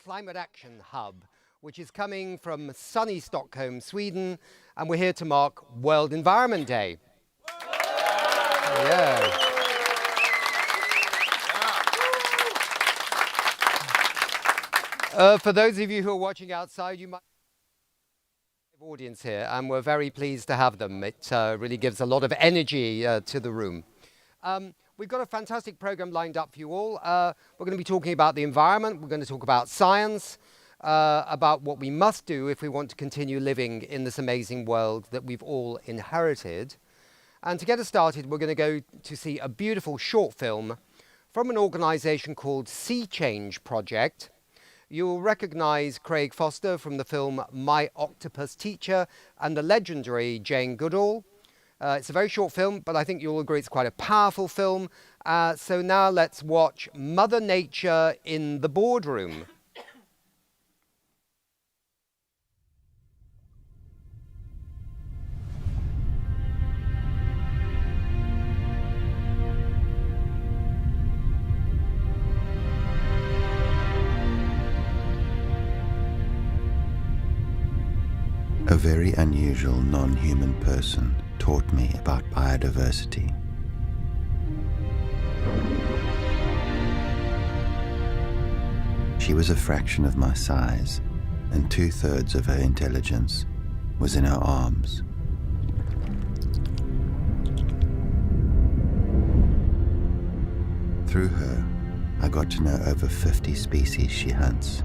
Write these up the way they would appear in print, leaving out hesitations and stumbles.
Climate Action Hub, which is coming from sunny Stockholm, Sweden, and we're here to mark World Environment Day. Yeah. For those of you who are watching outside, you might have an audience here, and we're very pleased to have them. It really gives a lot of energy to the room. We've got a fantastic program lined up for you all. We're going to be talking about the environment. We're going to talk about science, about what we must do if we want to continue living in this amazing world that we've all inherited. And to get us started, we're going to go to see a beautiful short film from an organization called Sea Change Project. You'll recognize Craig Foster from the film My Octopus Teacher and the legendary Jane Goodall. It's a very short film, but I think you'll agree it's quite a powerful film. So now let's watch Mother Nature in the Boardroom. A very unusual non-human person taught me about biodiversity. She was a fraction of my size, and 2/3 of her intelligence was in her arms. Through her, I got to know over 50 species she hunts.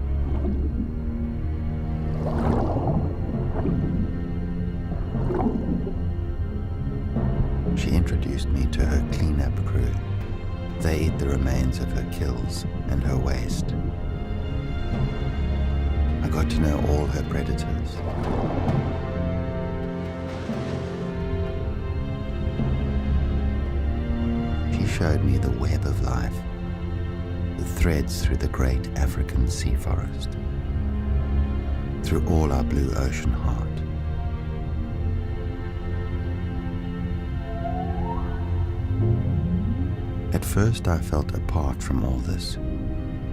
She introduced me to her cleanup crew. They eat the remains of her kills and her waste. I got to know all her predators. She showed me the web of life, the threads through the great African sea forest, through all our blue ocean heart. At first I felt apart from all this,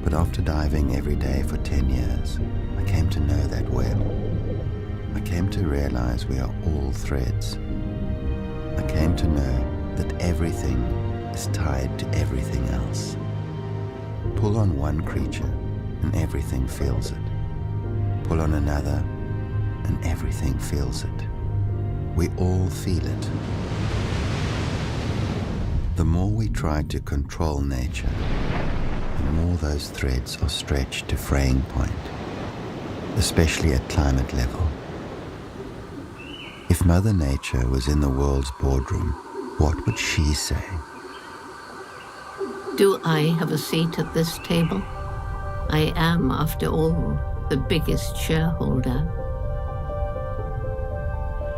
but after diving every day for 10 years, I came to know that web. I came to realize we are all threads. I came to know that everything is tied to everything else. Pull on one creature and everything feels it. Pull on another and everything feels it. We all feel it. The more we try to control nature, the more those threads are stretched to fraying point, especially at climate level. If Mother Nature was in the world's boardroom, what would she say? Do I have a seat at this table? I am, after all, the biggest shareholder.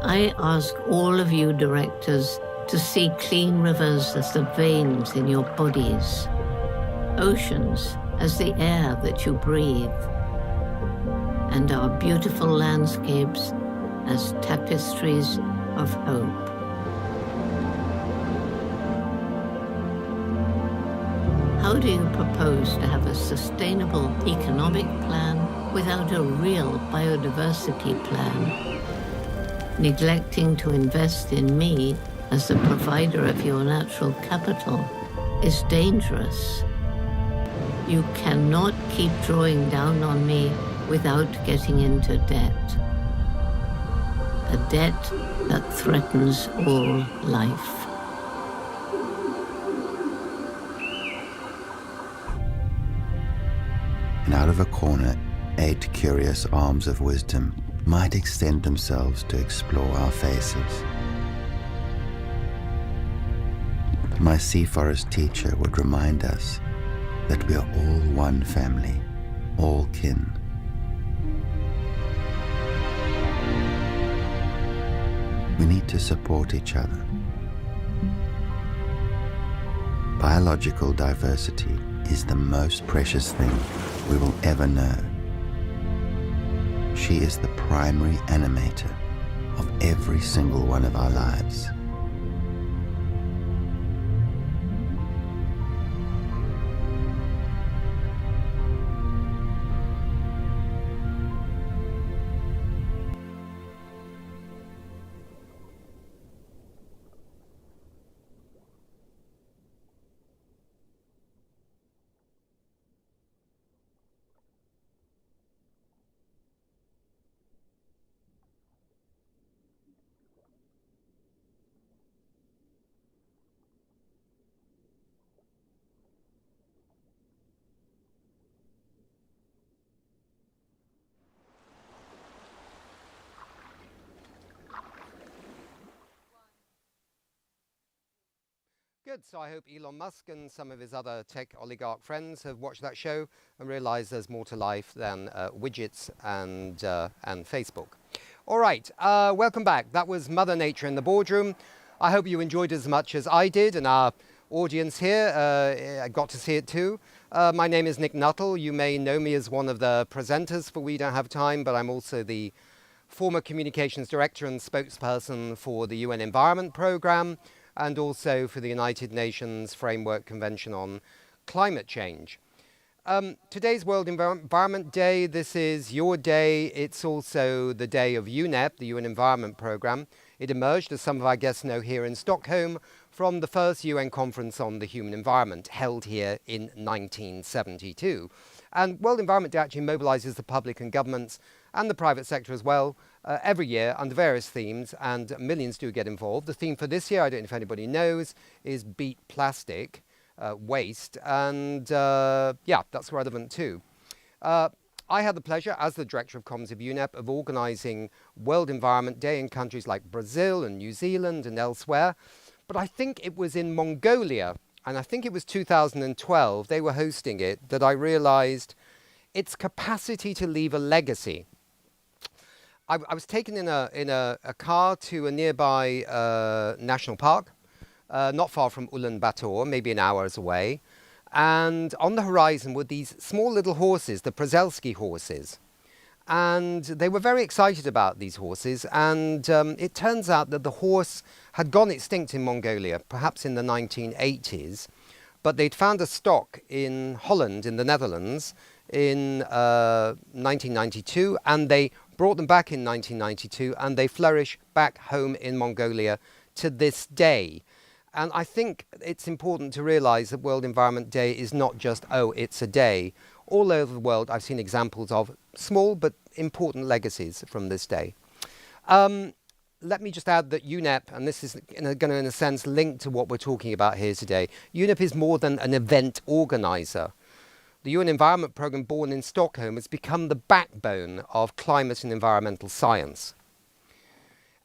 I ask all of you directors to see clean rivers as the veins in your bodies, oceans as the air that you breathe, and our beautiful landscapes as tapestries of hope. How do you propose to have a sustainable economic plan without a real biodiversity plan? Neglecting to invest in me as the provider of your natural capital is dangerous. You cannot keep drawing down on me without getting into debt. A debt that threatens all life. And out of a corner, 8 curious arms of wisdom might extend themselves to explore our faces. My sea forest teacher would remind us that we are all one family, all kin. We need to support each other. Biological diversity is the most precious thing we will ever know. She is the primary animator of every single one of our lives. Good. So I hope Elon Musk and some of his other tech oligarch friends have watched that show and realized there's more to life than widgets and Facebook. All right. Welcome back. That was Mother Nature in the Boardroom. I hope you enjoyed it as much as I did, and our audience here I got to see it too. My name is Nick Nuttall. You may know me as one of the presenters for We Don't Have Time, but I'm also the former communications director and spokesperson for the UN Environment Programme, and also for the United Nations Framework Convention on Climate Change. Today's World Environment Day. This is your day. It's also the day of UNEP, the UN Environment Programme. It emerged, as some of our guests know, here in Stockholm from the first UN Conference on the Human Environment, held here in 1972. And World Environment Day actually mobilises the public and governments and the private sector as well every year under various themes, and millions do get involved. The theme for this year, I don't know if anybody knows, is Beat Plastic Waste, and yeah, that's relevant too. I had the pleasure, as the Director of Comms of UNEP, of organising World Environment Day in countries like Brazil and New Zealand and elsewhere, but I think it was in Mongolia, and I think it was 2012, they were hosting it, that I realised its capacity to leave a legacy. I was taken in a car to a nearby national park, not far from Ulaanbaatar, maybe an hour's away. And on the horizon were these small little horses, the Przelsky horses. And they were very excited about these horses. And it turns out that the horse had gone extinct in Mongolia, perhaps in the 1980s. But they'd found a stock in Holland, in the Netherlands, in 1992. And they brought them back in 1992. And they flourish back home in Mongolia to this day. And I think it's important to realize that World Environment Day is not just, oh, it's a day. All over the world, I've seen examples of small but important legacies from this day. Let me just add that UNEP, and this is going to, in a sense, link to what we're talking about here today. UNEP is more than an event organizer. The UN Environment Programme, born in Stockholm, has become the backbone of climate and environmental science.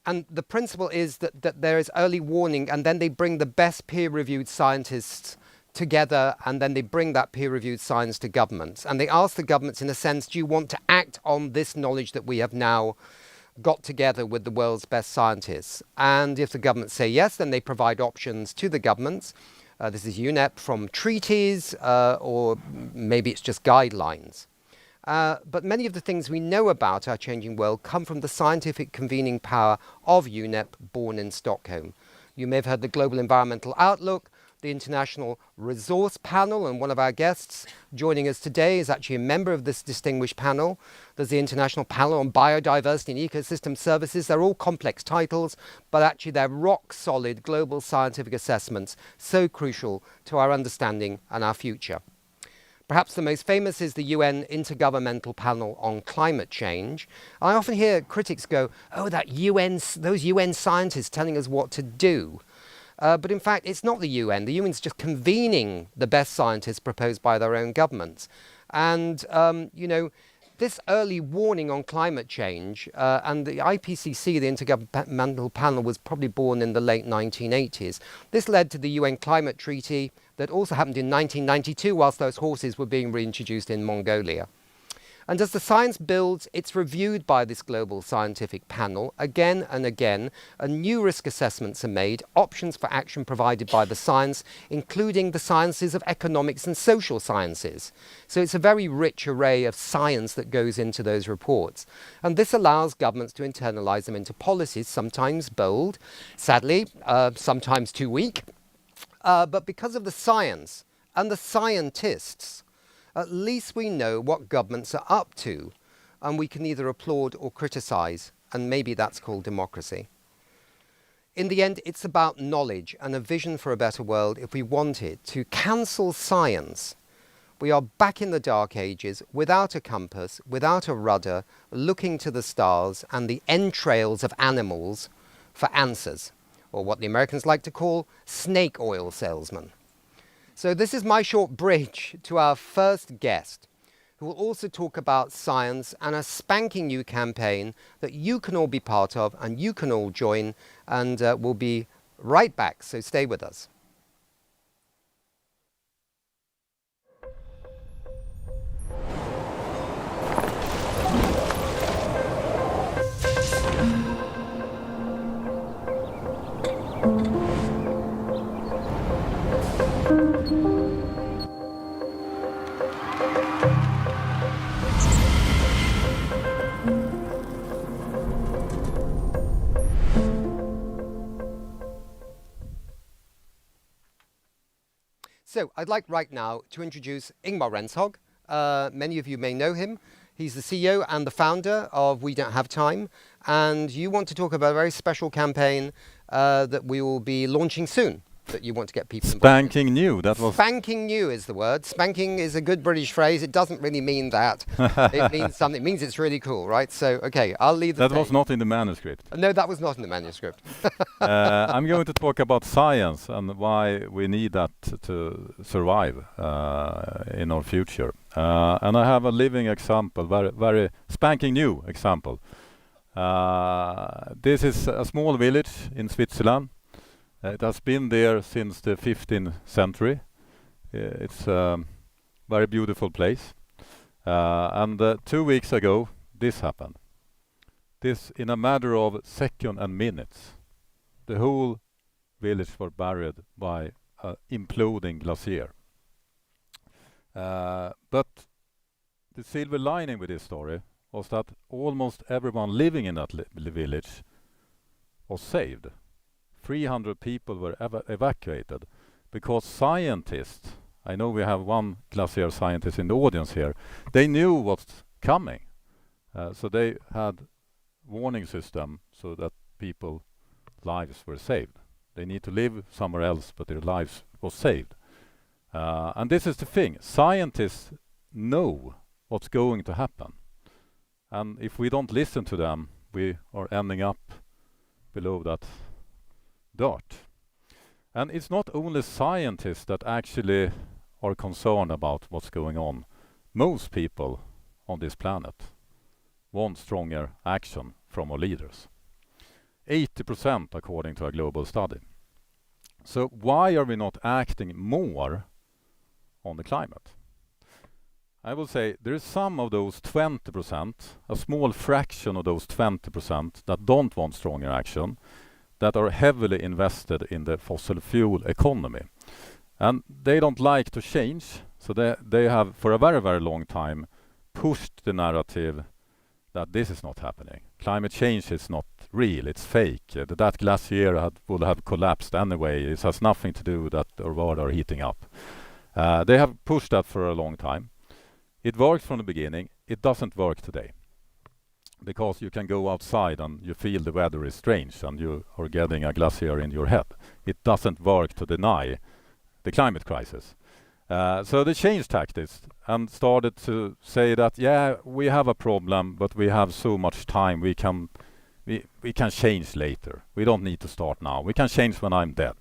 And the principle is that there is early warning, and then they bring the best peer-reviewed scientists together, and then they bring that peer-reviewed science to governments. And they ask the governments, in a sense, do you want to act on this knowledge that we have now got together with the world's best scientists? And if the governments say yes, then they provide options to the governments. This is UNEP, from treaties, or maybe it's just guidelines. But many of the things we know about our changing world come from the scientific convening power of UNEP, born in Stockholm. You may have heard the Global Environmental Outlook, the International Resource Panel, and one of our guests joining us today is actually a member of this distinguished panel. There's the International Panel on Biodiversity and Ecosystem Services. They're all complex titles, but actually they're rock-solid global scientific assessments, so crucial to our understanding and our future. Perhaps the most famous is the UN Intergovernmental Panel on Climate Change. I often hear critics go, oh, those UN scientists telling us what to do. But in fact, it's not the UN. The UN's just convening the best scientists proposed by their own governments. And, you know, this early warning on climate change, and the IPCC, the Intergovernmental Panel, was probably born in the late 1980s. This led to the UN Climate Treaty that also happened in 1992 whilst those horses were being reintroduced in Mongolia. And as the science builds, it's reviewed by this global scientific panel again and again, and new risk assessments are made, options for action provided by the science, including the sciences of economics and social sciences. So it's a very rich array of science that goes into those reports. And this allows governments to internalize them into policies, sometimes bold, sadly, sometimes too weak. But because of the science and the scientists, at least we know what governments are up to, and we can either applaud or criticize, and maybe that's called democracy. In the end, it's about knowledge and a vision for a better world. If we wanted to cancel science, we are back in the dark ages, without a compass, without a rudder, looking to the stars and the entrails of animals for answers, or what the Americans like to call snake oil salesmen. So this is my short bridge to our first guest, who will also talk about science and a spanking new campaign that you can all be part of and you can all join, and we'll be right back, so stay with us. So I'd like right now to introduce Ingmar Rentzhog. Many of you may know him. He's the CEO and the founder of We Don't Have Time. And you want to talk about a very special campaign that we will be launching soon, that you want to get people involved in. Spanking new, that was... Spanking new is the word. Spanking is a good British phrase. It doesn't really mean that. It means something. It means it's really cool, right? So, okay, I'll leave the That was not in the manuscript. No, that was not in the manuscript. I'm going to talk about science and why we need that to survive in our future. And I have a living example, very spanking new example. This is a small village in Switzerland. It has been there since the 15th century. It's a very beautiful place. And 2 weeks ago, this happened. This, in a matter of seconds and minutes, the whole village were buried by an imploding glacier. But the silver lining with this story was that almost everyone living in that village was saved. 300 people were evacuated because scientists, I know we have one glacier scientist in the audience here, they knew what's coming. So they had warning system so that people's lives were saved. They need to live somewhere else, but their lives was saved. And this is the thing, scientists know what's going to happen. And if we don't listen to them, we are ending up below that dirt. And it's not only scientists that actually are concerned about what's going on. Most people on this planet want stronger action from our leaders. 80% according to a global study. So why are we not acting more on the climate? I will say there is some of those 20%, a small fraction of those 20% that don't want stronger action, that are heavily invested in the fossil fuel economy. And they don't like to change, so they have for a very, very long time pushed the narrative that this is not happening. Climate change is not real, it's fake. That glacier would have collapsed anyway. It has nothing to do with that our world are heating up. They have pushed that for a long time. It worked from the beginning. It doesn't work today. Because you can go outside and you feel the weather is strange and you are getting a glacier in your head. It doesn't work to deny the climate crisis. So they changed tactics and started to say that, yeah, we have a problem, but we have so much time, we can change later. We don't need to start now. We can change when I'm dead.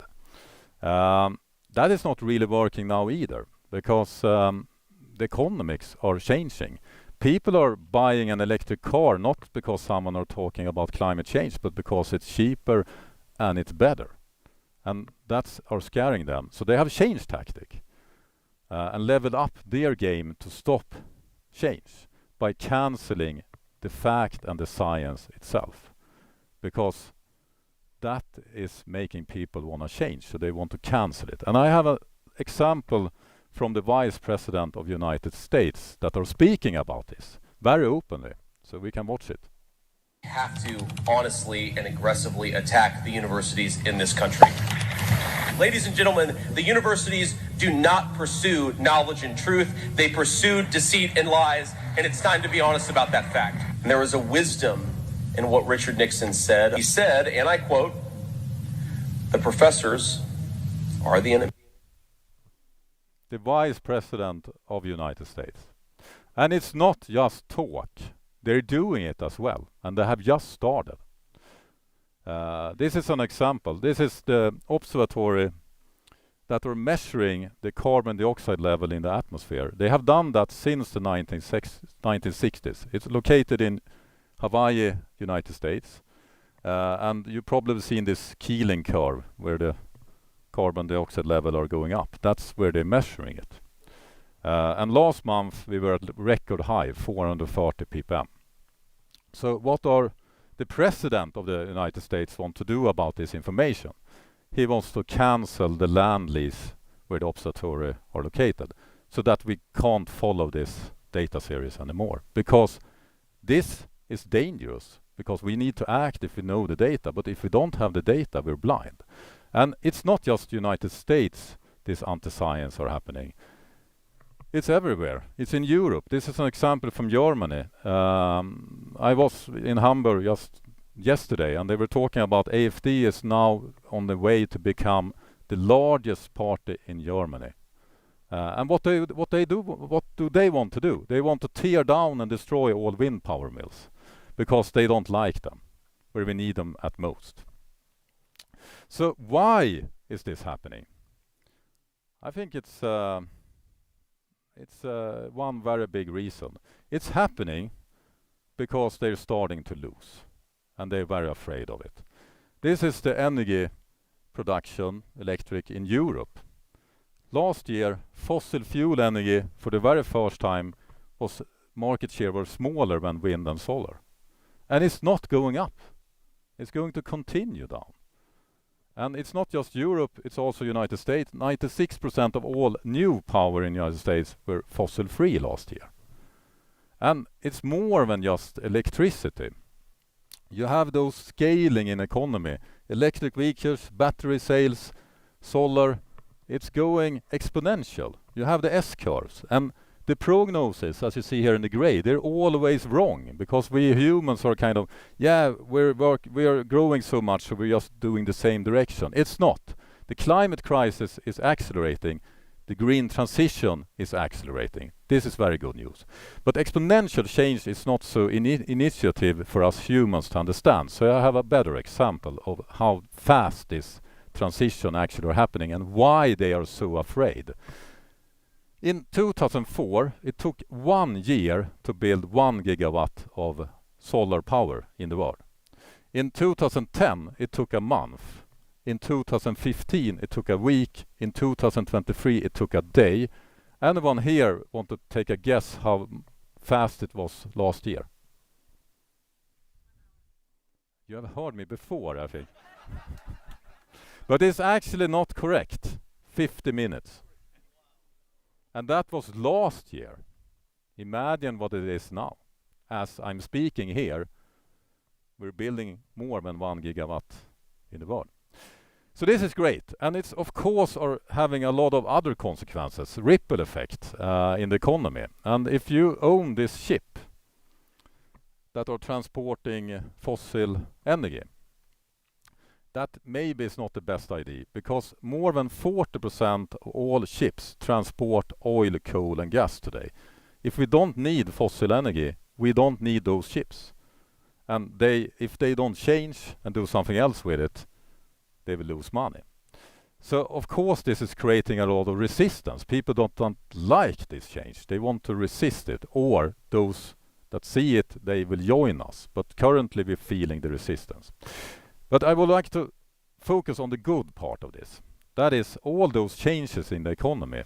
That is not really working now either, because the economics are changing. People are buying an electric car not because someone are talking about climate change, but because it's cheaper and it's better. And that's are scaring them. So they have changed tactic and leveled up their game to stop change by cancelling the fact and the science itself. Because that is making people want to change, so they want to cancel it. And I have an example from the Vice President of the United States that are speaking about this very openly, so we can watch it. We have to honestly and aggressively attack the universities in this country. Ladies and gentlemen, the universities do not pursue knowledge and truth. They pursue deceit and lies, and it's time to be honest about that fact. And there was a wisdom in what Richard Nixon said. He said, and I quote, "The professors are the enemy." The Vice President of the United States. And it's not just talk. They're doing it as well. And they have just started. This is an example. This is the observatory that are measuring the carbon dioxide level in the atmosphere. They have done that since the 1960s. It's located in Hawaii, United States. And you've probably seen this Keeling curve where the carbon dioxide level are going up. That's where they're measuring it. And last month we were at record high, 430 ppm. So what are the President of the United States want to do about this information? He wants to cancel the land lease where the observatory are located, so that we can't follow this data series anymore. Because this is dangerous, because we need to act if we know the data, but if we don't have the data, we're blind. And it's not just United States this anti-science are happening. It's everywhere. It's in Europe. This is an example from Germany. I was in Hamburg just yesterday, and they were talking about AfD is now on the way to become the largest party in Germany. And what do they want to do? They want to tear down and destroy all wind power mills because they don't like them, where we need them at most. So why is this happening? I think it's one very big reason. It's happening because they're starting to lose, and they're very afraid of it. This is the energy production, electric, in Europe. Last year, fossil fuel energy, for the very first time, market share was smaller than wind and solar. And it's not going up. It's going to continue down. And it's not just Europe, it's also United States. 96% of all new power in the United States were fossil-free last year. And it's more than just electricity. You have those scaling in economy. Electric vehicles, battery sales, solar, it's going exponential. You have the S-curves. And the prognosis, as you see here in the gray, they're always wrong because we humans are kind of, we are growing so much, so we're just doing the same direction. It's not. The climate crisis is accelerating. The green transition is accelerating. This is very good news. But exponential change is not so initiative for us humans to understand. So I have a better example of how fast this transition actually are happening and why they are so afraid. In 2004, it took 1 year to build 1 gigawatt of solar power in the world. In 2010, it took a month. In 2015, it took a week. In 2023, it took a day. Anyone here want to take a guess how fast it was last year? You have heard me before, I think. But it's actually not correct. 50 minutes. And that was last year. Imagine what it is now. As I'm speaking here, we're building more than 1 gigawatt in the world. So this is great. And it's of course are having a lot of other consequences, ripple effect in the economy. And if you own this ship that are transporting fossil energy, that maybe is not the best idea because more than 40% of all ships transport oil, coal and gas today. If we don't need fossil energy, we don't need those ships. And if they don't change and do something else with it, they will lose money. So of course this is creating a lot of resistance. People don't like this change. They want to resist it, or those that see it, they will join us. But currently we're feeling the resistance. But I would like to focus on the good part of this. That is, all those changes in the economy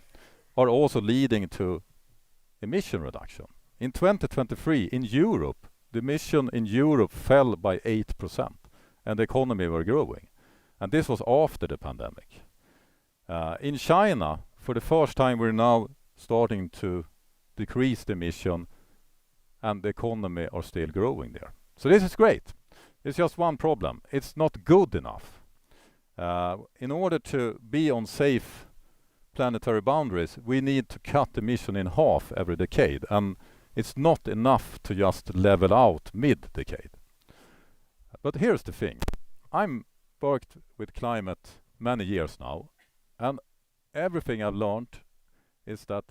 are also leading to emission reduction. In 2023, in Europe, the emission in Europe fell by 8%, and the economy were growing. And this was after the pandemic. In China, for the first time, we're now starting to decrease the emission, and the economy are still growing there. So this is great. It's just one problem. It's not good enough. In order to be on safe planetary boundaries, we need to cut emission in half every decade. And it's not enough to just level out mid-decade. But here's the thing. I'm worked with climate many years now. And everything I've learned is that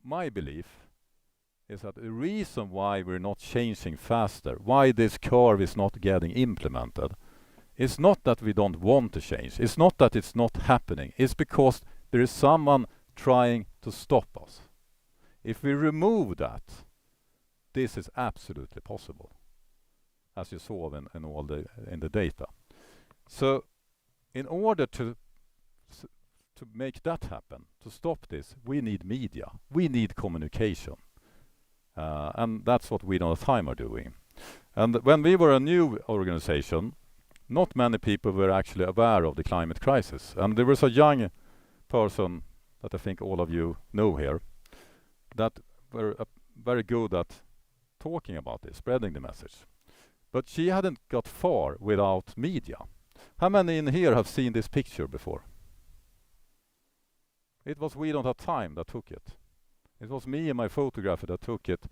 my belief is that the reason why we're not changing faster, why this curve is not getting implemented, is not that we don't want to change. It's not that it's not happening. It's because there is someone trying to stop us. If we remove that, this is absolutely possible, as you saw in the data. So, in order to make that happen, to stop this, we need media. We need communication. And that's what We Know Time are doing. And when we were a new organization, not many people were actually aware of the climate crisis. And there was a young person that I think all of you know here that were very good at talking about this, spreading the message. But she hadn't got far without media. How many in here have seen this picture before? It was We Don't Have Time that took it. It was me and my photographer that took it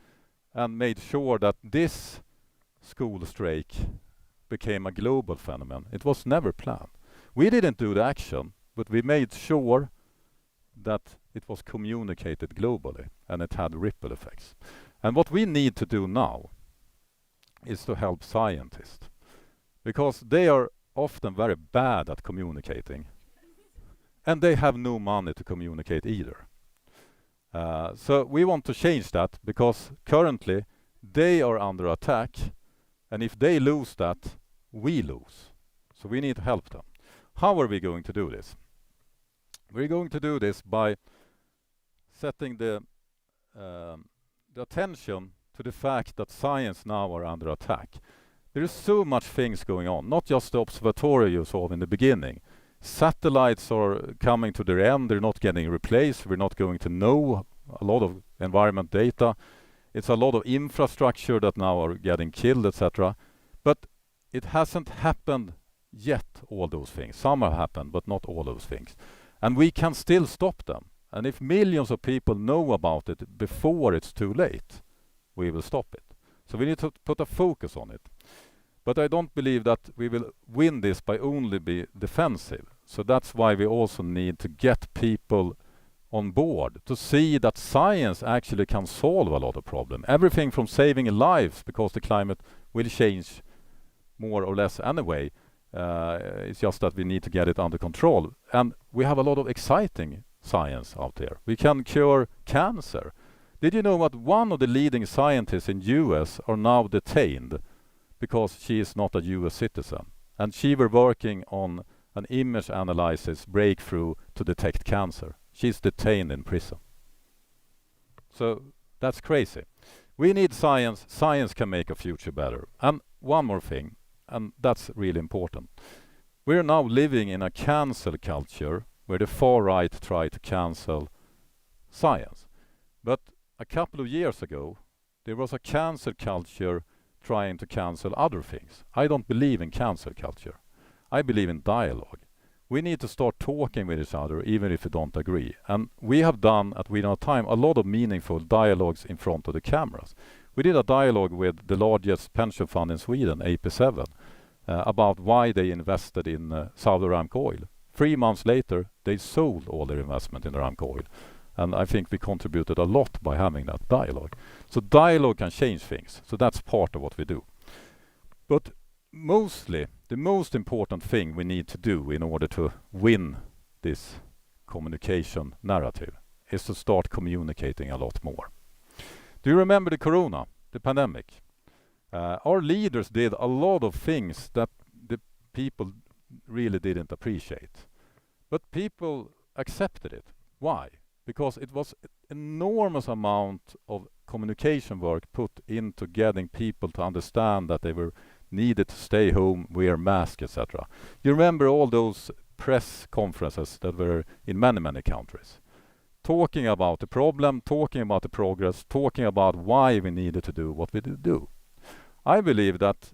and made sure that this school strike became a global phenomenon. It was never planned. We didn't do the action, but we made sure that it was communicated globally and it had ripple effects. And what we need to do now is to help scientists, because they are often very bad at communicating and they have no money to communicate either. So we want to change that, because currently they are under attack, and if they lose that, we lose. So we need to help them. How are we going to do this? We're going to do this by setting the attention to the fact that science now are under attack. There is so much things going on, not just the observatory you saw in the beginning. Satellites are coming to their end, they're not getting replaced, we're not going to know a lot of environment data. It's a lot of infrastructure that now are getting killed, etc. But it hasn't happened yet, all those things. Some have happened, but not all those things. And we can still stop them. And if millions of people know about it before it's too late, we will stop it. So we need to put a focus on it. But I don't believe that we will win this by only be defensive. So that's why we also need to get people on board to see that science actually can solve a lot of problems. Everything from saving lives, because the climate will change more or less anyway. It's just that we need to get it under control. And we have a lot of exciting science out there. We can cure cancer. Did you know that one of the leading scientists in US are now detained because she is not a US citizen? And she were working on an image analysis breakthrough to detect cancer. She's detained in prison. So that's crazy. We need science. Science can make a future better. And one more thing, and that's really important. We're now living in a cancel culture where the far right try to cancel science. But a couple of years ago, there was a cancel culture trying to cancel other things. I don't believe in cancel culture. I believe in dialogue. We need to start talking with each other even if we don't agree. And we have done, at We Don't Have Time, a lot of meaningful dialogues in front of the cameras. We did a dialogue with the largest pension fund in Sweden, AP7, about why they invested in Saudi Aramco oil. 3 months later, they sold all their investment in Aramco oil. And I think we contributed a lot by having that dialogue. So dialogue can change things. So that's part of what we do. But mostly, the most important thing we need to do in order to win this communication narrative is to start communicating a lot more. Do you remember the corona, the pandemic? Our leaders did a lot of things that the people really didn't appreciate. But people accepted it. Why? Because it was an enormous amount of communication work put into getting people to understand that they were needed to stay home, wear masks, etc. You remember all those press conferences that were in many, many countries, talking about the problem, talking about the progress, talking about why we needed to do what we did do. I believe that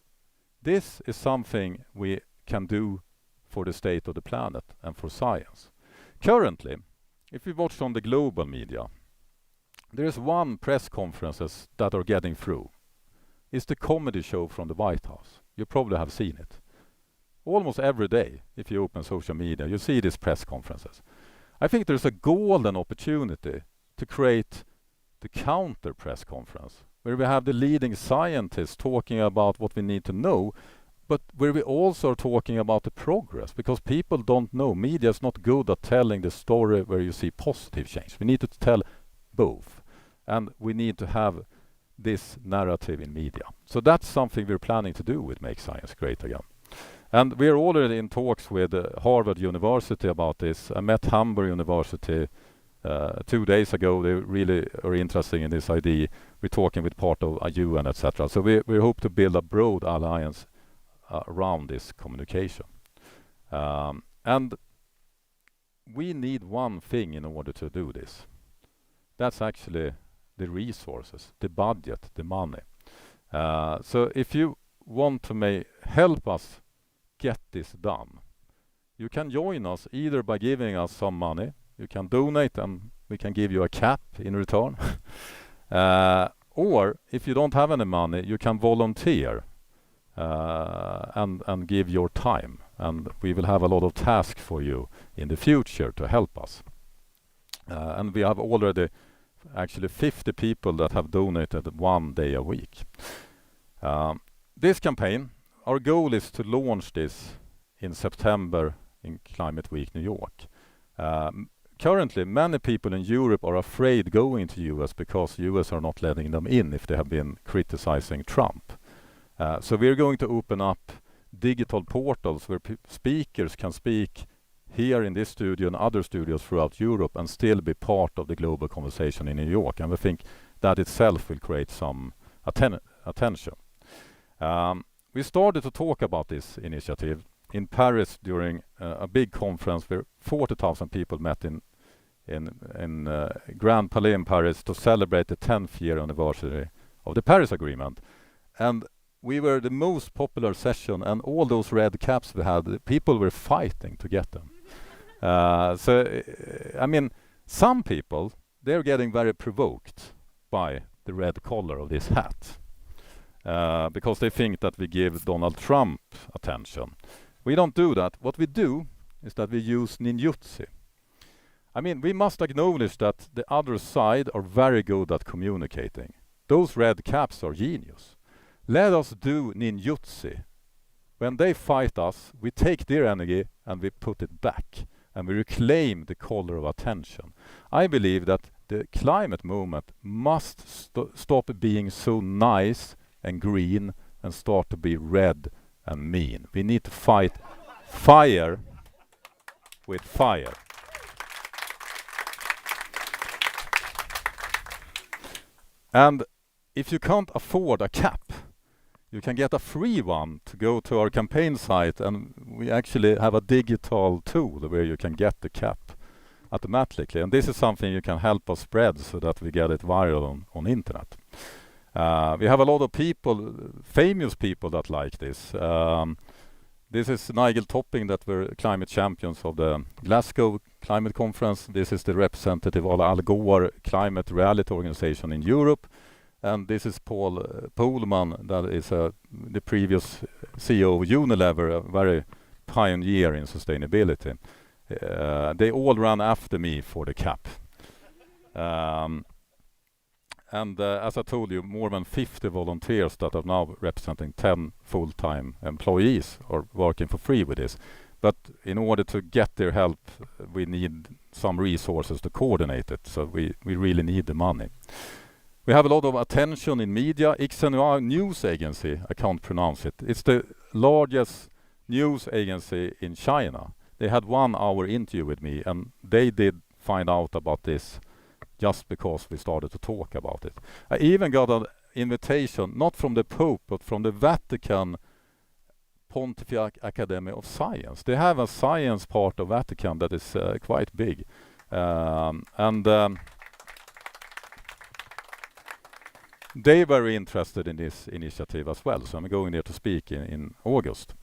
this is something we can do for the state of the planet and for science. Currently, if we watch on the global media, there is one press conferences that are getting through. It's the comedy show from the White House. You probably have seen it. Almost every day, if you open social media, you see these press conferences. I think there's a golden opportunity to create the counter press conference, where we have the leading scientists talking about what we need to know, but where we also are talking about the progress, because people don't know. Media is not good at telling the story where you see positive change. We need to tell both, and we need to have this narrative in media. So that's something we're planning to do with Make Science Great Again. And we're already in talks with Harvard University about this. I met Hamburg University 2 days ago. They really are interested in this idea. We're talking with part of UN, etc. So we hope to build a broad alliance around this communication. And we need one thing in order to do this. That's actually the resources, the budget, the money. So if you want to help us get this done, you can join us either by giving us some money You can donate and we can give you a cap in return. Or if you don't have any money, you can volunteer and give your time. And we will have a lot of tasks for you in the future to help us. And we have already actually 50 people that have donated 1 day a week. This campaign, our goal is to launch this in September in Climate Week New York. Currently, many people in Europe are afraid going to US because US are not letting them in if they have been criticizing Trump. So we're going to open up digital portals where speakers can speak here in this studio and other studios throughout Europe and still be part of the global conversation in New York. And we think that itself will create some attention. We started to talk about this initiative in Paris during a big conference where 40,000 people met in Grand Palais in Paris to celebrate the 10th year anniversary of the Paris Agreement. And we were the most popular session, and all those red caps we had, people were fighting to get them. I mean, some people, they're getting very provoked by the red collar of this hat because they think that we give Donald Trump attention. We don't do that. What we do is that we use ninjutsu. I mean, we must acknowledge that the other side are very good at communicating. Those red caps are genius. Let us do ninjutsu. When they fight us, we take their energy and we put it back, and we reclaim the color of attention. I believe that the climate movement must stop being so nice and green and start to be red and mean. We need to fight fire with fire. And if you can't afford a cap, you can get a free one to go to our campaign site, and we actually have a digital tool where you can get the cap automatically. And this is something you can help us spread so that we get it viral on internet. We have a lot of people, famous people that like this. This is Nigel Topping that were climate champions of the Glasgow Climate Conference. This is the representative of Al Gore Climate Reality Organization in Europe. And this is Paul Pohlman, that is the previous CEO of Unilever, a very pioneer in sustainability. They all ran after me for the cap. And as I told you, more than 50 volunteers that are now representing 10 full-time employees are working for free with this. But in order to get their help, we need some resources to coordinate it. So we really need the money. We have a lot of attention in media. Xinhua News Agency, I can't pronounce it. It's the largest news agency in China. They had 1 hour interview with me, and they did find out about this just because we started to talk about it. I even got an invitation, not from the Pope, but from the Vatican Pontifical Academy of Science. They have a science part of Vatican that is quite big. They're very interested in this initiative as well. So I'm going there to speak in August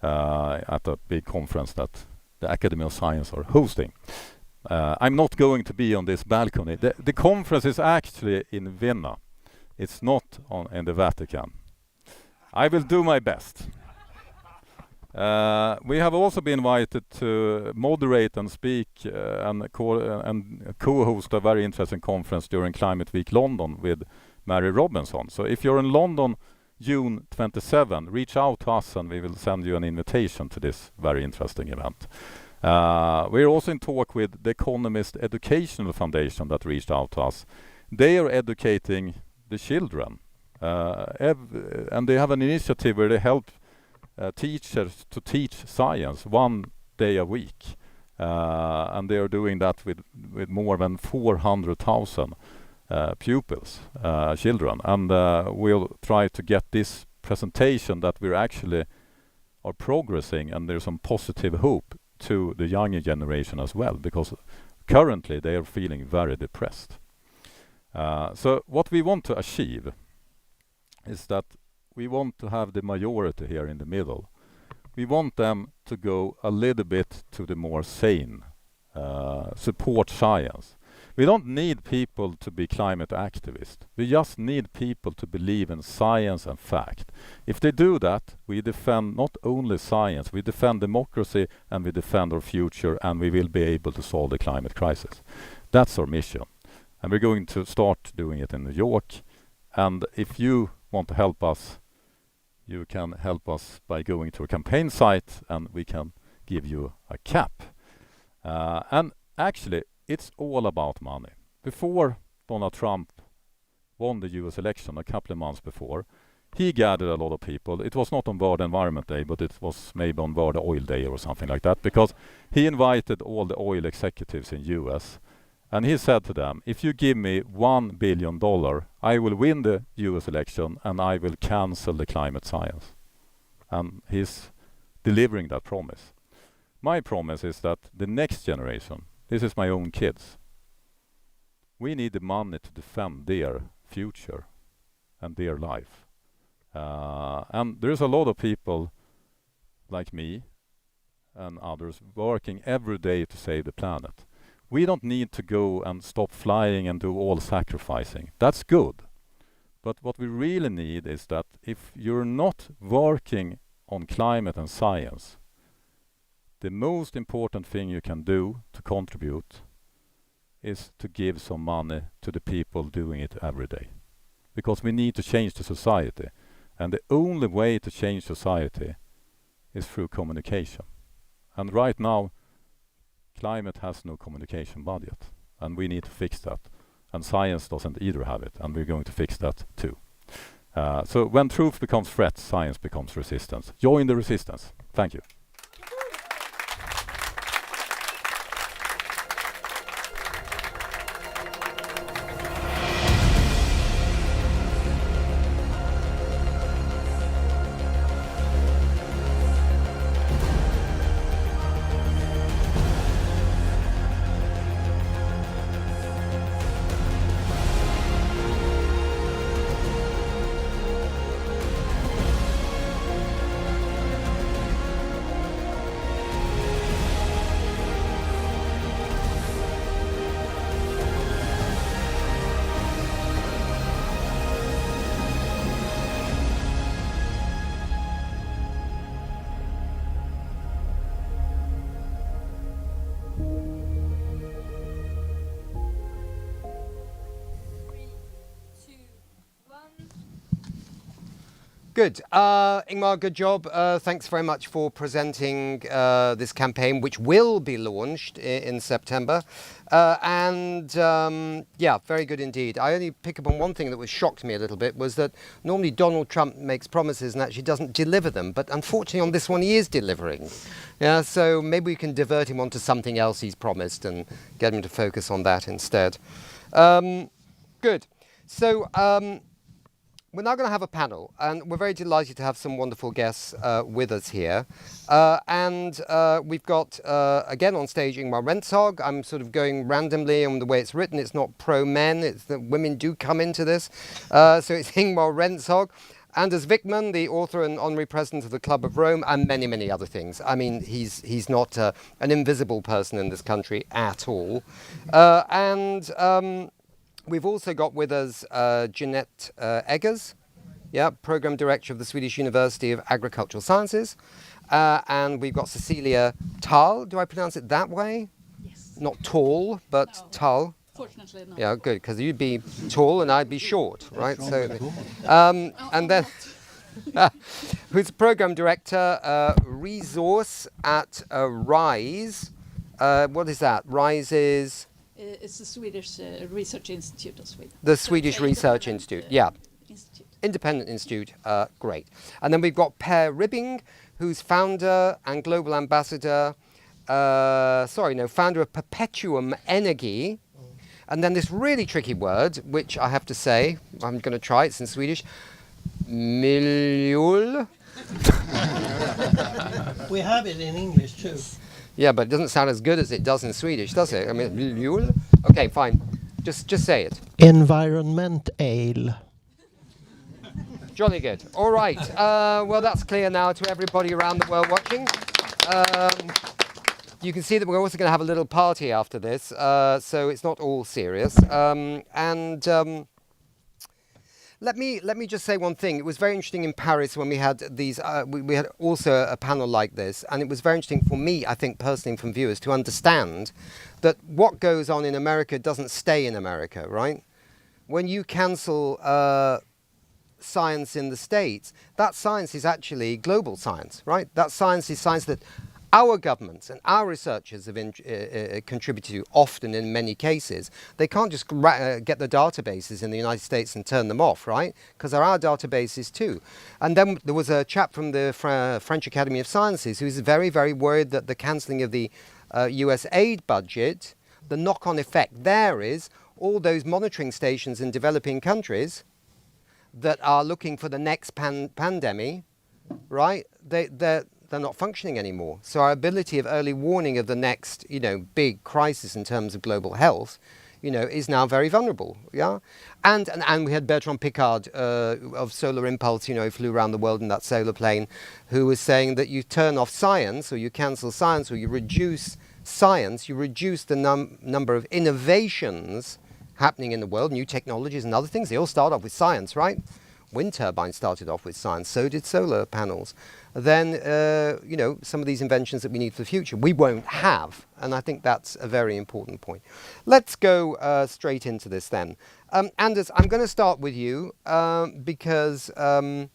at a big conference that the Academy of Science are hosting. I'm not going to be on this balcony. The conference is actually in Vienna. It's not in the Vatican. I will do my best. We have also been invited to moderate and speak and co-host a very interesting conference during Climate Week London with Mary Robinson. So if you're in London, June 27, reach out to us and we will send you an invitation to this very interesting event. We're also in talk with the Economist Educational Foundation that reached out to us. They are educating the children, and they have an initiative where they help teachers to teach science 1 day a week, and they are doing that with more than 400,000 pupils, children, and we'll try to get this presentation that we're actually are progressing, and there's some positive hope to the younger generation as well, because currently they are feeling very depressed. So what we want to achieve is that we want to have the majority here in the middle. We want them to go a little bit to the more sane support science. We don't need people to be climate activists. We just need people to believe in science and fact. If they do that, we defend not only science, we defend democracy and we defend our future, and we will be able to solve the climate crisis. That's our mission. And we're going to start doing it in New York. And if you want to help us, you can help us by going to a campaign site and we can give you a cap. And actually, it's all about money. Before Donald Trump won the US election a couple of months before, he gathered a lot of people. It was not on World Environment Day, but it was maybe on World Oil Day or something like that, because he invited all the oil executives in US, and he said to them, if you give me $1 billion, I will win the US election and I will cancel the climate science. And he's delivering that promise. My promise is that the next generation, this is my own kids, we need the money to defend their future and their life. And there's a lot of people like me and others working every day to save the planet. We don't need to go and stop flying and do all sacrificing. That's good. But what we really need is that if you're not working on climate and science, the most important thing you can do to contribute is to give some money to the people doing it every day. Because we need to change the society. And the only way to change society is through communication. And right now, climate has no communication budget. And we need to fix that. And science doesn't either have it. And we're going to fix that too. So when truth becomes threat, science becomes resistance. Join the resistance. Thank you. Good. Ingmar, good job. Thanks very much for presenting this campaign, which will be launched in September. Yeah, very good indeed. I only pick up on one thing that was shocked me a little bit, was that normally Donald Trump makes promises and actually doesn't deliver them. But unfortunately on this one he is delivering. Yeah, so maybe we can divert him onto something else he's promised and get him to focus on that instead. Good. So we're now going to have a panel, and we're very delighted to have some wonderful guests with us here. We've got, again on stage, Ingmar Rentzhog. I'm sort of going randomly on the way it's written. It's not pro-men, it's that women do come into this. So it's Ingmar Rentzhog. Anders Wickman, the author and honorary president of the Club of Rome, and many, many other things. I mean, he's not an invisible person in this country at all. We've also got with us Jeanette Eggers, Program Director of the Swedish University of Agricultural Sciences. And we've got Cecilia Tull. Do I pronounce it that way? Yes. Not tall, but no. Tull. Fortunately not. Yeah, good, because you'd be tall and I'd be short, right? So, and then, who's Program Director, Resource at RISE. What is that? RISE is? It's the Swedish Research Institute of Sweden. The Swedish Research Institute, yeah. Institute. Independent Institute, great. And then we've got Per Ribbing, who's founder and global ambassador, founder of Perpetuum Energy. And then this really tricky word, which I have to say, I'm going to try, it's in Swedish, MILJÖL. We have it in English too. Yeah, but it doesn't sound as good as it does in Swedish, does it? I mean, MILJÖL? Okay, fine. Just say it. Environment ale. Jolly good. All right. Well, that's clear now to everybody around the world watching. you can see that we're also going to have a little party after this, so it's not all serious. Let me just say one thing. It was very interesting in Paris when we had these. We had also a panel like this, and it was very interesting for me, I think, personally, from viewers, to understand that what goes on in America doesn't stay in America, right? When you cancel science in the States, that science is actually global science, right? That science is science that our governments and our researchers have contributed to, often in many cases. They can't just get the databases in the United States and turn them off, right? Because they're our databases too. And then there was a chap from the French Academy of Sciences who's very, very worried that the cancelling of the US aid budget, the knock-on effect there is all those monitoring stations in developing countries that are looking for the next pandemic, right? They're not functioning anymore. So our ability of early warning of the next, big crisis in terms of global health, is now very vulnerable. Yeah, and we had Bertrand Piccard of Solar Impulse, who flew around the world in that solar plane, who was saying that you turn off science, or you cancel science, or you reduce science, you reduce the number of innovations happening in the world, new technologies and other things. They all start off with science, right? Wind turbines started off with science, so did solar panels. Then, some of these inventions that we need for the future, we won't have. And I think that's a very important point. Let's go straight into this then. Anders, I'm going to start with you because I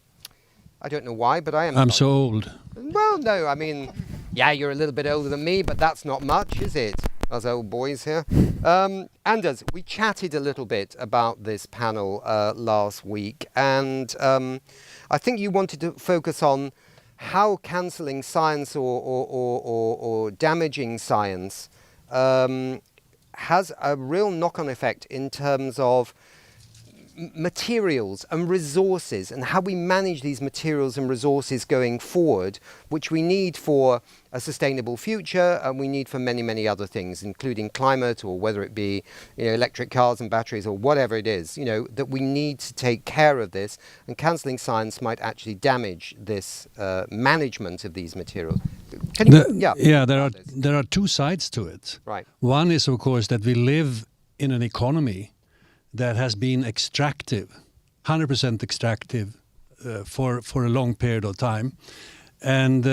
don't know why, but I am... I'm so old. Well, no, I mean, yeah, you're a little bit older than me, but that's not much, is it? Us old boys here. Anders, we chatted a little bit about this panel last week, and I think you wanted to focus on how cancelling science or damaging science has a real knock-on effect in terms of materials and resources, and how we manage these materials and resources going forward, which we need for a sustainable future, and we need for many, many other things, including climate, or whether it be electric cars and batteries, or whatever it is, that we need to take care of this, and cancelling science might actually damage this management of these materials. There are two sides to it. Right. One is, of course, that we live in an economy that has been extractive, 100% extractive for a long period of time. And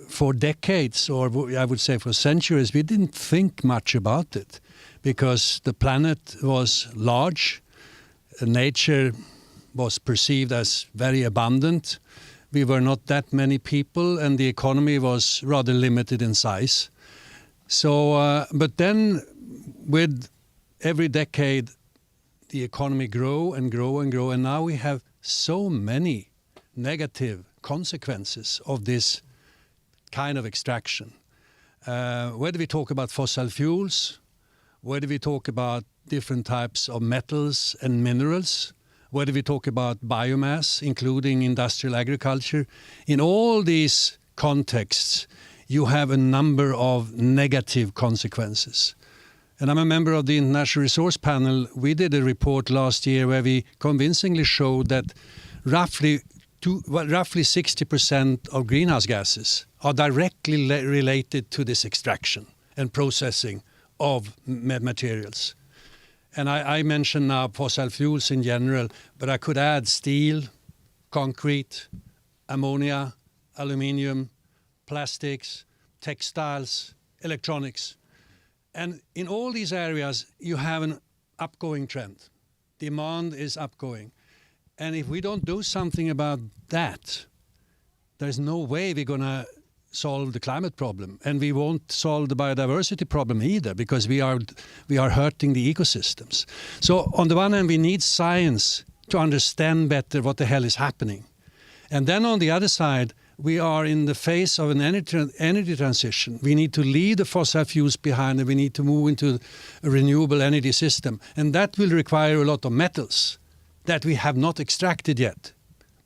for decades, or I would say for centuries, we didn't think much about it because the planet was large, nature was perceived as very abundant, we were not that many people, and the economy was rather limited in size. So, but then with every decade, the economy grow and grow and grow, and now we have so many negative consequences of this kind of extraction. Whether we talk about fossil fuels, whether we talk about different types of metals and minerals, whether we talk about biomass, including industrial agriculture, in all these contexts, you have a number of negative consequences. And I'm a member of the International Resource Panel. We did a report last year where we convincingly showed that roughly 60% of greenhouse gases are directly related to this extraction and processing of materials. And I mentioned now fossil fuels in general, but I could add steel, concrete, ammonia, aluminium, plastics, textiles, electronics. And in all these areas, you have an upgoing trend. Demand is upgoing. And if we don't do something about that, there's no way we're going to solve the climate problem. And we won't solve the biodiversity problem either, because we are hurting the ecosystems. So on the one hand, we need science to understand better what the hell is happening. And then on the other side, we are in the phase of an energy transition. We need to leave the fossil fuels behind, and we need to move into a renewable energy system. And that will require a lot of metals that we have not extracted yet,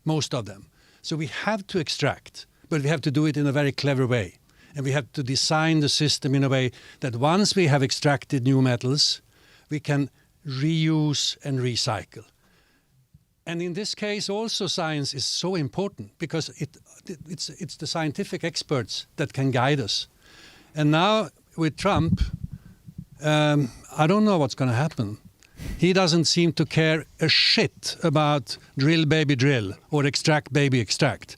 most of them. So we have to extract, but we have to do it in a very clever way. And we have to design the system in a way that once we have extracted new metals, we can reuse and recycle. And in this case, also science is so important because it's the scientific experts that can guide us. And now with Trump, I don't know what's going to happen. He doesn't seem to care a shit about drill baby drill or extract baby extract.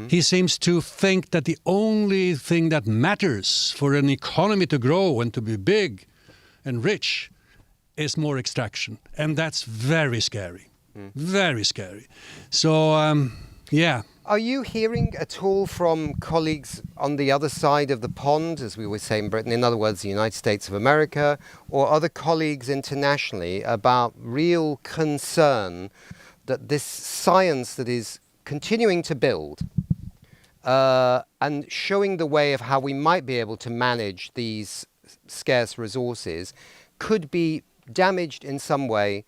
He seems to think that the only thing that matters for an economy to grow and to be big and rich is more extraction. And that's very scary. Very scary. So, yeah. Are you hearing at all from colleagues on the other side of the pond, as we always say in Britain, in other words, the United States of America, or other colleagues internationally about real concern that this science that is continuing to build and showing the way of how we might be able to manage these scarce resources could be damaged in some way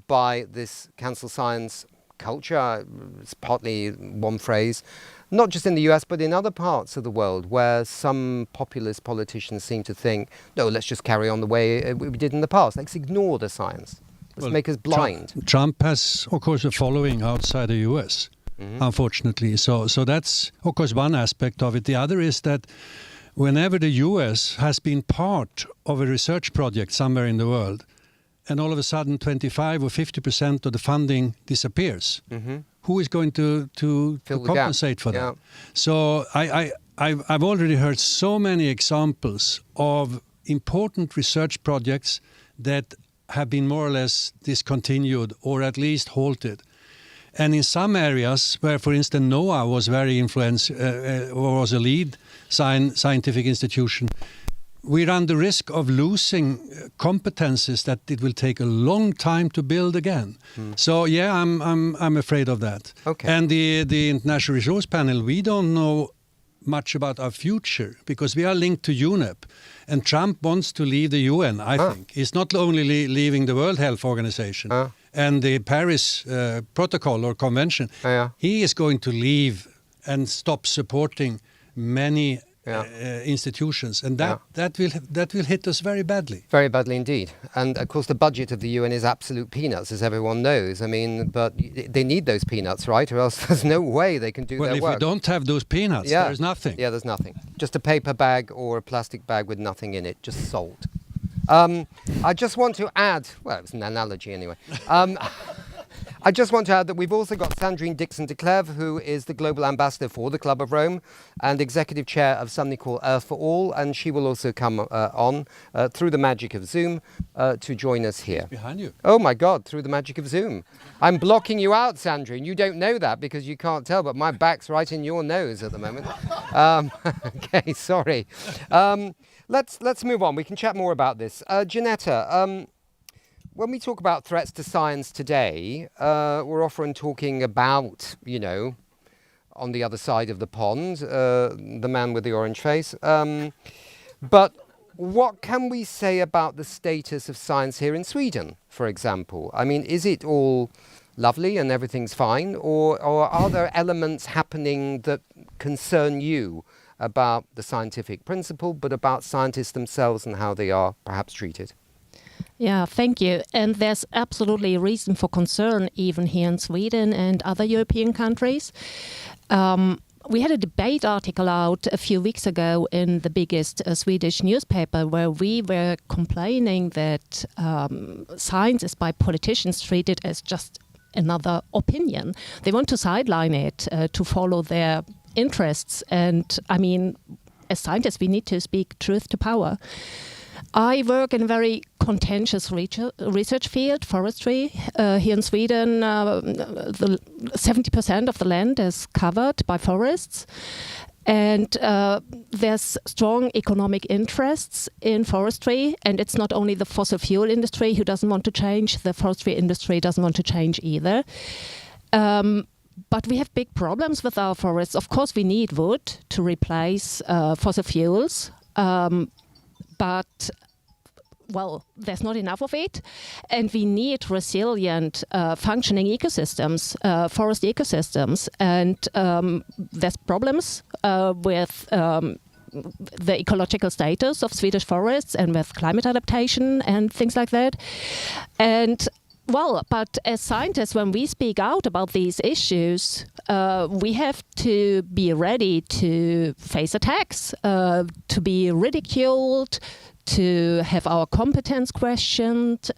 by this cancel science culture? It's partly one phrase, not just in the US, but in other parts of the world where some populist politicians seem to think, no, let's just carry on the way we did in the past. Let's ignore the science. Let's make us blind. Trump has, of course, a following outside the US, unfortunately. So that's, of course, one aspect of it. The other is that whenever the US has been part of a research project somewhere in the world, and all of a sudden 25 or 50% of the funding disappears, who is going to compensate for that? Yeah. So I've already heard so many examples of important research projects that have been more or less discontinued or at least halted. And in some areas where, for instance, NOAA was very influential, or was a lead scientific institution, we run the risk of losing competences that it will take a long time to build again. So yeah, I'm afraid of that. Okay. And the International Resource Panel, we don't know much about our future because we are linked to UNEP, and Trump wants to leave the UN. I think he's not only leaving the World Health Organization and the Paris Protocol or Convention. He is going to leave and stop supporting many institutions, and that will hit us very badly. Very badly indeed. And of course the budget of the UN is absolute peanuts, as everyone knows. I mean, but they need those peanuts, right? Or else there's no way they can do their work. Well, if we don't have those peanuts, there's nothing. Yeah, there's nothing. Just a paper bag or a plastic bag with nothing in it, just salt. I just want to add, well, it's an analogy anyway. I just want to add that we've also got Sandrine Dixon de Cleve, who is the Global Ambassador for the Club of Rome and Executive Chair of something called Earth for All, and she will also come on through the magic of Zoom to join us here. Behind you. Oh my God, through the magic of Zoom. I'm blocking you out, Sandrine. You don't know that because you can't tell, but my back's right in your nose at the moment. Okay, sorry. Let's move on. We can chat more about this. Janetta, when we talk about threats to science today, we're often talking about, you know, on the other side of the pond, the man with the orange face. But what can we say about the status of science here in Sweden, for example? I mean, is it all lovely and everything's fine, or are there elements happening that concern you about the scientific principle, but about scientists themselves and how they are perhaps treated? Yeah, thank you. And there's absolutely a reason for concern even here in Sweden and other European countries. We had a debate article out a few weeks ago in the biggest Swedish newspaper where we were complaining that science is by politicians treated as just another opinion. They want to sideline it to follow their interests. And I mean, as scientists, we need to speak truth to power. I work in a very contentious research field, forestry. Here in Sweden, 70% of the land is covered by forests. And there's strong economic interests in forestry. And it's not only the fossil fuel industry who doesn't want to change, the forestry industry doesn't want to change either. But we have big problems with our forests. Of course, we need wood to replace fossil fuels. But, well, there's not enough of it. And we need resilient, functioning ecosystems, forest ecosystems. And there's problems with the ecological status of Swedish forests and with climate adaptation and things like that. And Well, but as scientists, when we speak out about these issues, we have to be ready to face attacks, to be ridiculed, to have our competence questioned.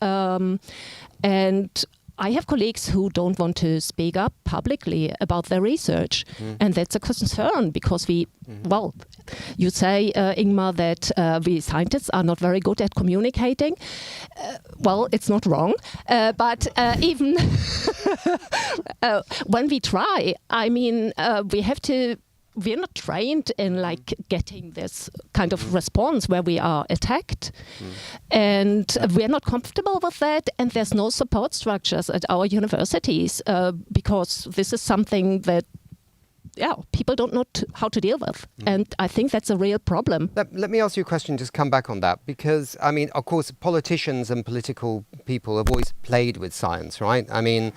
And I have colleagues who don't want to speak up publicly about their research. And that's a concern because well, you say, Ingmar, that we scientists are not very good at communicating. Well, it's not wrong. But even when we try, I mean, we're not trained in like getting this kind of response where we are attacked. And we're not comfortable with that. And there's no support structures at our universities because this is something that people don't know how to deal with. And I think that's a real problem. Let me ask you a question, just come back on that, because, I mean, of course, politicians and political people have always played with science, right? I mean,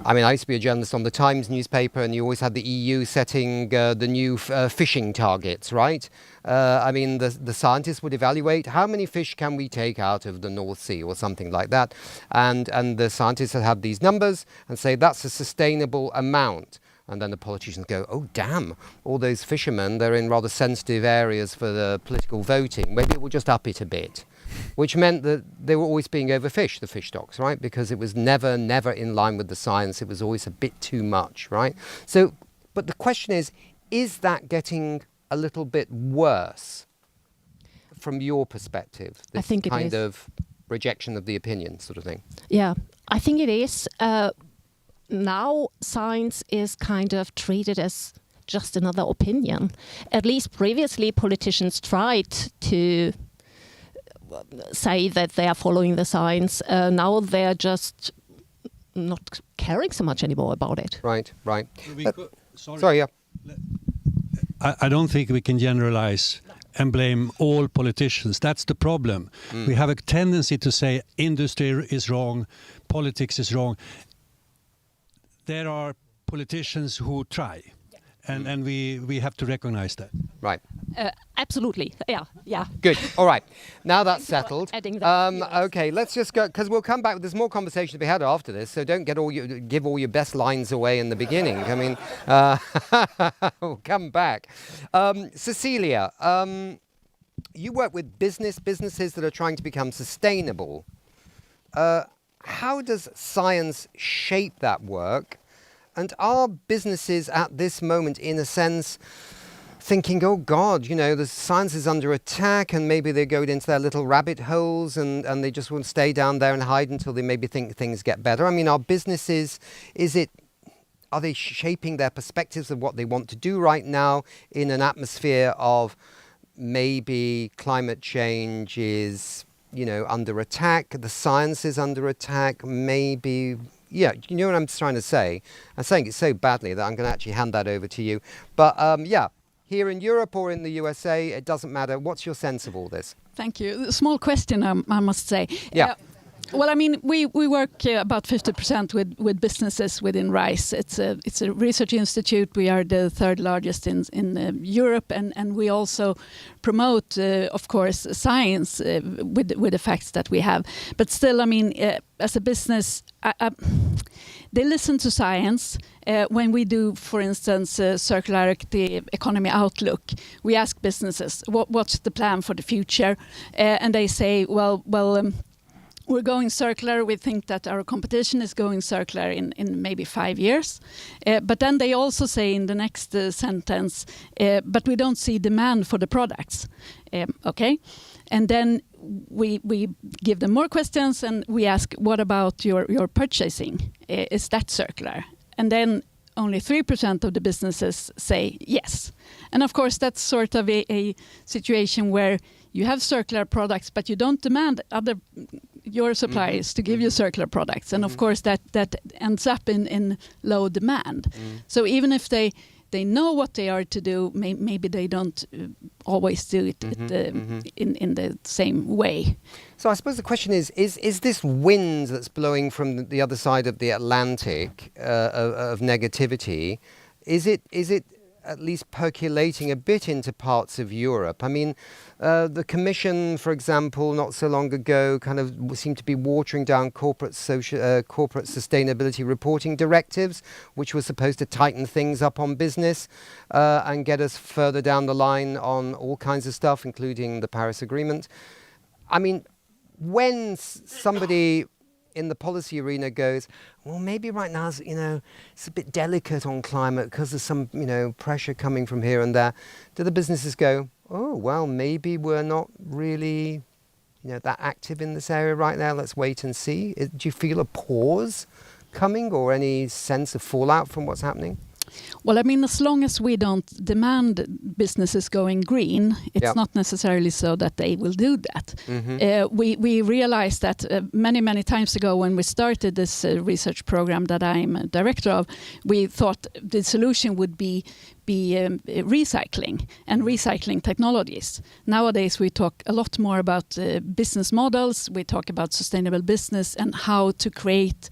I used to be a journalist on the Times newspaper, and you always had the EU setting the new fishing targets, right? I mean, the scientists would evaluate how many fish can we take out of the North Sea or something like that. And the scientists would have these numbers and say that's a sustainable amount. And then the politicians go, oh, damn, all those fishermen, they're in rather sensitive areas for the political voting. Maybe we'll just up it a bit. Which meant that they were always being overfished, the fish stocks, right? Because it was never in line with the science. It was always a bit too much, right? So, but the question is that getting a little bit worse from your perspective? This I think it kind is. of rejection of the opinion sort of thing. Yeah, I think it is. Now science is kind of treated as just another opinion. At least previously politicians tried to say that they are following the science. Now they're just not caring so much anymore about it. Right. Sorry. Yeah. I don't think we can generalize and blame all politicians. That's the problem. We have a tendency to say industry is wrong, politics is wrong. There are politicians who try, and we have to recognize that. Right. Absolutely. Yeah. Good. All right. Now that's settled. Adding that. Yes. Okay, let's just go, because we'll come back. There's more conversation to be had after this, so don't give all your best lines away in the beginning. I mean, we'll come back. Cecilia, you work with businesses that are trying to become sustainable. How does science shape that work? And are businesses at this moment, in a sense, thinking, oh God, the science is under attack, and maybe they go into their little rabbit holes and they just want to stay down there and hide until they maybe think things get better? I mean, are businesses, are they shaping their perspectives of what they want to do right now in an atmosphere of maybe climate change is under attack, the science is under attack, maybe, you know what I'm trying to say? I'm saying it so badly that I'm going to actually hand that over to you. But here in Europe or in the USA, it doesn't matter. What's your sense of all this? Thank you. A small question, I must say. Yeah. Well, I mean, we work about 50% with businesses within RISE. It's a research institute. We are the third largest in Europe, and we also promote, of course, science with the facts that we have. But still, I mean, as a business, they listen to science. When we do, for instance, circularity economy outlook, we ask businesses, what's the plan for the future? And they say, well, we're going circular. We think that our competition is going circular in maybe 5 years. But then they also say in the next sentence, but we don't see demand for the products. Okay? And then we give them more questions and we ask, what about your purchasing? Is that circular? And then only 3% of the businesses say yes. And of course, that's sort of a situation where you have circular products, but you don't demand your suppliers to give you circular products. And of course, that ends up in low demand. So even if they know what they are to do, maybe they don't always do it in the same way. So I suppose the question is this wind that's blowing from the other side of the Atlantic of negativity, is it at least percolating a bit into parts of Europe. I mean, the Commission, for example, not so long ago, kind of seemed to be watering down corporate sustainability reporting directives, which were supposed to tighten things up on business and get us further down the line on all kinds of stuff, including the Paris Agreement. I mean, when somebody in the policy arena goes, well, maybe right now, it's a bit delicate on climate because there's some, pressure coming from here and there. Do the businesses go, oh, well, maybe we're not really, that active in this area right now. Let's wait and see. Do you feel a pause coming or any sense of fallout from what's happening? Well, I mean, as long as we don't demand businesses going green, it's not necessarily so that they will do that. Mm-hmm. We realized that many times ago when we started this research program that I'm a director of, we thought the solution would be recycling and recycling technologies. Nowadays, we talk a lot more about business models. We talk about sustainable business and how to create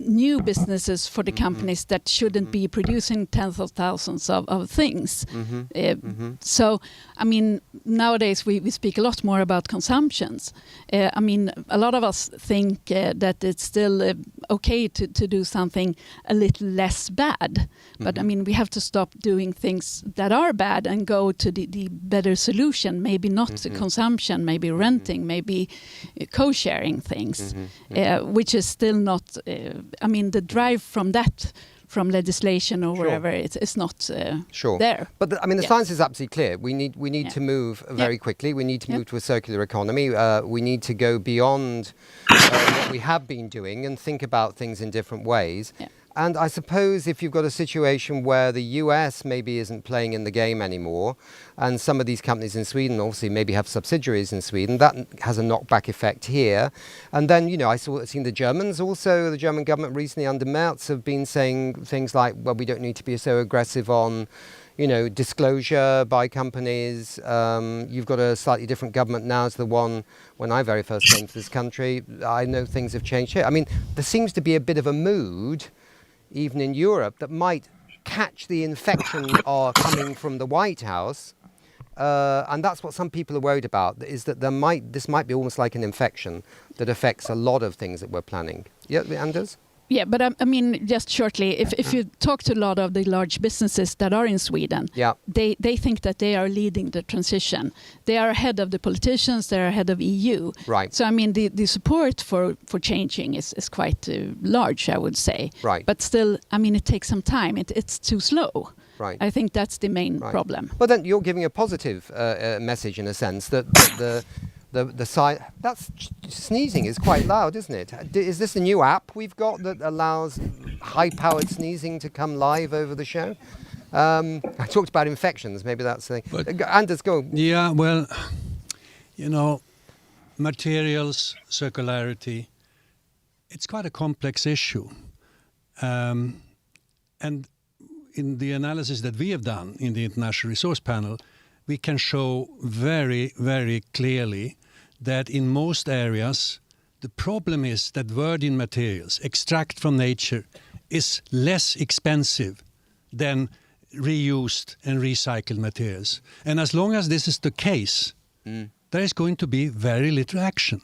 new businesses for the companies that shouldn't be producing tens of thousands of things. So, I mean, nowadays we speak a lot more about consumptions. I mean, a lot of us think that it's still okay to do something a little less bad. But I mean, we have to stop doing things that are bad and go to the better solution. Maybe not consumption, maybe renting, maybe co-sharing things, which is still not... I mean, the drive from legislation or wherever, it's not there. But the science is absolutely clear. We need to move very quickly. We need to move to a circular economy. We need to go beyond what we have been doing and think about things in different ways. And I suppose if you've got a situation where the US maybe isn't playing in the game anymore, and some of these companies in Sweden obviously maybe have subsidiaries in Sweden, that has a knockback effect here. And then, I've seen the Germans also, the German government recently under Merz have been saying things like, well, we don't need to be so aggressive on, disclosure by companies. You've got a slightly different government now as the one when I very first came to this country. I know things have changed here. I mean, there seems to be a bit of a mood even in Europe, that might catch the infection coming from the White House. And that's what some people are worried about, is that this might be almost like an infection that affects a lot of things that we're planning. Yeah, Anders? Yeah, but I mean, just shortly, if you talk to a lot of the large businesses that are in Sweden, they think that they are leading the transition. They are ahead of the politicians, they are ahead of EU. Right. So, I mean, the support for changing is quite large, I would say. Right. But still, I mean, it takes some time. It's too slow. Right. I think that's the main problem. Well, then you're giving a positive message in a sense that the side that's sneezing is quite loud, isn't it? Is this a new app we've got that allows high-powered sneezing to come live over the show? I talked about infections. Maybe that's the thing. Anders, go. Yeah, well, materials, circularity, it's quite a complex issue. And in the analysis that we have done in the International Resource Panel, we can show very, very clearly that in most areas, the problem is that virgin materials, extract from nature, is less expensive than reused and recycled materials. And as long as this is the case, there is going to be very little action.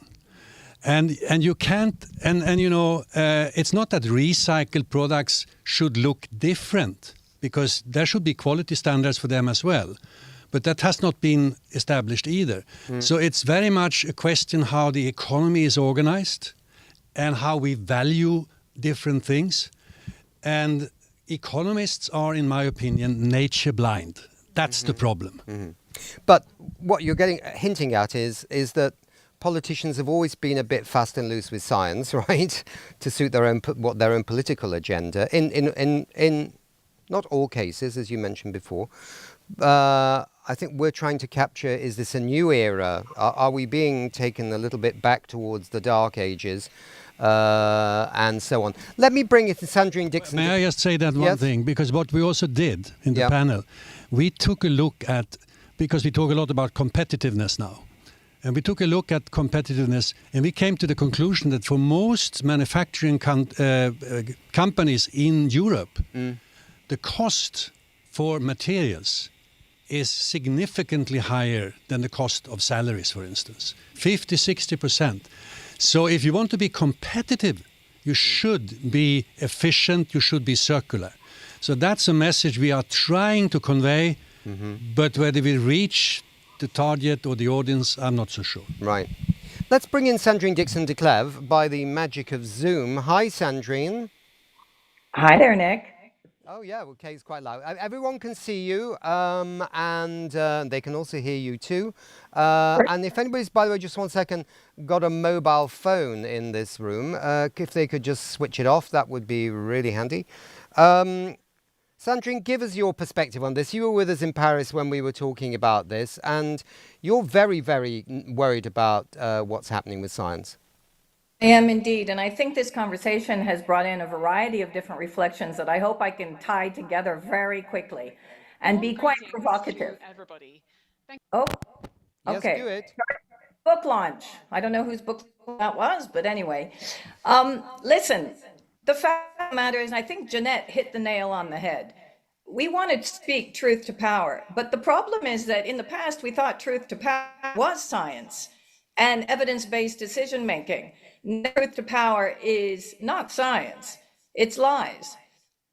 And you can't, it's not that recycled products should look different, because there should be quality standards for them as well. But that has not been established either. So it's very much a question how the economy is organized and how we value different things. And economists are, in my opinion, nature blind. That's the problem. But what you're hinting at is that politicians have always been a bit fast and loose with science, right? To suit their own political agenda. In not all cases, as you mentioned before. I think we're trying to capture, is this a new era? Are we being taken a little bit back towards the dark ages and so on? Let me bring it to Sandrine Dixon. May I just say that one thing? Because what we also did in the panel, we took a look at, because we talk a lot about competitiveness now, and we took a look at competitiveness, and we came to the conclusion that for most manufacturing companies in Europe, the cost for materials is significantly higher than the cost of salaries, for instance, 50–60%. So if you want to be competitive, you should be efficient, you should be circular. So that's a message we are trying to convey, but whether we reach the target or the audience, I'm not so sure. Right. Let's bring in Sandrine Dixon de Clèves by the magic of Zoom. Hi, Sandrine. Hi there, Nick. Oh, yeah, okay, it's quite loud. Everyone can see you, and they can also hear you too. And if anybody's, by the way, just 1 second, got a mobile phone in this room, if they could just switch it off, that would be really handy. Sandrine, give us your perspective on this. You were with us in Paris when we were talking about this, and you're very, very worried about what's happening with science. I am indeed, and I think this conversation has brought in a variety of different reflections that I hope I can tie together very quickly and be quite provocative. Everybody. Oh, Yes, okay. do it. Book launch. I don't know whose book that was, but anyway. Listen, the fact of the matter is, I think Jeanette hit the nail on the head. We want to speak truth to power, but the problem is that in the past, we thought truth to power was science and evidence-based decision-making. Truth to power is not science, it's lies,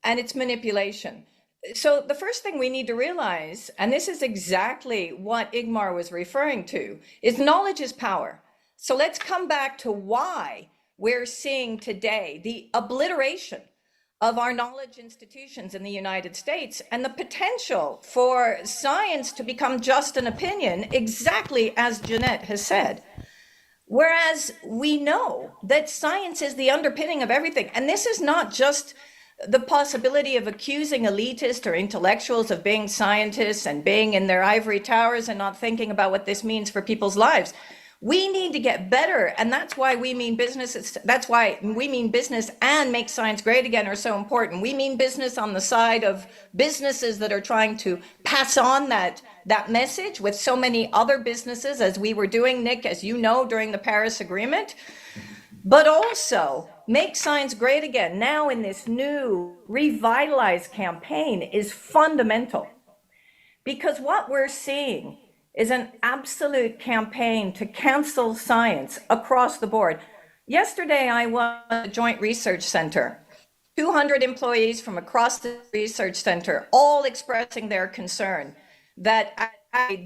and it's manipulation. So the first thing we need to realize, and this is exactly what Ingmar was referring to, is knowledge is power. So let's come back to why we're seeing today the obliteration of our knowledge institutions in the United States and the potential for science to become just an opinion, exactly as Jeanette has said. Whereas we know that science is the underpinning of everything. And this is not just the possibility of accusing elitists or intellectuals of being scientists and being in their ivory towers and not thinking about what this means for people's lives. We need to get better, and that's why we mean business. That's why we mean business and make science great again are so important. We mean business on the side of businesses that are trying to pass on that message with so many other businesses, as we were doing, Nick, as you know, during the Paris Agreement, but also make science great again now in this new revitalized campaign is fundamental, because what we're seeing is an absolute campaign to cancel science across the board. Yesterday, I was at a joint research center, 200 employees from across the research center, all expressing their concern that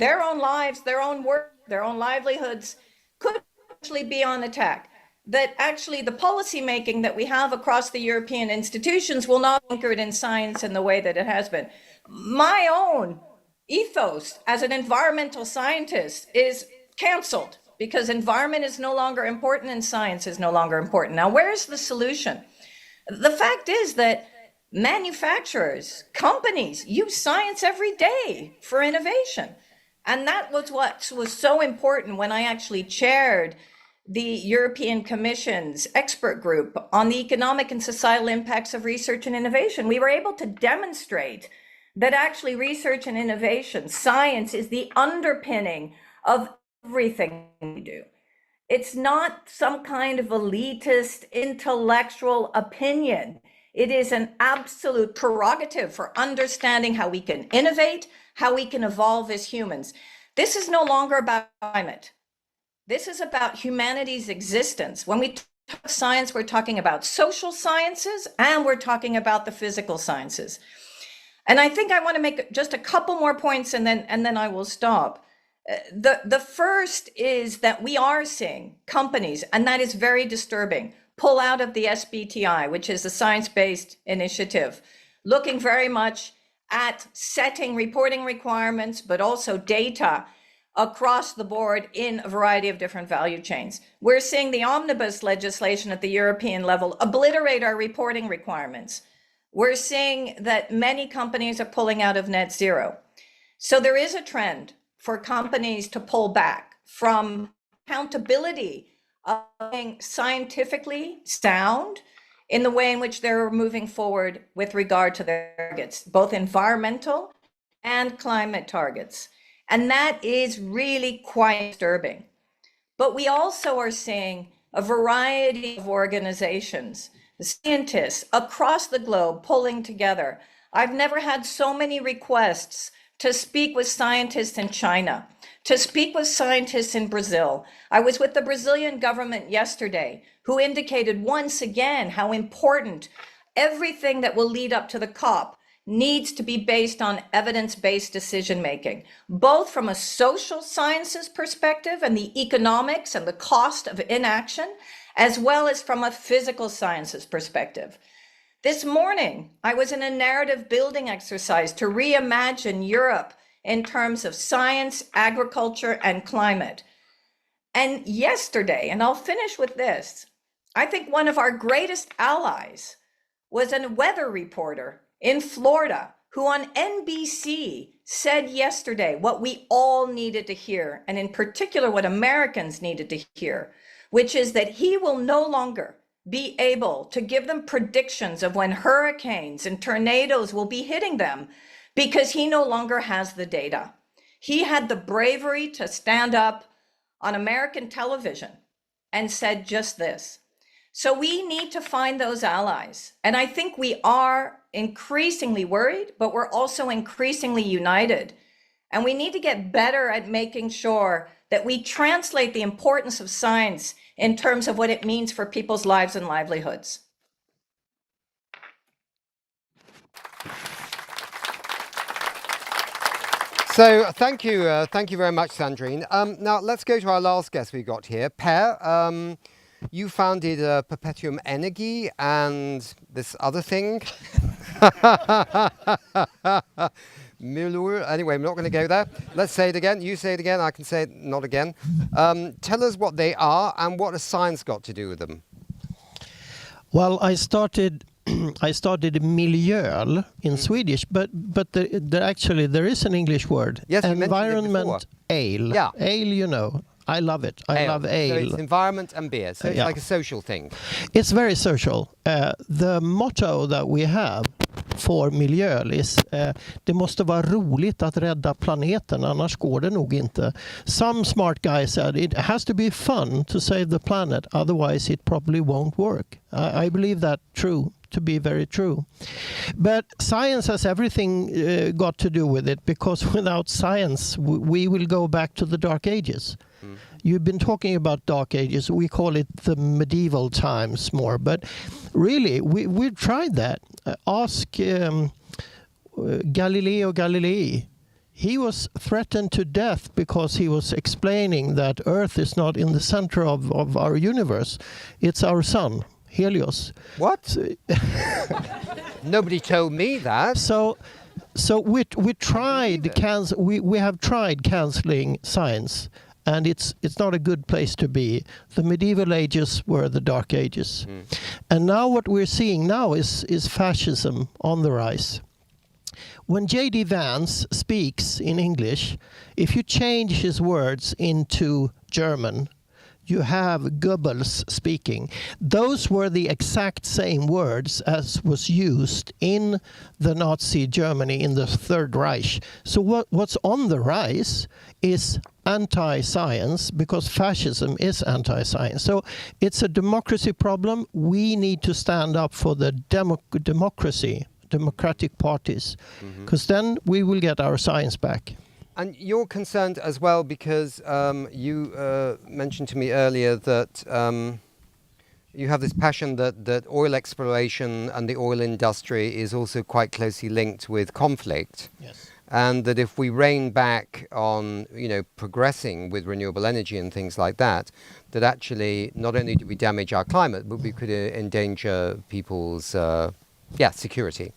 their own lives, their own work, their own livelihoods could actually be on attack. That actually the policy making that we have across the European institutions will not anchor it in science in the way that it has been. My own ethos as an environmental scientist is canceled because environment is no longer important and science is no longer important. Now, where's the solution? The fact is that manufacturers, companies use science every day for innovation. And that was what was so important when I actually chaired the European Commission's expert group on the economic and societal impacts of research and innovation. We were able to demonstrate that actually research and innovation, science, is the underpinning of everything we do. It's not some kind of elitist intellectual opinion. It is an absolute prerogative for understanding how we can innovate, how we can evolve as humans. This is no longer about climate. This is about humanity's existence. When we talk science, we're talking about social sciences and we're talking about the physical sciences. And I think I want to make just a couple more points and then I will stop. The first is that we are seeing companies, and that is very disturbing, pull out of the SBTI, which is a science-based initiative, looking very much at setting reporting requirements, but also data across the board in a variety of different value chains. We're seeing the omnibus legislation at the European level obliterate our reporting requirements. We're seeing that many companies are pulling out of net zero. So there is a trend for companies to pull back from accountability of being scientifically sound in the way in which they're moving forward with regard to their targets, both environmental and climate targets. And that is really quite disturbing. But we also are seeing a variety of organizations, scientists across the globe pulling together I've never had so many requests to speak with scientists in China, to speak with scientists in Brazil. I was with the Brazilian government yesterday, who indicated once again how important everything that will lead up to the COP needs to be based on evidence-based decision-making, both from a social sciences perspective and the economics and the cost of inaction, as well as from a physical sciences perspective. This morning, I was in a narrative building exercise to reimagine Europe in terms of science, agriculture, and climate. And yesterday, and I'll finish with this, I think one of our greatest allies was a weather reporter in Florida who on NBC said yesterday what we all needed to hear, and in particular what Americans needed to hear, which is that he will no longer be able to give them predictions of when hurricanes and tornadoes will be hitting them because he no longer has the data. He had the bravery to stand up on American television and said just this. So we need to find those allies. And I think we are increasingly worried, but we're also increasingly united. And we need to get better at making sure that we translate the importance of science in terms of what it means for people's lives and livelihoods. So thank you very much, Sandrine. Now let's go to our last guest we got here, Per. You founded Perpetuum Energy and this other thing. MILJÖL. Anyway, I'm not going to go there. Let's say it again. You say it again. I can say it not again. Tell us what they are and what has science got to do with them. Well, I started MILJÖL in Swedish, but actually there is an English word. Yes, environment ale. Yeah. Ale, you know. I love it. I love ale. So it's environment and beer. So it's like a social thing. It's very social. The motto that we have for MILJÖL is det måste vara roligt att rädda planeten, annars går det nog inte. Some smart guy said it has to be fun to save the planet, otherwise it probably won't work. I believe that to be very true. But science has everything got to do with it, because without science we will go back to the Dark Ages. You've been talking about Dark Ages. We call it the medieval times more. But really, we've tried that. Ask Galileo Galilei. He was threatened to death because he was explaining that Earth is not in the center of our universe. It's our sun, Helios. What? Nobody told me that. So we tried. We have tried canceling science. And it's not a good place to be. The medieval ages were the Dark Ages. And now what we're seeing now is fascism on the rise. When J.D. Vance speaks in English, if you change his words into German, you have Goebbels speaking. Those were the exact same words as was used in the Nazi Germany in the Third Reich. So what's on the rise is anti-science, because fascism is anti-science. So it's a democracy problem. We need to stand up for the democratic parties, because then we will get our science back. And you're concerned as well because you mentioned to me earlier that you have this passion that oil exploration and the oil industry is also quite closely linked with conflict. Yes. And that if we rein back on, progressing with renewable energy and things like that, that actually not only do we damage our climate, but we could endanger people's security.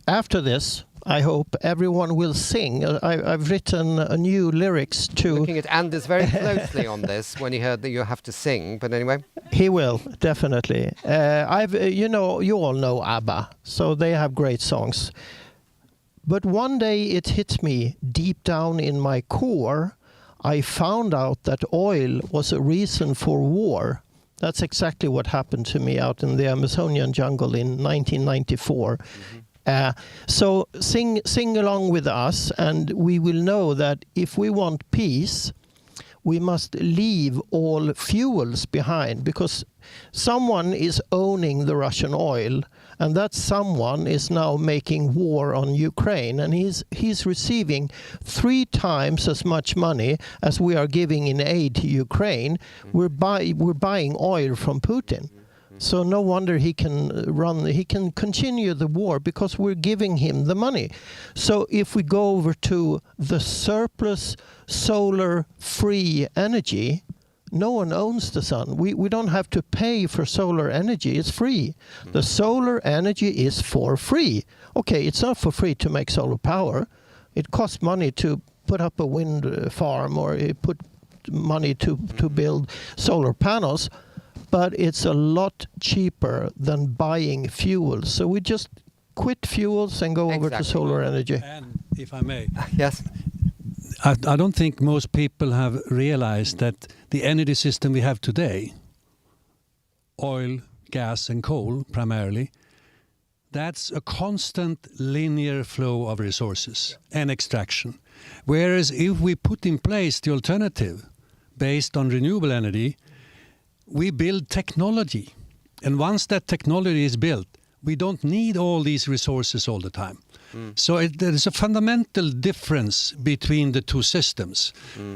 After this, I hope everyone will sing. I've written a new lyrics to... Looking at Anders very closely on this when he heard that you have to sing, but anyway. He will, definitely. You all know ABBA, so they have great songs. But one day it hit me deep down in my core. I found out that oil was a reason for war. That's exactly what happened to me out in the Amazonian jungle in 1994. So sing along with us, and we will know that if we want peace, we must leave all fuels behind, because someone is owning the Russian oil, and that someone is now making war on Ukraine, and he's receiving 3 times as much money as we are giving in aid to Ukraine. We're buying oil from Putin. So no wonder he can continue the war, because we're giving him the money. So if we go over to the surplus solar free energy, no one owns the sun. We don't have to pay for solar energy. It's free. The solar energy is for free. Okay, it's not for free to make solar power. It costs money to put up a wind farm, or put money to build solar panels. But it's a lot cheaper than buying fuel. So we just quit fuels and go over to solar energy. And if I may. Yes. I don't think most people have realized that the energy system we have today, oil, gas and coal primarily, that's a constant linear flow of resources and extraction. Whereas if we put in place the alternative based on renewable energy, we build technology. And once that technology is built, we don't need all these resources all the time. So there is a fundamental difference between the two systems.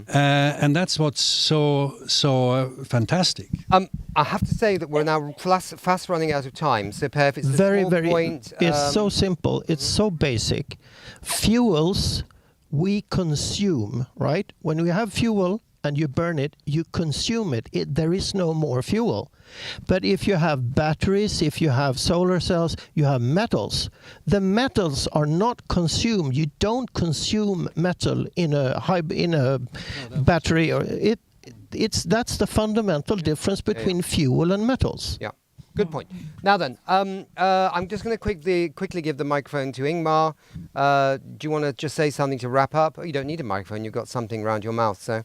And that's what's so fantastic. I have to say that we're now fast running out of time. So Per, if it's a very, small very, point... it's so simple. It's so basic. Fuels we consume, right? When we have fuel and you burn it, you consume it. There is no more fuel. But if you have batteries, if you have solar cells, you have metals. The metals are not consumed. You don't consume metal in a battery. Or that's the fundamental difference between fuel and metals. Yeah. Good point. Now then, I'm just going to quickly give the microphone to Ingmar. Do you want to just say something to wrap up? Oh, you don't need a microphone. You've got something around your mouth, so...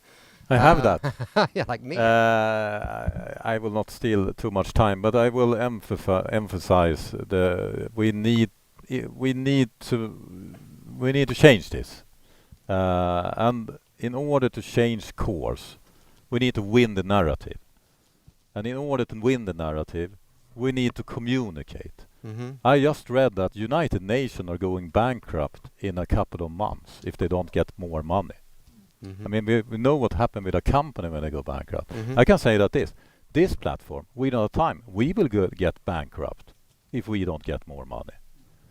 I have that. Yeah, like me. I will not steal too much time, but I will emphasize we need to change this, and in order to change course, we need to win the narrative, and in order to win the narrative, we need to communicate. I just read that United Nations are going bankrupt in a couple of months if they don't get more money. I mean, we know what happened with a company when they go bankrupt. I can say that this platform, we don't have time. We will get bankrupt if we don't get more money.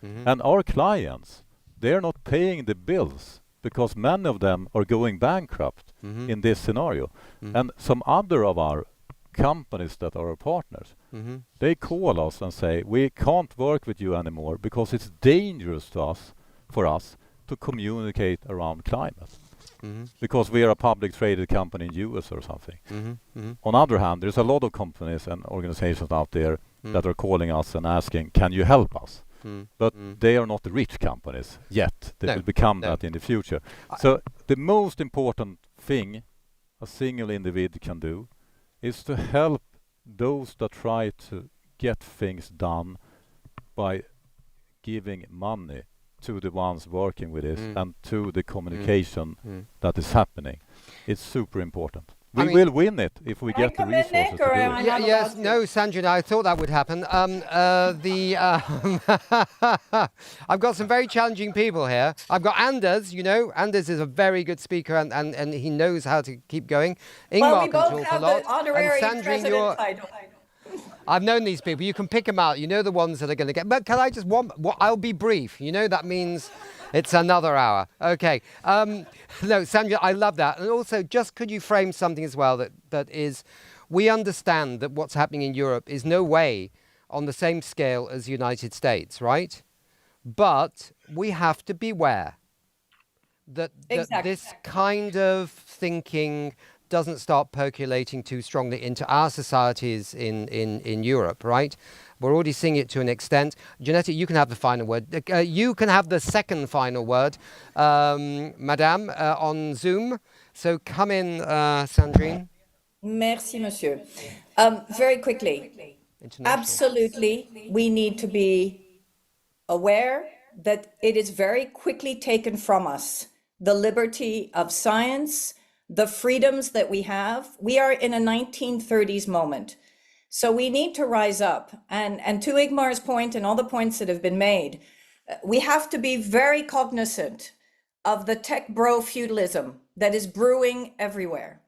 And our clients, they're not paying the bills because many of them are going bankrupt in this scenario. And some other of our companies that are our partners, they call us and say, we can't work with you anymore because it's dangerous for us to communicate around climate. Because we are a public traded company in US or something. On the other hand, there's a lot of companies and organizations out there that are calling us and asking, can you help us? But they are not the rich companies yet. They will become that in the future. So the most important thing a single individual can do is to help those that try to get things done by giving money to the ones working with this and to the communication that is happening. It's super important. We will win it if we get the resources to do it. Yes, no, Sandra, I thought that would happen. I've got some very challenging people here. I've got Anders, Anders is a very good speaker and he knows how to keep going. Ingmar we both can talk have a lot. the honorary and Sandrine, president title. I've known these people. You can pick them out. You know the ones that are going to get... But can I just... I'll be brief. That means it's another hour. Okay. No, Sandra, I love that. And also, just could you frame something as well that is... We understand that what's happening in Europe is no way on the same scale as the United States, right? But we have to beware that this kind of thinking doesn't start percolating too strongly into our societies in Europe, right? We're already seeing it to an extent. Jeanette, you can have the final word. You can have the second final word, Madame, on Zoom. So come in, Sandrine. Merci, monsieur. Very quickly, absolutely, we need to be aware that it is very quickly taken from us, the liberty of science, the freedoms that we have. We are in a 1930s moment. So we need to rise up. And to Ingmar's point and all the points that have been made, we have to be very cognizant of the tech bro feudalism that is brewing everywhere.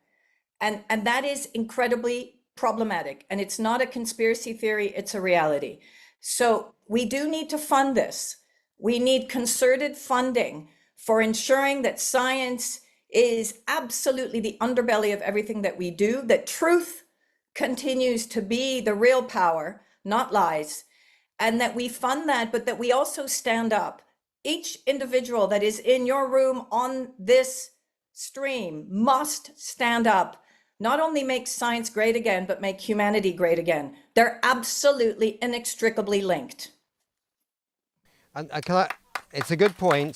And that is incredibly problematic. And it's not a conspiracy theory, it's a reality. So we do need to fund this. We need concerted funding for ensuring that science is absolutely the underbelly of everything that we do, that truth continues to be the real power, not lies, and that we fund that, but that we also stand up. Each individual that is in your room on this stream must stand up. Not only make science great again, but make humanity great again. They're absolutely inextricably linked. And it's a good point.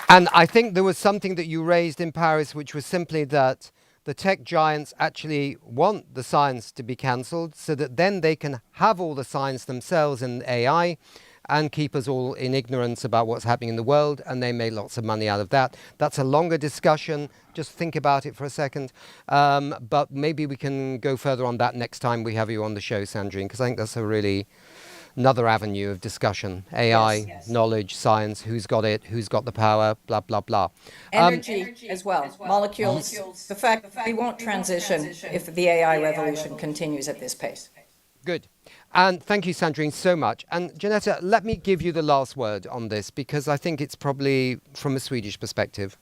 And I think there was something that you raised in Paris, which was simply that the tech giants actually want the science to be cancelled so that then they can have all the science themselves in AI and keep us all in ignorance about what's happening in the world, and they make lots of money out of that. That's a longer discussion. Just think about it for a second. But maybe we can go further on that next time we have you on the show, Sandrine, because I think that's a really another avenue of discussion. AI, yes. Knowledge, science, who's got it, who's got the power, blah, blah, blah. Energy as well, molecules. The fact that we won't transition if the AI revolution continues at this pace. Good. And thank you, Sandrine, so much. And Janetta, let me give you the last word on this, because I think it's probably from a Swedish perspective.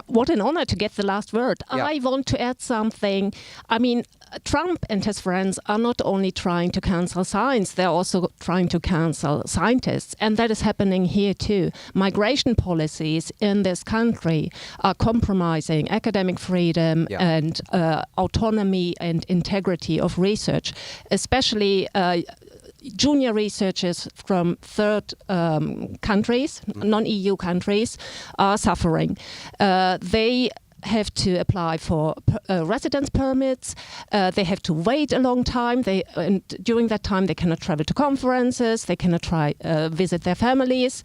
What an honor to get the last word. Yeah. I want to add something. I mean, Trump and his friends are not only trying to cancel science, they're also trying to cancel scientists. And that is happening here too. Migration policies in this country are compromising academic freedom and autonomy and integrity of research, especially junior researchers from third countries, non-EU countries, are suffering. They have to apply for residence permits. They have to wait a long time. And during that time, they cannot travel to conferences. They cannot visit their families.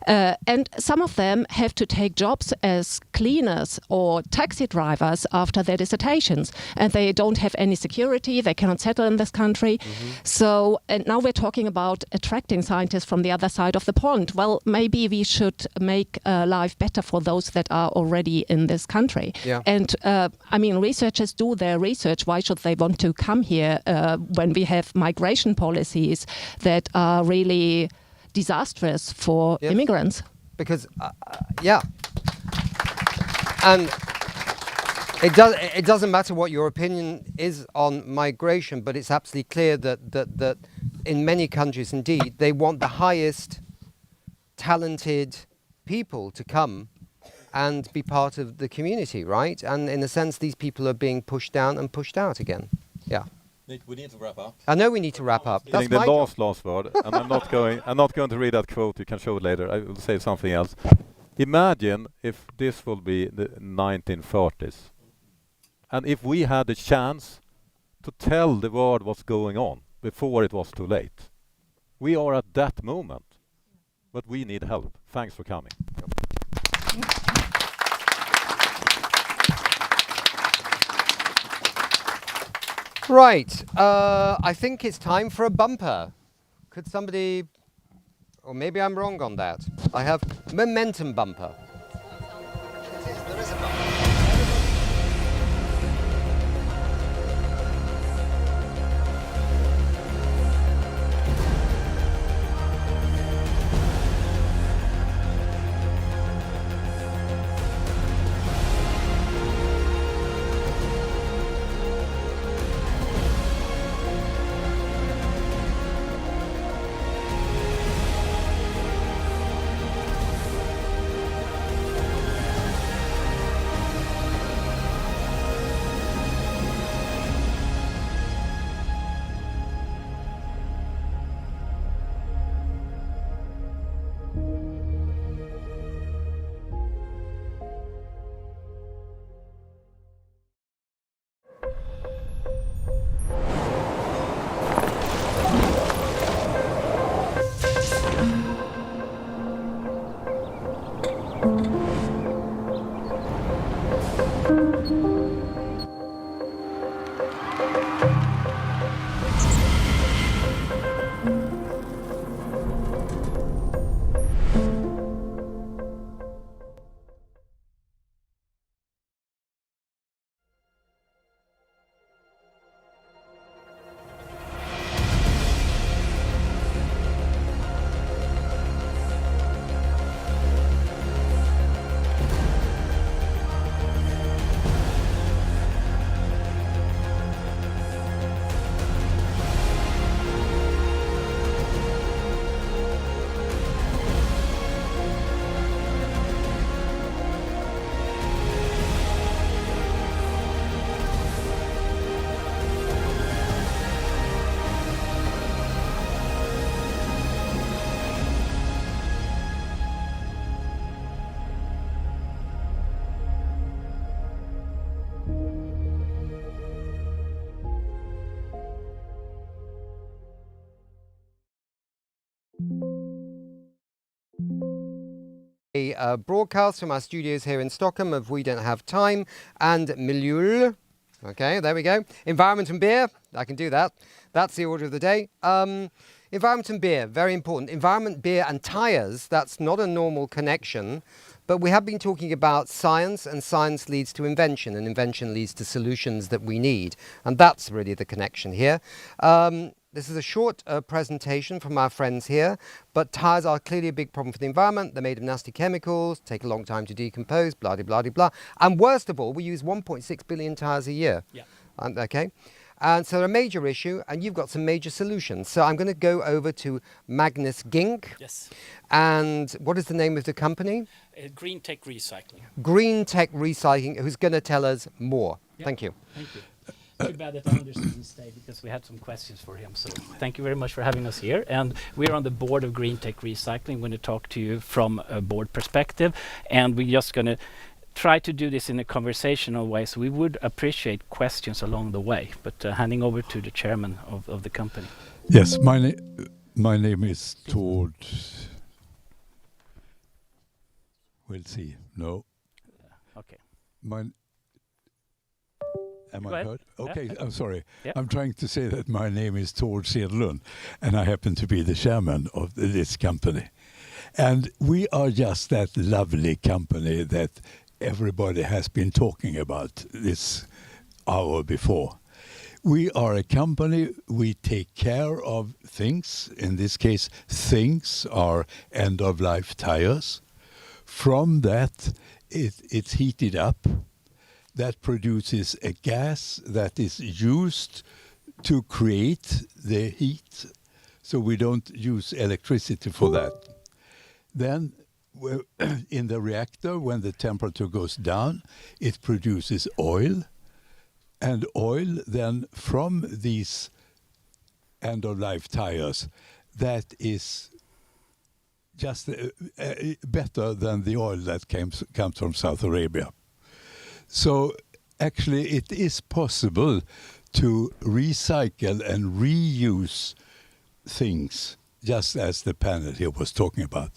And some of them have to take jobs as cleaners or taxi drivers after their dissertations. And they don't have any security. They cannot settle in this country. So, and now we're talking about attracting scientists from the other side of the pond. Well, maybe we should make life better for those that are already in this country. Yeah. And I mean, researchers do their research. Why should they want to come here when we have migration policies that are really disastrous for immigrants? Because, and it doesn't matter what your opinion is on migration, but it's absolutely clear that in many countries, indeed, they want the highest talented people to come and be part of the community, right? And in a sense, these people are being pushed down and pushed out again. Yeah. Nick, we need to wrap up. I know we need to wrap up. That's the last word, and I'm not going to read that quote. You can show it later. I will say something else. Imagine if this will be the 1930s, and if we had a chance to tell the world what's going on before it was too late. We are at that moment, but we need help. Thanks for coming. Right, I think it's time for a bumper. Could somebody, or maybe I'm wrong on that. I have momentum bumper. There is a bumper. A broadcast from our studios here in Stockholm of We Don't Have Time and MILJÖL. Okay, there we go. Environment and beer. I can do that. That's the order of the day. Environment and beer, very important. Environment, beer and tires, that's not a normal connection. But we have been talking about science, and science leads to invention, and invention leads to solutions that we need. And that's really the connection here. This is a short presentation from our friends here, but tyres are clearly a big problem for the environment. They're made of nasty chemicals, take a long time to decompose, blah, blah, blah, blah. And worst of all, we use 1.6 billion tyres a year. Yeah. Okay. And so a major issue, and you've got some major solutions. So I'm going to go over to Magnus Gink. Yes. And what is the name of the company? Greentech Recycling. Greentech Recycling, who's going to tell us more. Yeah. Thank you. Thank you. Too bad that Anders didn't stay because we had some questions for him. So thank you very much for having us here. And we're on the board of Greentech Recycling. We're going to talk to you from a board perspective. And we're just going to try to do this in a conversational way. So we would appreciate questions along the way. But handing over to the chairman of the company. Yes, my name is Tord. We'll see. No. Okay. Am I heard? Okay, Yeah. I'm sorry. Yeah. I'm trying to say that my name is Tord Sedlund, and I happen to be the chairman of this company. And we are just that lovely company that everybody has been talking about this hour before. We are a company, we take care of things. In this case, things are end-of-life tires. From that, it's heated up. That produces a gas that is used to create the heat, so we don't use electricity for that. Then in the reactor, when the temperature goes down, it produces oil, and oil then from these end-of-life tires, that is just better than the oil that comes from South Arabia. So actually it is possible to recycle and reuse things, just as the panel here was talking about.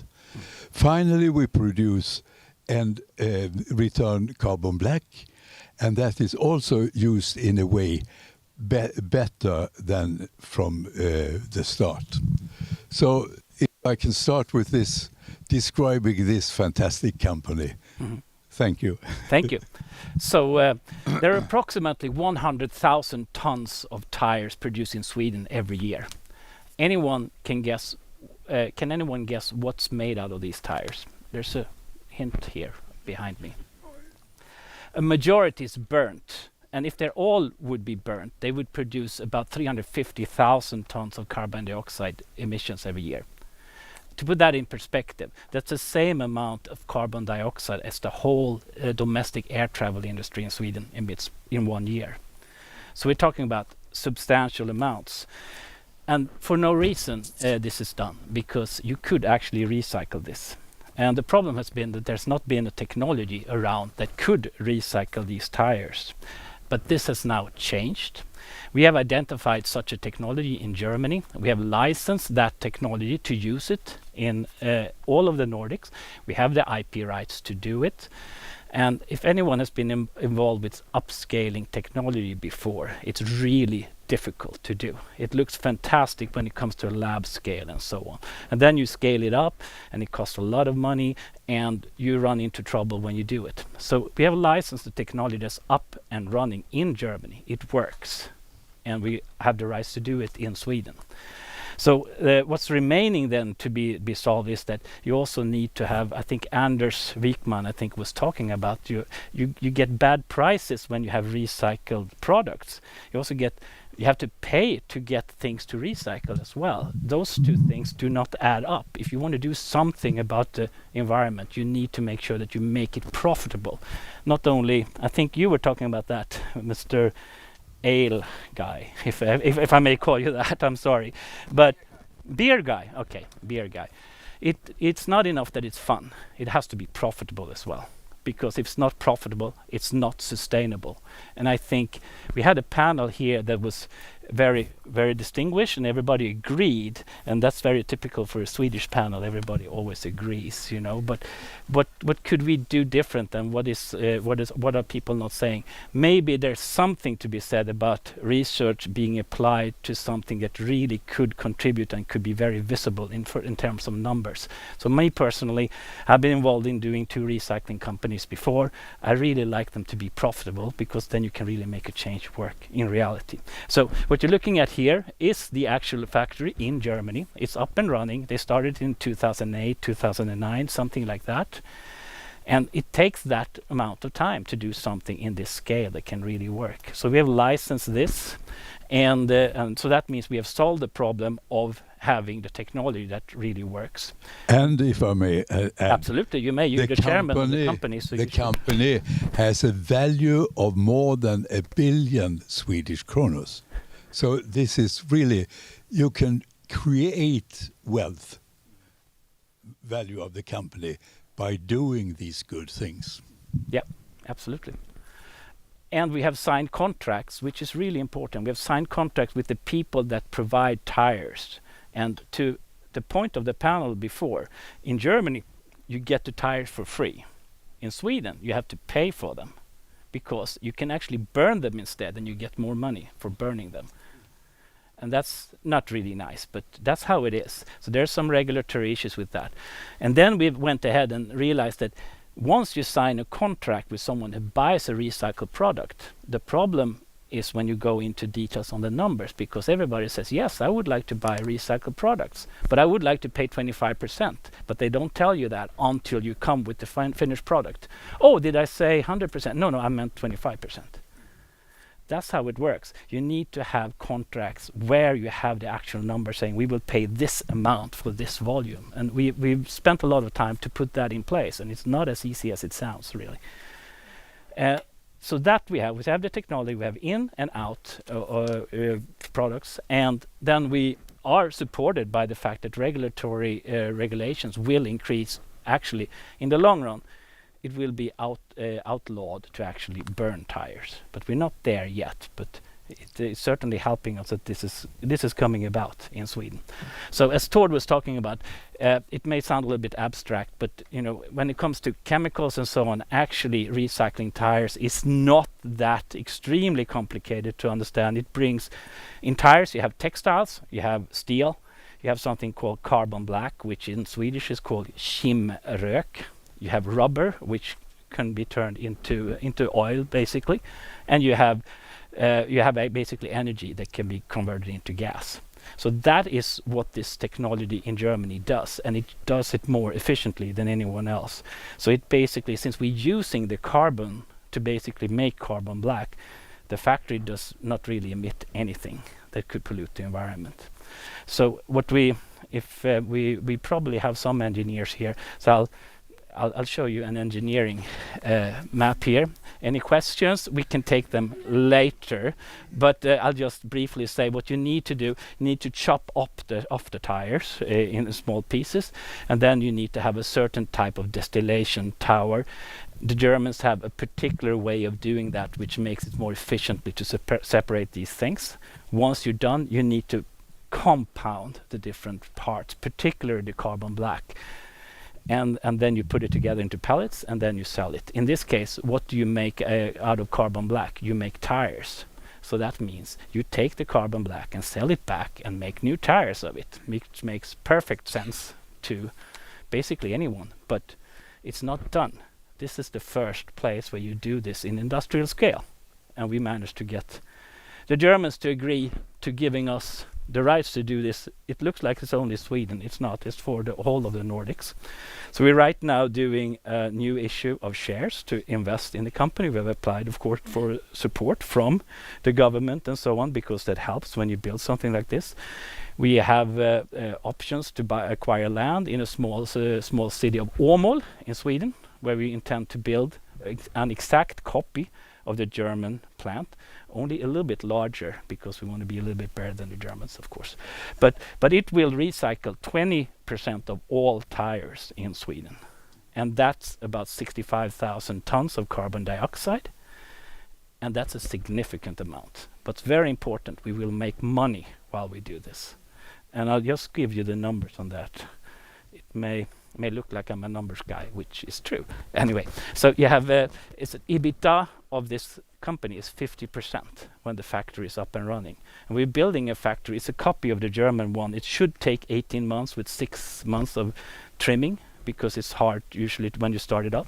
Finally, we produce and return carbon black, and that is also used in a way better than from the start. So if I can start with this, describing this fantastic company. Mm-hmm. Thank you. Thank you. So there are approximately 100,000 tons of tires produced in Sweden every year. Anyone can guess? Can anyone guess what's made out of these tires? There's a hint here behind me. A majority is burnt, and if they all would be burnt, they would produce about 350,000 tons of carbon dioxide emissions every year. To put that in perspective, that's the same amount of carbon dioxide as the whole domestic air travel industry in Sweden emits in 1 year. So we're talking about substantial amounts. And for no reason this is done, because you could actually recycle this. And the problem has been that there's not been a technology around that could recycle these tires. But this has now changed. We have identified such a technology in Germany. We have licensed that technology to use it in all of the Nordics. We have the IP rights to do it. And if anyone has been involved with upscaling technology before, it's really difficult to do. It looks fantastic when it comes to a lab scale and so on. And then you scale it up and it costs a lot of money and you run into trouble when you do it. So we have licensed the technology that's up and running in Germany. It works. And we have the rights to do it in Sweden. So what's remaining then to be solved is that you also need to have, I think Anders Wikman, I think, was talking about, you get bad prices when you have recycled products. You have to pay to get things to recycle as well. Those two things do not add up. If you want to do something about the environment, you need to make sure that you make it profitable. Not only, I think you were talking about that, Mr. Ale guy, if I may call you that, I'm sorry. But beer guy, okay, beer guy. It's not enough that it's fun. It has to be profitable as well. Because if it's not profitable, it's not sustainable. And I think we had a panel here that was very, very distinguished, and everybody agreed, and that's very typical for a Swedish panel. Everybody always agrees, you know. But what could we do different, and what are people not saying? Maybe there's something to be said about research being applied to something that really could contribute and could be very visible in terms of numbers. So me personally, I've been involved in doing 2 recycling companies before. I really like them to be profitable, because then you can really make a change work in reality. So what you're looking at here is the actual factory in Germany. It's up and running. They started in 2008, 2009, something like that. And it takes that amount of time to do something in this scale that can really work. So we have licensed this, and so that means we have solved the problem of having the technology that really works. And if I may add, absolutely, you may. You're the chairman of the company. So the company has a value of more than 1 billion Swedish kronos. So this is really, you can create wealth, value of the company, by doing these good things. Yeah, absolutely. And we have signed contracts, which is really important. We have signed contracts with the people that provide tires. And to the point of the panel before, in Germany, you get the tires for free. In Sweden, you have to pay for them, because you can actually burn them instead, and you get more money for burning them. And that's not really nice, but that's how it is. So there's some regulatory issues with that. And then we went ahead and realized that once you sign a contract with someone who buys a recycled product, the problem is when you go into details on the numbers, because everybody says, yes, I would like to buy recycled products, but I would like to pay 25%. But they don't tell you that until you come with the finished product. Oh, did I say 100%? No, I meant 25%. That's how it works. You need to have contracts where you have the actual number saying we will pay this amount for this volume. And we've spent a lot of time to put that in place, and it's not as easy as it sounds, really. So that we have the technology, we have in and out products, and then we are supported by the fact that regulatory regulations will increase. Actually, in the long run, it will be outlawed to actually burn tires, but we're not there yet. But it is certainly helping us that this is coming about in Sweden. So as Tord was talking about, it may sound a little bit abstract, but you know, when it comes to chemicals and so on, actually recycling tires is not that extremely complicated to understand. It brings in tires, you have textiles, you have steel, you have something called carbon black, which in Swedish is called kimrök. You have rubber, which can be turned into oil, basically, and you have basically energy that can be converted into gas. So that is what this technology in Germany does, and it does it more efficiently than anyone else. So it basically, since we're using the carbon to basically make carbon black, the factory does not really emit anything that could pollute the environment. So what we probably have some engineers here, so I'll show you an engineering map here. Any questions? We can take them later, but I'll just briefly say what you need to do. You need to chop off the tires in small pieces, and then you need to have a certain type of distillation tower. The Germans have a particular way of doing that, which makes it more efficiently to separate these things. Once you're done, you need to compound the different parts, particularly the carbon black. And then you put it together into pellets, and then you sell it. In this case, what do you make out of carbon black? You make tires. So that means you take the carbon black and sell it back and make new tires of it, which makes perfect sense to basically anyone. But it's not done. This is the first place where you do this in industrial scale. And we managed to get the Germans to agree to giving us the rights to do this. It looks like it's only Sweden. It's not. It's for the whole of the Nordics. So we're right now doing a new issue of shares to invest in the company. We have applied, of course, for support from the government and so on, because that helps when you build something like this. We have options to acquire land in a small city of Åmål in Sweden, where we intend to build an exact copy of the German plant, only a little bit larger, because we want to be a little bit better than the Germans, of course. But it will recycle 20% of all tires in Sweden, and that's about 65,000 tons of carbon dioxide. and that's a significant amount. But very important, we will make money while we do this. And I'll just give you the numbers on that. It may look like I'm a numbers guy, which is true. Anyway, so you have it's an EBITDA of this company is 50% when the factory is up and running. And we're building a factory. It's a copy of the German one. It should take 18 months with 6 months of trimming, because it's hard usually when you start it up.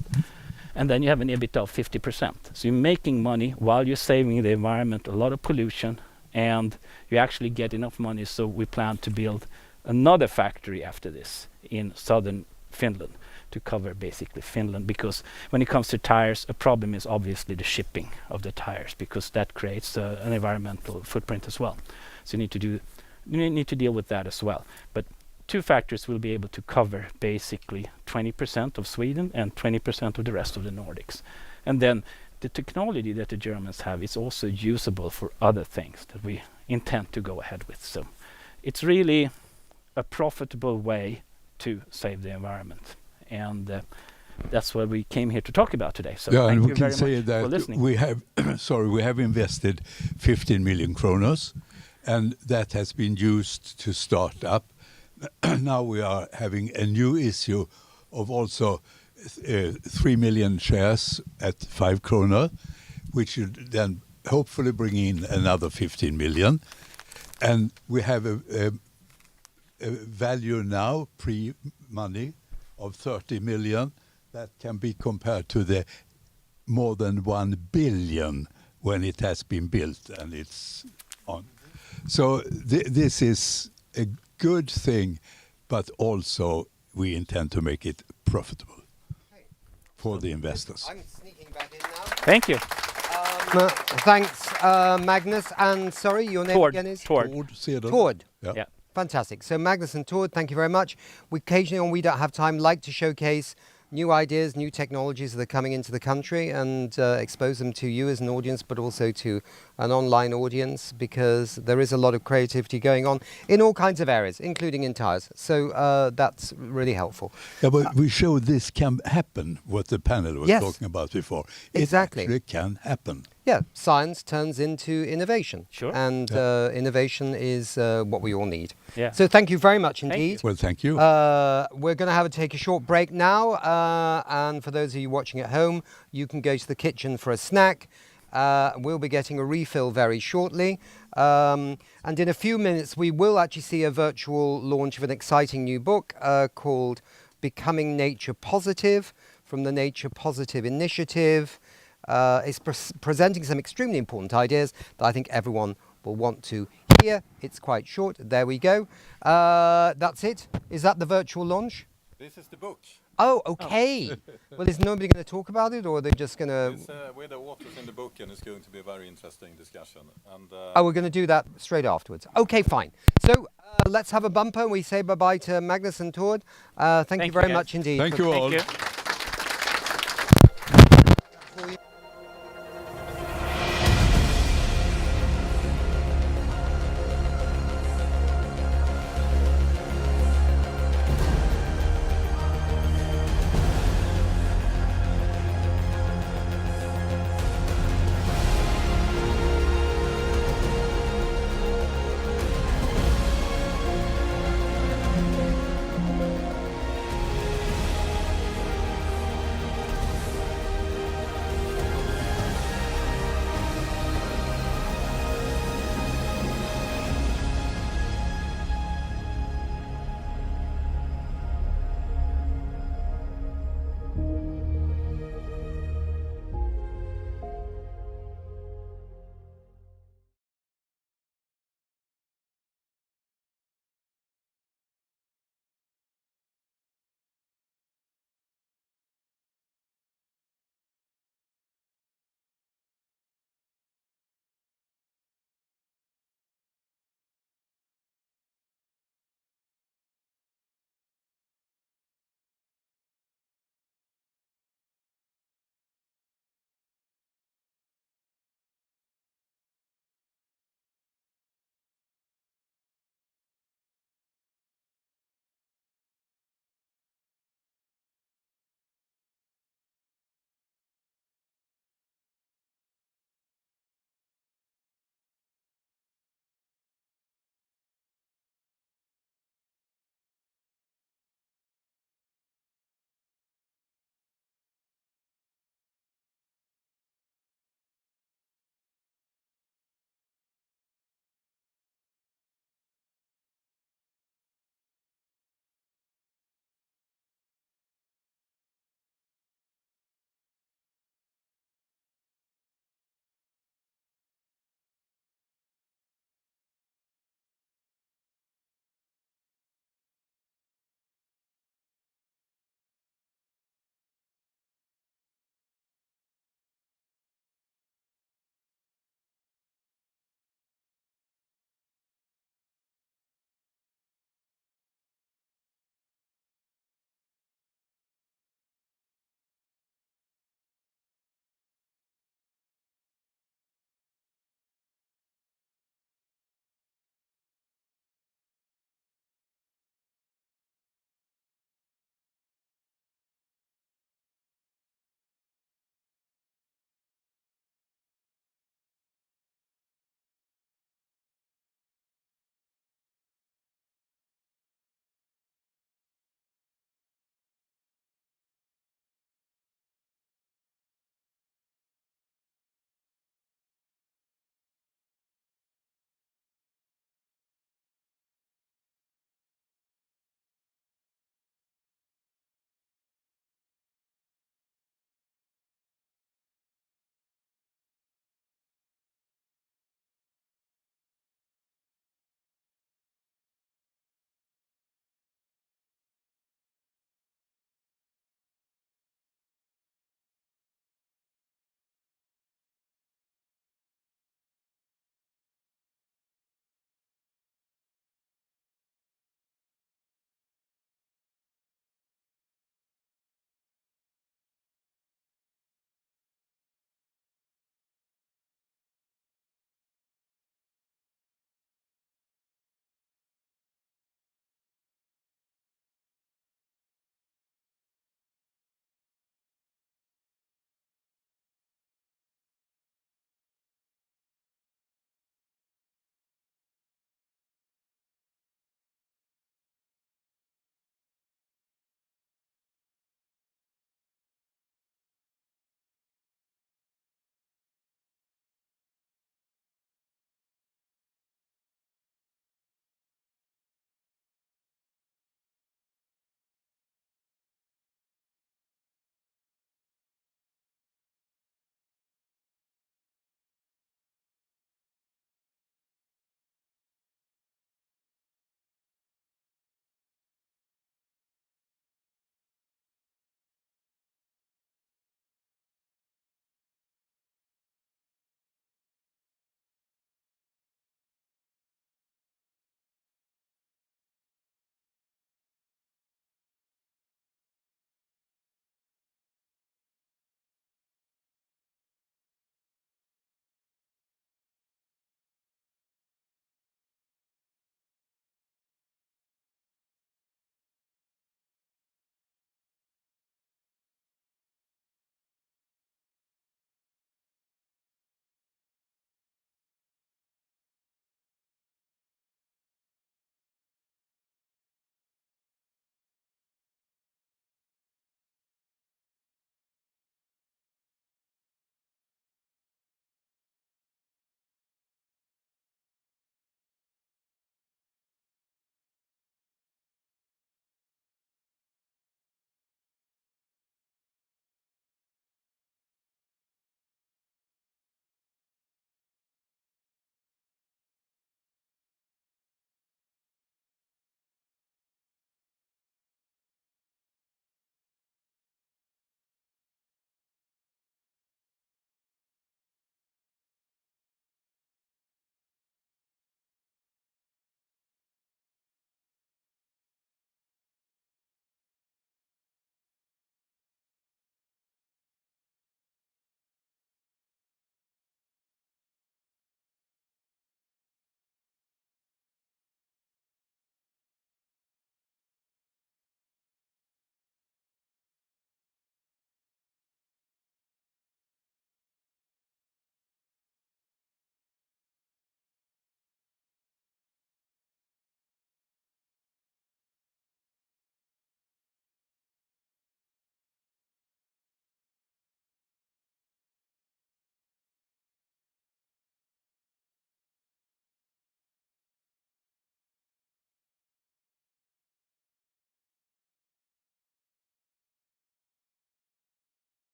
And then you have an EBITDA of 50%. So you're making money while you're saving the environment, a lot of pollution, and you actually get enough money. So we plan to build another factory after this in southern Finland to cover basically Finland, because when it comes to tires, a problem is obviously the shipping of the tires, because that creates an environmental footprint as well. So you need to deal with that as well. But 2 factories will be able to cover basically 20% of Sweden and 20% of the rest of the Nordics. And then the technology that the Germans have is also usable for other things that we intend to go ahead with. So it's really a profitable way to save the environment. And that's what we came here to talk about today. So yeah, thank and we you can very say much that for listening. we have, we have invested 15 million kronor, and that has been used to start up. Now we are having a new issue of also 3 million shares at 5 kronor, which should then hopefully bring in another 15 million. And we have a value now, pre-money, of 30 million. That can be compared to the more than 1 billion when it has been built and it's on. So this is a good thing, but also we intend to make it profitable for the investors. I'm sneaking back in now. Thank you. Thanks, Magnus. And sorry, your name again is? Tord. Yeah. Fantastic. So Magnus and Tord, thank you very much. We occasionally, when we don't have time, like to showcase new ideas, new technologies that are coming into the country, and expose them to you as an audience, but also to an online audience, because there is a lot of creativity going on in all kinds of areas, including in tires. So that's really helpful. Yeah, but we show this can happen, what the panel was talking about before. Exactly. It actually can happen. Yeah, science turns into innovation. Sure. And innovation is what we all need. Yeah. So thank you very much indeed. Well, thank you. We're going to take a short break now. And for those of you watching at home, you can go to the kitchen for a snack. We'll be getting a refill very shortly. And in a few minutes, we will actually see a virtual launch of an exciting new book called Becoming Nature Positive, from the Nature Positive Initiative. It's presenting some extremely important ideas that I think everyone will want to hear. It's quite short. There we go. That's it. Is that the virtual launch? This is the book. Oh, okay. Well, is nobody going to talk about it, or are they just going to... We're the authors in the book, and it's going to be a very interesting discussion. And oh, we're going to do that straight afterwards. Okay, fine. So let's have a bumper. We say bye-bye to Magnus and Tord. Thank you very much indeed. Thank you all. Thank you.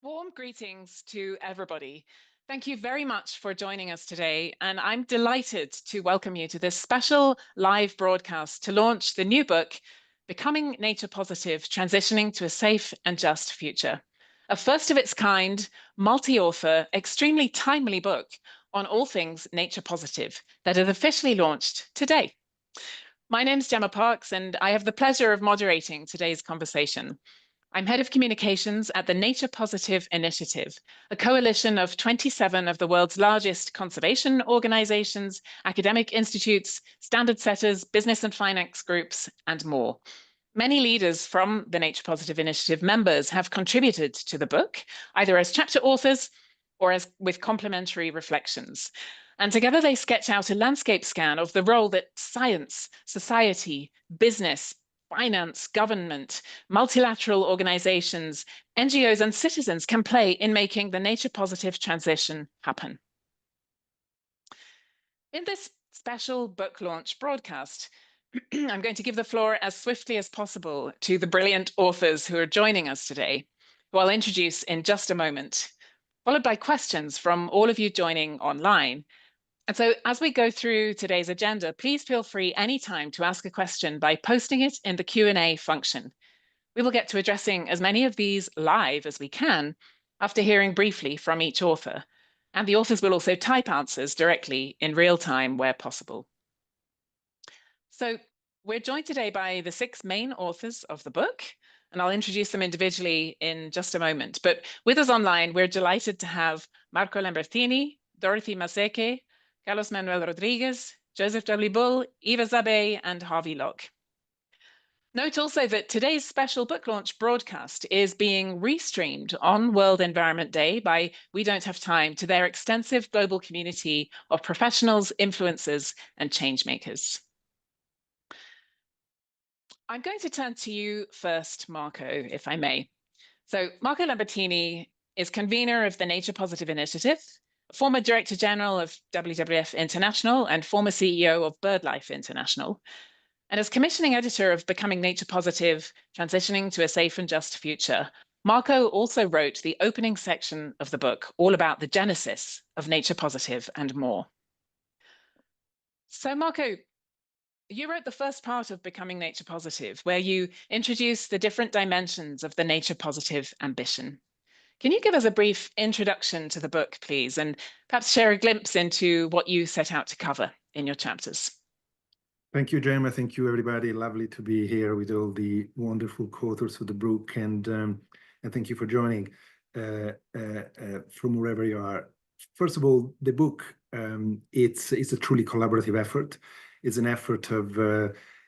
Warm greetings to everybody. Thank you very much for joining us today, and I'm delighted to welcome you to this special live broadcast to launch the new book, Becoming Nature Positive, Transitioning to a Safe and Just Future. A first of its kind, multi-author, extremely timely book on all things nature positive that is officially launched today. My name's Gemma Parks, and I have the pleasure of moderating today's conversation. I'm Head of Communications at the Nature Positive Initiative, a coalition of 27 of the world's largest conservation organizations, academic institutes, standard setters, business and finance groups, and more. Many leaders from the Nature Positive Initiative members have contributed to the book, either as chapter authors or as with complementary reflections. And together they sketch out a landscape scan of the role that science, society, business, finance, government, multilateral organizations, NGOs, and citizens can play in making the nature positive transition happen. In this special book launch broadcast, I'm going to give the floor as swiftly as possible to the brilliant authors who are joining us today, who I'll introduce in just a moment, followed by questions from all of you joining online. And so as we go through today's agenda, please feel free anytime to ask a question by posting it in the Q&A function. We will get to addressing as many of these live as we can after hearing briefly from each author. And the authors will also type answers directly in real time where possible. So we're joined today by the 6 main authors of the book, and I'll introduce them individually in just a moment. But with us online, we're delighted to have Marco Lambertini, Dorothy Maseke, Carlos Manuel Rodriguez, Joseph W. Bull, Eva Zabé, and Harvey Locke. Note also that today's special book launch broadcast is being restreamed on World Environment Day by We Don't Have Time to their extensive global community of professionals, influencers, and changemakers. I'm going to turn to you first, Marco, if I may. So Marco Lambertini is convener of the Nature Positive Initiative, former Director General of WWF International and former CEO of BirdLife International. And as commissioning editor of Becoming Nature Positive, Transitioning to a Safe and Just Future, Marco also wrote the opening section of the book, all about the genesis of Nature Positive and more. So Marco, you wrote the first part of Becoming Nature Positive, where you introduced the different dimensions of the nature positive ambition. Can you give us a brief introduction to the book, please, and perhaps share a glimpse into what you set out to cover in your chapters? Thank you, Gemma. Thank you, everybody. Lovely to be here with all the wonderful co-authors of the book, and thank you for joining from wherever you are. First of all, the book, it's a truly collaborative effort. It's an effort of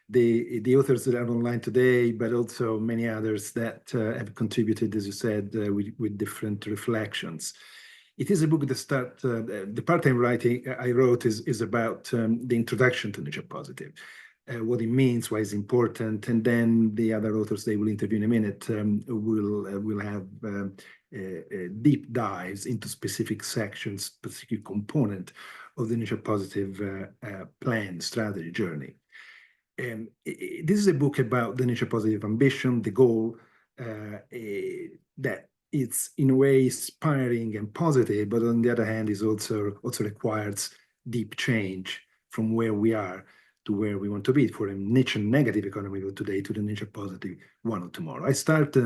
the authors that are online today, but also many others that have contributed, as you said, with different reflections. It is a book that starts, the part I wrote is about the introduction to Nature Positive, what it means, why it's important, and then the other authors they will interview in a minute will have deep dives into specific sections, specific component of the Nature Positive plan, strategy, journey. This is a book about the nature positive ambition, the goal, that it's in a way inspiring and positive, but on the other hand is also requires deep change from where we are to where we want to be, for a nature negative economy of today to the nature positive one of tomorrow. I start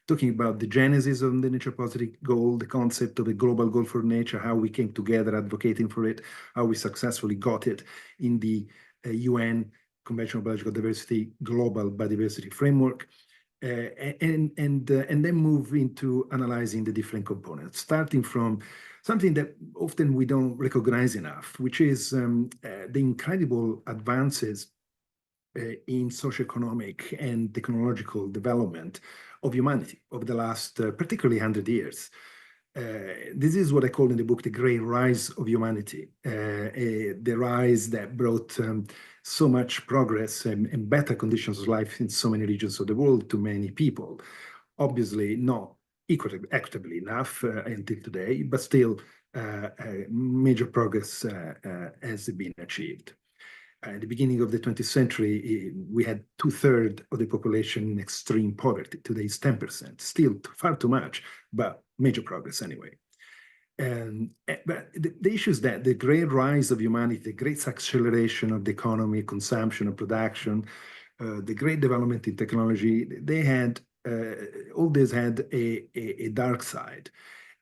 talking about the genesis of the nature positive goal, the concept of a global goal for nature, how we came together advocating for it, how we successfully got it in the UN Convention on Biological Diversity Global Biodiversity Framework, and then move into analyzing the different components, starting from something that often we don't recognize enough, which is the incredible advances in socioeconomic and technological development of humanity over the last particularly 100 years. This is what I call in the book the great rise of humanity, the rise that brought so much progress and better conditions of life in so many regions of the world to many people. Obviously not equitably enough until today, but still major progress has been achieved. At the beginning of the 20th century, we had 2/3 of the population in extreme poverty. Today it's 10%, still far too much, but major progress anyway. But the issue is that the great rise of humanity, the great acceleration of the economy, consumption and production, the great development in technology, they had, all this had a dark side.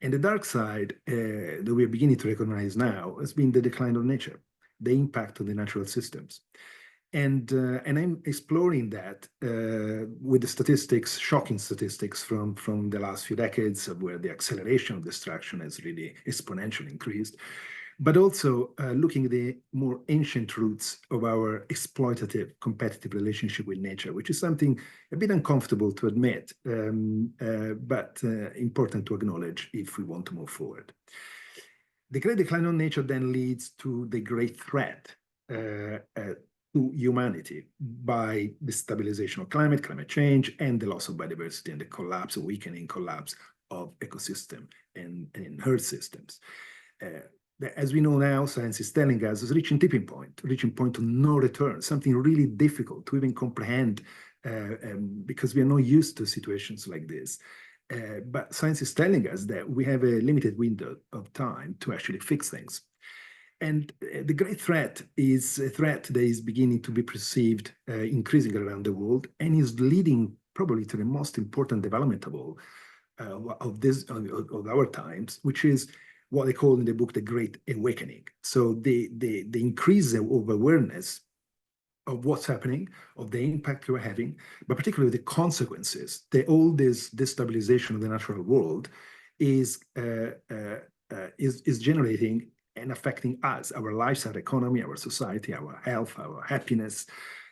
And the dark side that we are beginning to recognize now has been the decline of nature, the impact on the natural systems. And I'm exploring that with the statistics, shocking statistics from the last few decades, where the acceleration of destruction has really exponentially increased, but also looking at the more ancient roots of our exploitative, competitive relationship with nature, which is something a bit uncomfortable to admit, but important to acknowledge if we want to move forward. The great decline of nature then leads to the great threat to humanity by the stabilization of climate change, and the loss of biodiversity, and the collapse, weakening collapse of ecosystem and earth systems. As we know now, science is telling us, is reaching point of no return, something really difficult to even comprehend because we are not used to situations like this. But science is telling us that we have a limited window of time to actually fix things. And the great threat is a threat that is beginning to be perceived increasingly around the world, and is leading probably to the most important development of all of our times, which is what they call in the book the Great Awakening. So the increase of awareness of what's happening, of the impact we're having, but particularly the consequences, all this destabilization of the natural world is generating and affecting us, our lives, our economy, our society, our health, our happiness,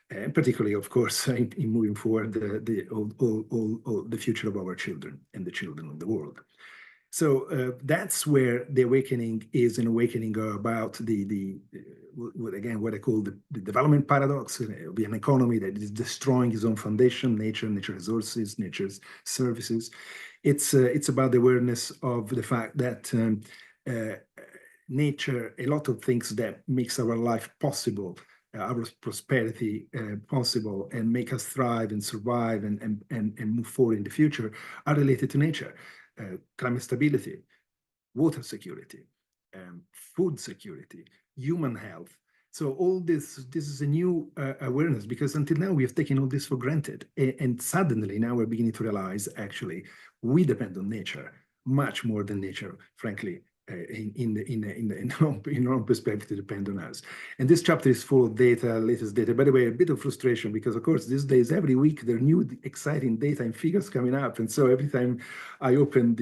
and particularly, of course, in moving forward, the future of our children and the children of the world. So that's where the awakening is, an awakening about what I call the development paradox. It'll be an economy that is destroying its own foundation, nature resources, nature's services. It's about the awareness of the fact that nature, a lot of things that makes our life possible, our prosperity possible, and make us thrive and survive and move forward in the future, are related to nature. Climate stability, water security, food security, human health. So all this is a new awareness, because until now we have taken all this for granted, and suddenly now we're beginning to realize actually we depend on nature much more than nature, frankly, in our own perspective, depend on us. And this chapter is full of data, latest data. By the way, a bit of frustration, because of course these days, every week, there are new exciting data and figures coming up. And so every time I open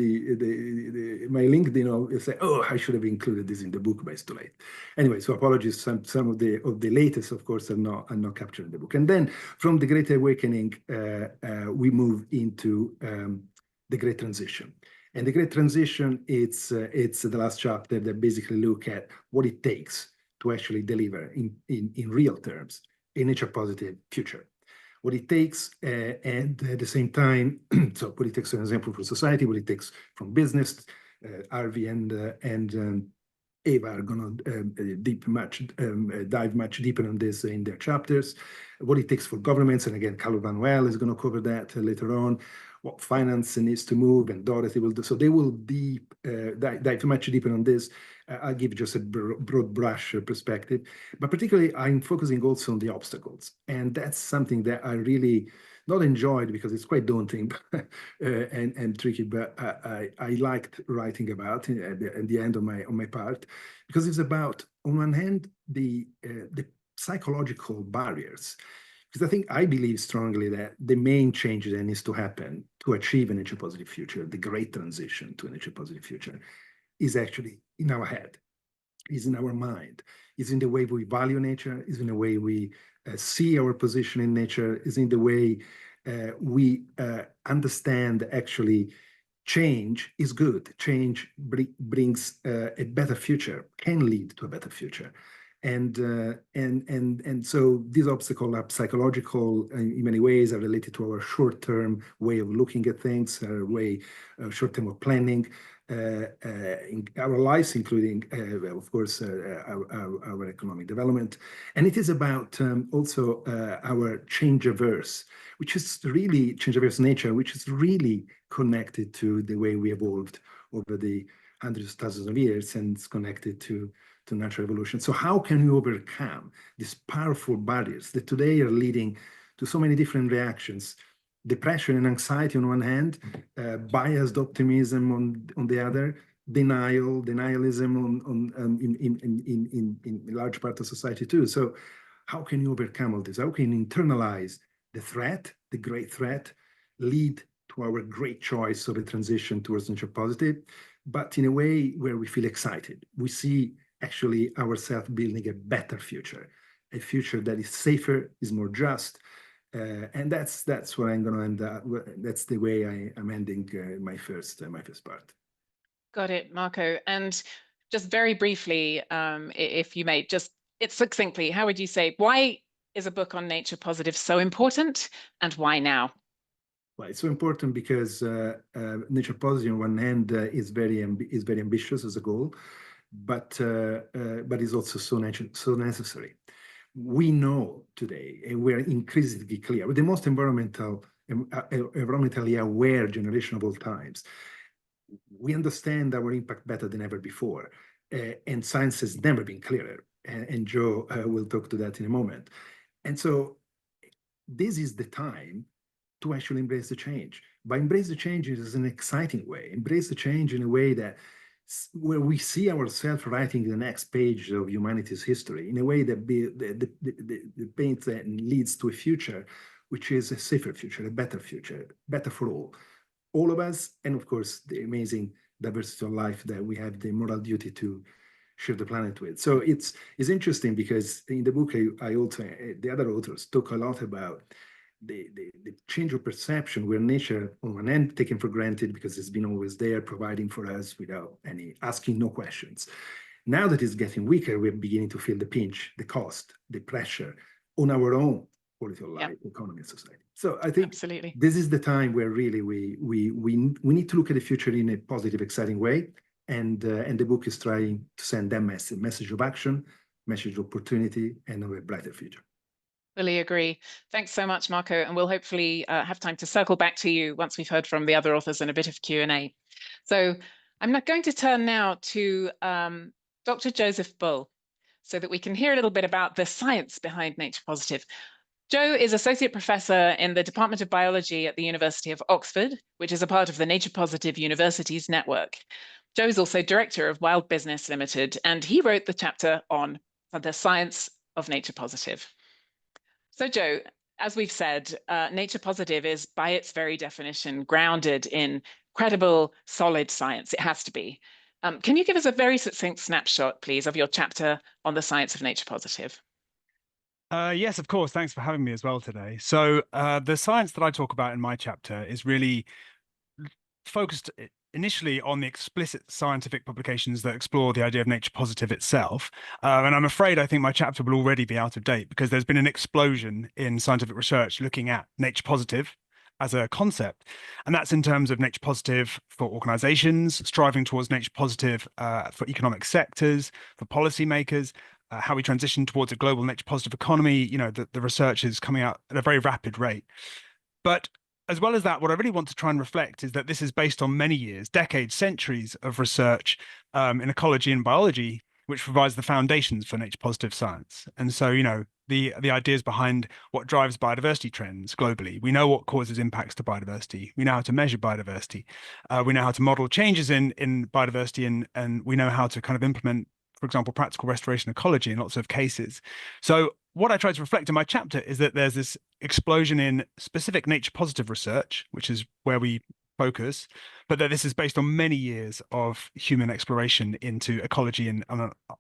my LinkedIn, I'll say, oh, I should have included this in the book, but it's too late. Anyway, so apologies. Some of the latest, of course, are not captured in the book. And then from the Great Awakening, we move into the Great Transition. And the Great Transition, it's the last chapter that basically look at what it takes to actually deliver in real terms a nature-positive future. What it takes, and at the same time, so what it takes, for example, for society, what it takes from business. Harvey and Eva are going to dive much deeper on this in their chapters. What it takes for governments, and again, Carlo Manuel is going to cover that later on. What finance needs to move, and Dorothy will do. So they will dive much deeper on this. I'll give just a broad brush perspective, but particularly I'm focusing also on the obstacles. And that's something that I really not enjoyed, because it's quite daunting and tricky, but I liked writing about it at the end of my part, because it's about, on one hand, the psychological barriers. Because I believe strongly that the main change that needs to happen to achieve a nature-positive future, the great transition to a nature-positive future, is actually in our head, is in our mind, is in the way we value nature, is in the way we see our position in nature, is in the way we understand actually change is good. Change brings a better future, can lead to a better future. And so these obstacles are psychological in many ways, are related to our short-term way of looking at things, our way short-term of planning, in our lives, including, of course, our economic development. And it is about also our change-averse, which is really change-averse nature, which is really connected to the way we evolved over the hundreds of thousands of years, and it's connected to natural evolution. So how can we overcome these powerful barriers that today are leading to so many different reactions? Depression and anxiety on one hand, biased optimism on the other, denialism in large part of society too. So how can you overcome all this? How can you internalize the threat, the great threat, lead to our great choice of a transition towards nature positive, but in a way where we feel excited? We see actually ourselves building a better future, a future that is safer, is more just, and that's what I'm going to end up. That's the way I'm ending my first part. Got it, Marco. And just very briefly, if you may, just succinctly, how would you say, why is a book on nature positive so important, and why now? Well, it's so important because nature positive on one hand is very ambitious as a goal, but is also so necessary. We know today, and we're increasingly clear, we're the most environmentally aware generation of all times. We understand our impact better than ever before, and science has never been clearer. And Joe will talk to that in a moment. And so this is the time to actually embrace the change. But embrace the change is an exciting way. Embrace the change in a way that where we see ourselves writing the next page of humanity's history in a way that paints and leads to a future which is a safer future, better for all of us, and of course the amazing diversity of life that we have the moral duty to share the planet with. So it's interesting because in the book I also, the other authors talk a lot about the change of perception, where nature on one end taken for granted because it's been always there providing for us without any asking no questions. Now that it's getting weaker, we're beginning to feel the pinch, the cost, the pressure on our own quality of life, economy, and society. So I think this is the time where really we need to look at the future in a positive, exciting way, and the book is trying to send that message of action, message of opportunity, and of a brighter future. Fully agree. Thanks so much, Marco. And we'll hopefully have time to circle back to you once we've heard from the other authors in a bit of Q&A. So I'm not going to turn now to Dr. Joseph Bull so that we can hear a little bit about the science behind Nature Positive. Joe is Associate Professor in the Department of Biology at the University of Oxford, which is a part of the Nature Positive Universities network. Joe is also Director of Wild Business Limited, and he wrote the chapter on the science of Nature Positive. So Joe, as we've said, nature positive is by its very definition grounded in credible, solid science. It has to be. Can you give us a very succinct snapshot, please, of your chapter on the science of nature positive? Yes, of course. Thanks for having me as well today. So the science that I talk about in my chapter is really focused initially on the explicit scientific publications that explore the idea of nature positive itself. And I'm afraid I think my chapter will already be out of date because there's been an explosion in scientific research looking at nature positive as a concept. And that's in terms of nature positive for organizations, striving towards nature positive for economic sectors, for policymakers, how we transition towards a global nature positive economy. You know, the research is coming out at a very rapid rate. But as well as that, what I really want to try and reflect is that this is based on many years, decades, centuries of research in ecology and biology, which provides the foundations for nature positive science. And so, you know, the ideas behind what drives biodiversity trends globally. We know what causes impacts to biodiversity. We know how to measure biodiversity. We know how to model changes in biodiversity, and we know how to kind of implement, for example, practical restoration ecology in lots of cases. So what I try to reflect in my chapter is that there's this explosion in specific nature positive research, which is where we focus, but that this is based on many years of human exploration into ecology and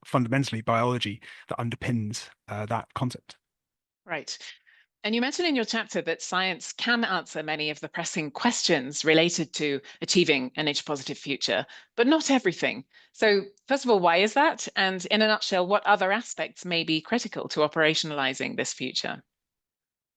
fundamentally biology that underpins that concept. Right. And you mentioned in your chapter that science can answer many of the pressing questions related to achieving a nature positive future, but not everything. So first of all, why is that? And in a nutshell, what other aspects may be critical to operationalizing this future?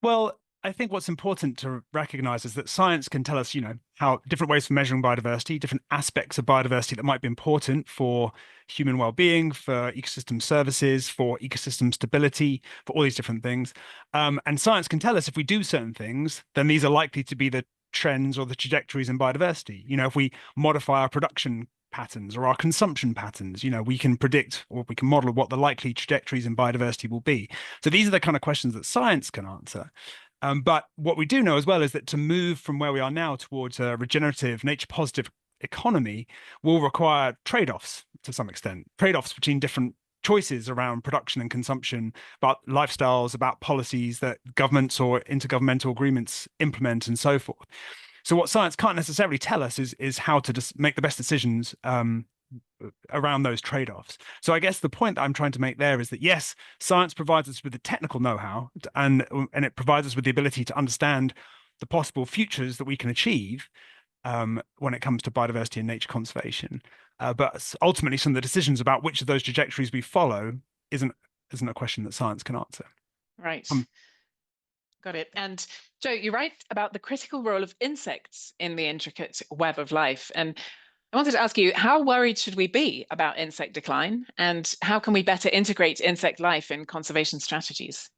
Well, I think what's important to recognize is that science can tell us, how different ways for measuring biodiversity, different aspects of biodiversity that might be important for human well-being, for ecosystem services, for ecosystem stability, for all these different things. And science can tell us if we do certain things, then these are likely to be the trends or the trajectories in biodiversity. If we modify our production patterns or our consumption patterns, we can predict or we can model what the likely trajectories in biodiversity will be. So these are the kind of questions that science can answer. But what we do know as well is that to move from where we are now towards a regenerative, nature-positive economy will require trade-offs to some extent, trade-offs between different choices around production and consumption, about lifestyles, about policies that governments or intergovernmental agreements implement, and so forth. So what science can't necessarily tell us is how to make the best decisions around those trade-offs. So I guess the point that I'm trying to make there is that, yes, science provides us with the technical know-how and it provides us with the ability to understand the possible futures that we can achieve when it comes to biodiversity and nature conservation. But ultimately, some of the decisions about which of those trajectories we follow isn't a question that science can answer. Right. Got it. And Joe, you write about the critical role of insects in the intricate web of life. And I wanted to ask you, how worried should we be about insect decline? And how can we better integrate insect life in conservation strategies?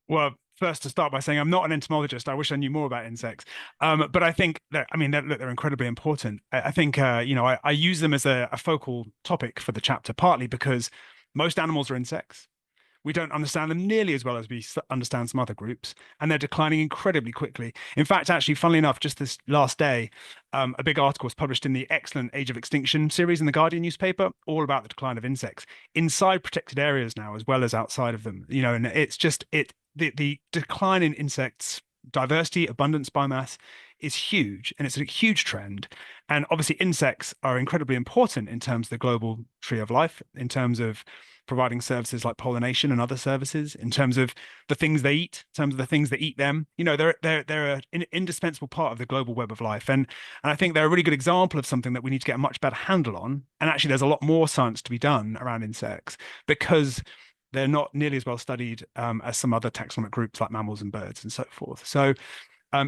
Well, first to start by saying I'm not an entomologist. I wish I knew more about insects. But I think that, they're incredibly important. I think, I use them as a focal topic for the chapter, partly because most animals are insects. We don't understand them nearly as well as we understand some other groups, and they're declining incredibly quickly. In fact, actually, funnily enough, just this last day, a big article was published in the excellent Age of Extinction series in the Guardian newspaper, all about the decline of insects inside protected areas now, as well as outside of them. And it's just the decline in insects, diversity, abundance, biomass is huge, and it's a huge trend. And obviously, insects are incredibly important in terms of the global tree of life, in terms of providing services like pollination and other services, in terms of the things they eat, in terms of the things that eat them. They're an indispensable part of the global web of life. And I think they're a really good example of something that we need to get a much better handle on. And actually, there's a lot more science to be done around insects because they're not nearly as well studied as some other taxonomic groups like mammals and birds and so forth. So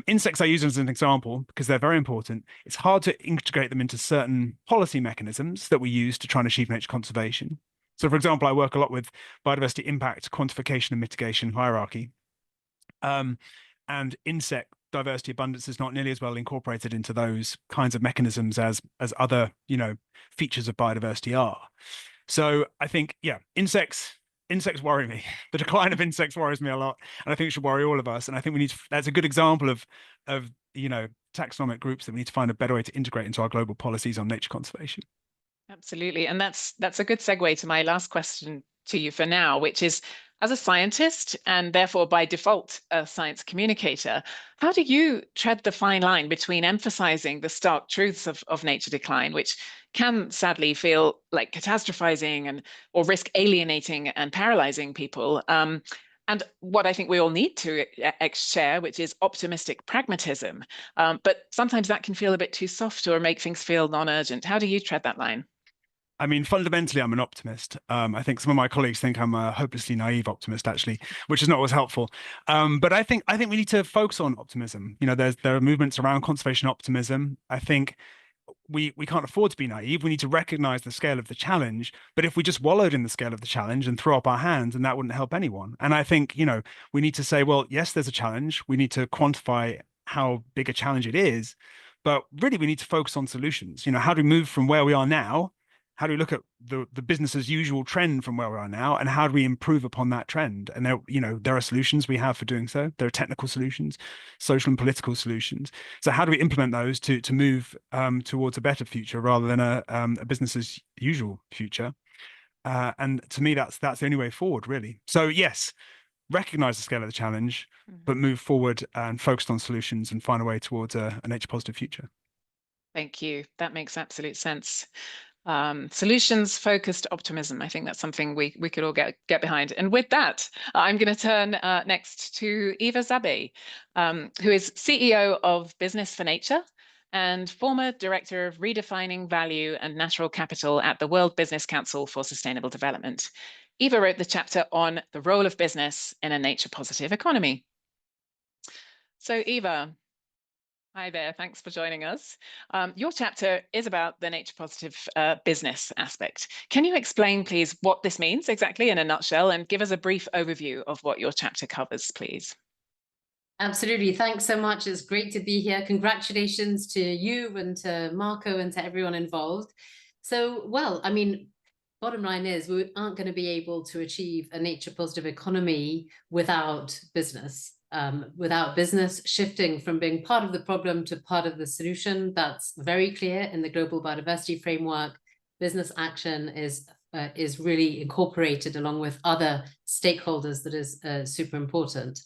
insects I use as an example because they're very important. It's hard to integrate them into certain policy mechanisms that we use to try and achieve nature conservation. So, for example, I work a lot with biodiversity impact, quantification and mitigation hierarchy. And insect diversity abundance is not nearly as well incorporated into those kinds of mechanisms as other, features of biodiversity are. So I think, insects worry me. The decline of insects worries me a lot, and I think it should worry all of us. And I think that's a good example of taxonomic groups that we need to find a better way to integrate into our global policies on nature conservation. Absolutely. And that's a good segue to my last question to you for now, which is, as a scientist and therefore by default a science communicator, how do you tread the fine line between emphasizing the stark truths of nature decline, which can sadly feel like catastrophizing or risk alienating and paralyzing people, and what I think we all need to share, which is optimistic pragmatism. But sometimes that can feel a bit too soft or make things feel non-urgent. How do you tread that line? Fundamentally, I'm an optimist. I think some of my colleagues think I'm a hopelessly naive optimist, actually, which is not always helpful. But I think we need to focus on optimism. There are movements around conservation optimism. I think we can't afford to be naive. We need to recognize the scale of the challenge. But if we just wallowed in the scale of the challenge and threw up our hands, then that wouldn't help anyone. And I think, we need to say, well, yes, there's a challenge. We need to quantify how big a challenge it is. But really, we need to focus on solutions. How do we move from where we are now? How do we look at the business as usual trend from where we are now, and how do we improve upon that trend? And there are solutions we have for doing so. There are technical solutions, social and political solutions. So how do we implement those to move towards a better future rather than a business as usual future? And to me, that's the only way forward, really. So yes, recognize the scale of the challenge, but move forward and focus on solutions and find a way towards a nature positive future. Thank you. That makes absolute sense. Solutions focused optimism. I think that's something we could all get behind. And with that, I'm going to turn next to Eva Zabe, who is CEO of Business for Nature and former director of redefining value and natural capital at the World Business Council for Sustainable Development. Eva wrote the chapter on the role of business in a nature positive economy. So Eva, hi there, thanks for joining us. Your chapter is about the nature positive business aspect. Can you explain, please, what this means exactly in a nutshell and give us a brief overview of what your chapter covers, please? Absolutely. Thanks so much. It's great to be here. Congratulations to you and to Marco and to everyone involved. So, well, I mean, bottom line is we aren't going to be able to achieve a nature positive economy without business. Without business shifting from being part of the problem to part of the solution. That's very clear in the Global Biodiversity Framework. Business action is really incorporated along with other stakeholders that is super important.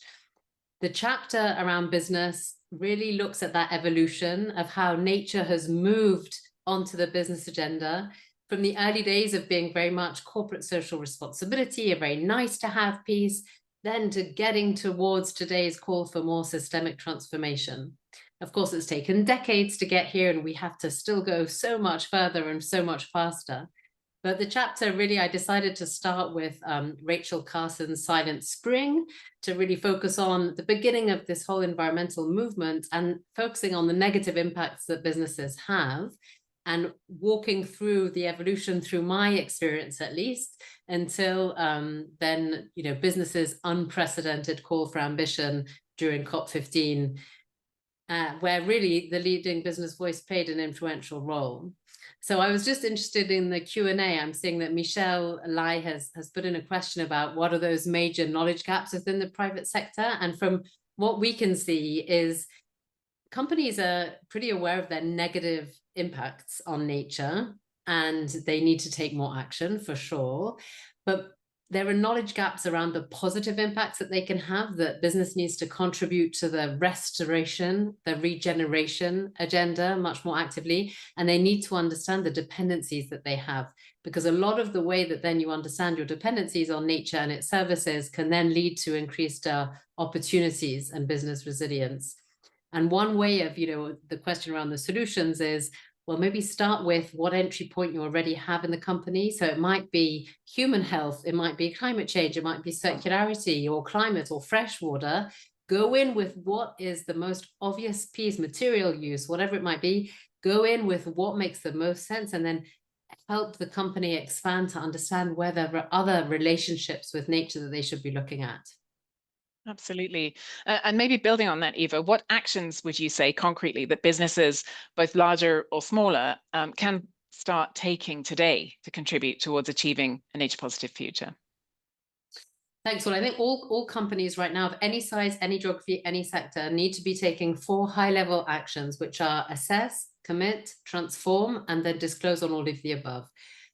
The chapter around business really looks at that evolution of how nature has moved onto the business agenda from the early days of being very much corporate social responsibility, a very nice to have piece, then to getting towards today's call for more systemic transformation. Of course, it's taken decades to get here, and we have to still go so much further and so much faster. But the chapter really, I decided to start with Rachel Carson's Silent Spring to really focus on the beginning of this whole environmental movement and focusing on the negative impacts that businesses have, and walking through the evolution through my experience, at least, until then, you know, businesses' unprecedented call for ambition during COP15, where really the leading business voice played an influential role. So I was just interested in the Q&A. I'm seeing that Michelle Lai has put in a question about what are those major knowledge gaps within the private sector. And from what we can see is companies are pretty aware of their negative impacts on nature, and they need to take more action for sure. But there are knowledge gaps around the positive impacts that they can have, that business needs to contribute to the restoration, the regeneration agenda much more actively. And they need to understand the dependencies that they have, because a lot of the way that then you understand your dependencies on nature and its services can then lead to increased opportunities and business resilience. And one way of, you know, the question around the solutions is, well, maybe start with what entry point you already have in the company. So it might be human health, it might be climate change, it might be circularity or climate or fresh water. Go in with what is the most obvious piece, material use, whatever it might be. Go in with what makes the most sense, and then help the company expand to understand where there are other relationships with nature that they should be looking at. Absolutely. And maybe building on that, Eva, what actions would you say concretely that businesses, both larger or smaller, can start taking today to contribute towards achieving a nature positive future? Thanks. Well, I think all companies right now of any size, any geography, any sector need to be taking 4 high-level actions, which are assess, commit, transform, and then disclose on all of the above.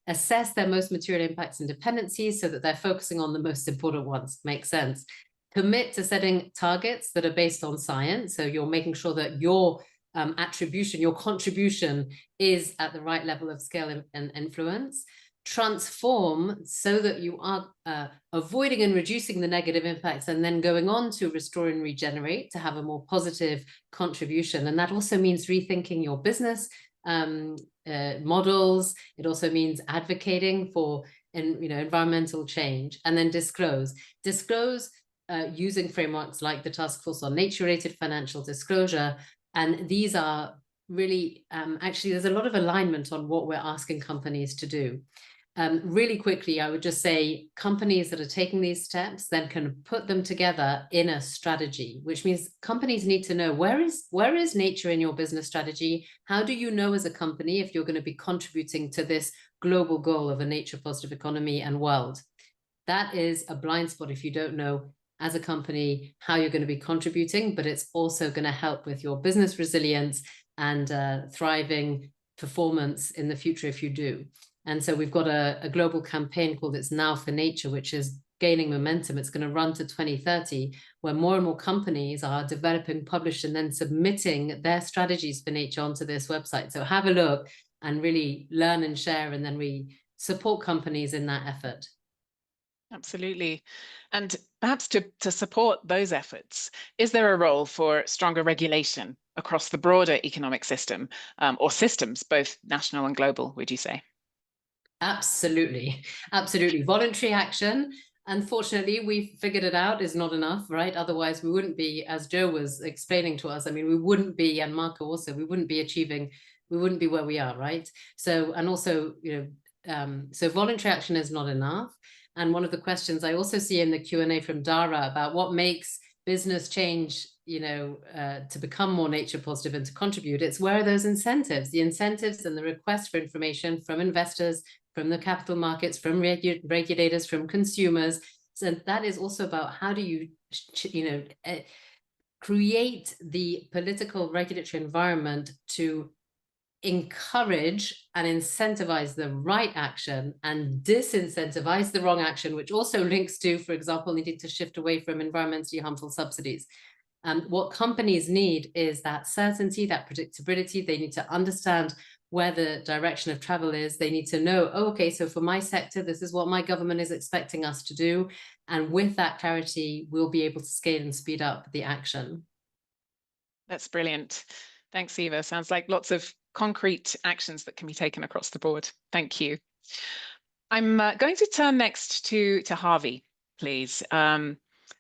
Assess their most material impacts and dependencies so that they're focusing on the most important ones. Makes sense. Commit to setting targets that are based on science. So you're making sure that your attribution, your contribution is at the right level of scale and influence. Transform so that you are avoiding and reducing the negative impacts and then going on to restore and regenerate to have a more positive contribution. And that also means rethinking your business models. It also means advocating for environmental change. And then disclose using frameworks like the Task Force on Nature-Related Financial Disclosure. And these are really, actually, there's a lot of alignment on what we're asking companies to do. Really quickly, I would just say companies that are taking these steps then can put them together in a strategy, which means companies need to know where is nature in your business strategy? How do you know as a company if you're going to be contributing to this global goal of a nature positive economy and world? That is a blind spot if you don't know as a company how you're going to be contributing, but it's also going to help with your business resilience and thriving performance in the future if you do. And so we've got a global campaign called It's Now for Nature, which is gaining momentum. It's going to run to 2030, where more and more companies are developing, publishing, and then submitting their strategies for nature onto this website. So have a look and really learn and share, and then we support companies in that effort. Absolutely. And perhaps to support those efforts, is there a role for stronger regulation across the broader economic system, or systems, both national and global, would you say? Absolutely. Absolutely. Voluntary action Unfortunately, we figured it out is not enough, right? Otherwise, we wouldn't be, as Joe was explaining to us, I mean, we wouldn't be, and Marco also, we wouldn't be achieving, we wouldn't be where we are, right? So, and also, so voluntary action is not enough. And one of the questions I also see in the Q&A from Dara about what makes business change, to become more nature positive and to contribute, it's where are those incentives? The incentives and the request for information from investors, from the capital markets, from regulators, from consumers. So that is also about how do you, create the political regulatory environment to encourage and incentivize the right action and disincentivize the wrong action, which also links to, for example, needing to shift away from environmentally harmful subsidies. What companies need is that certainty, that predictability. They need to understand where the direction of travel is. They need to know, oh, okay, so for my sector, this is what my government is expecting us to do. And with that clarity, we'll be able to scale and speed up the action. That's brilliant. Thanks, Eva. Sounds like lots of concrete actions that can be taken across the board. Thank you. I'm going to turn next to Harvey, please.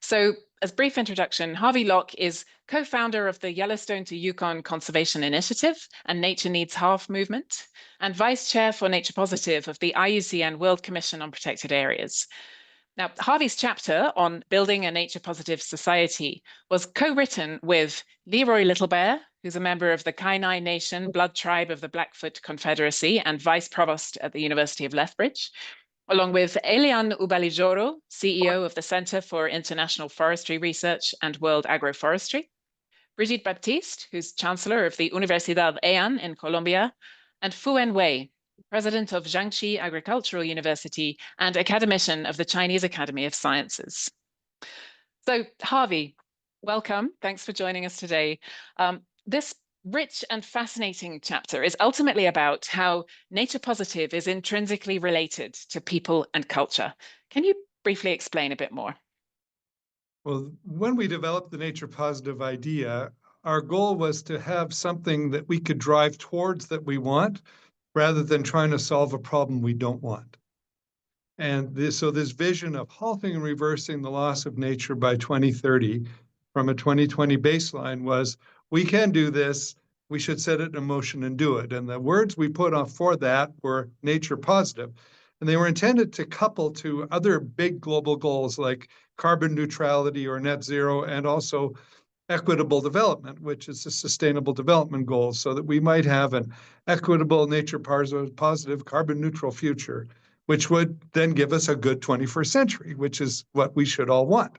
So as brief introduction, Harvey Locke is co-founder of the Yellowstone to Yukon Conservation Initiative and Nature Needs Half movement, and vice chair for Nature Positive of the IUCN World Commission on Protected Areas. Now, Harvey's chapter on building a nature positive society was co-written with Leroy Littlebear, who's a member of the Kainai Nation blood tribe of the Blackfoot Confederacy and vice provost at the University of Lethbridge, along with Eliane Ubalijoro, CEO of the Center for International Forestry Research and World Agroforestry, Brigitte Baptiste, who's chancellor of the Universidad EAN in Colombia, and Fu-En Wei, president of Jiangxi Agricultural University and academician of the Chinese Academy of Sciences. So Harvey, welcome. Thanks for joining us today. This rich and fascinating chapter is ultimately about how nature positive is intrinsically related to people and culture. Can you briefly explain a bit more? Well, when we developed the nature positive idea, our goal was to have something that we could drive towards that we want, rather than trying to solve a problem we don't want. And so this vision of halting and reversing the loss of nature by 2030 from a 2020 baseline was, we can do this, we should set it in motion and do it. And the words we put on for that were nature positive. And they were intended to couple to other big global goals like carbon neutrality or net zero, and also equitable development, which is a sustainable development goal, so that we might have an equitable, nature positive, carbon neutral future, which would then give us a good 21st century, which is what we should all want.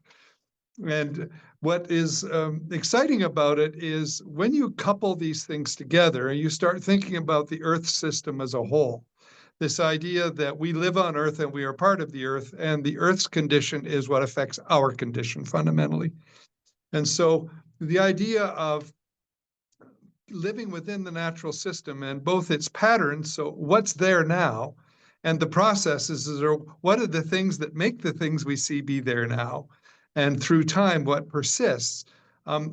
And what is exciting about it is when you couple these things together and you start thinking about the Earth system as a whole, this idea that we live on Earth and we are part of the Earth, and the Earth's condition is what affects our condition fundamentally. And so the idea of living within the natural system and both its patterns, so what's there now, and the processes, what are the things that make the things we see be there now, and through time, what persists,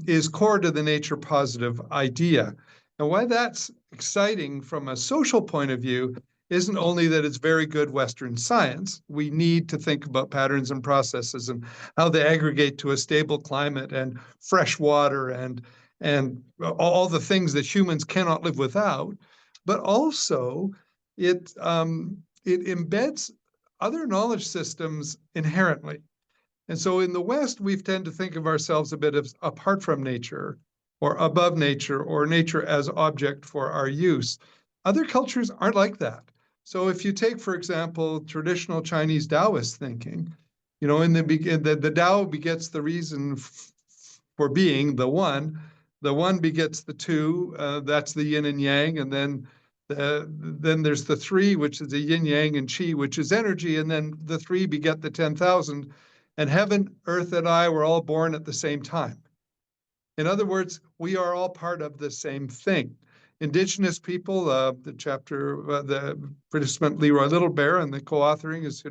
is core to the nature positive idea. And why that's exciting from a social point of view isn't only that it's very good Western science. We need to think about patterns and processes and how they aggregate to a stable climate and fresh water and all the things that humans cannot live without. But also, it embeds other knowledge systems inherently. And so in the West, we tend to think of ourselves a bit as apart from nature or above nature or nature as object for our use. Other cultures aren't like that. So if you take, for example, traditional Chinese Taoist thinking, in the Tao begets the reason for being, the one begets the two, that's the yin and yang, and then there's the three, which is the yin, yang, and qi, which is energy, and then the three beget the 10,000, and heaven, earth, and I were all born at the same time. In other words, we are all part of the same thing. Indigenous people, the chapter, the participant Leroy Littlebear and the co-authoring is,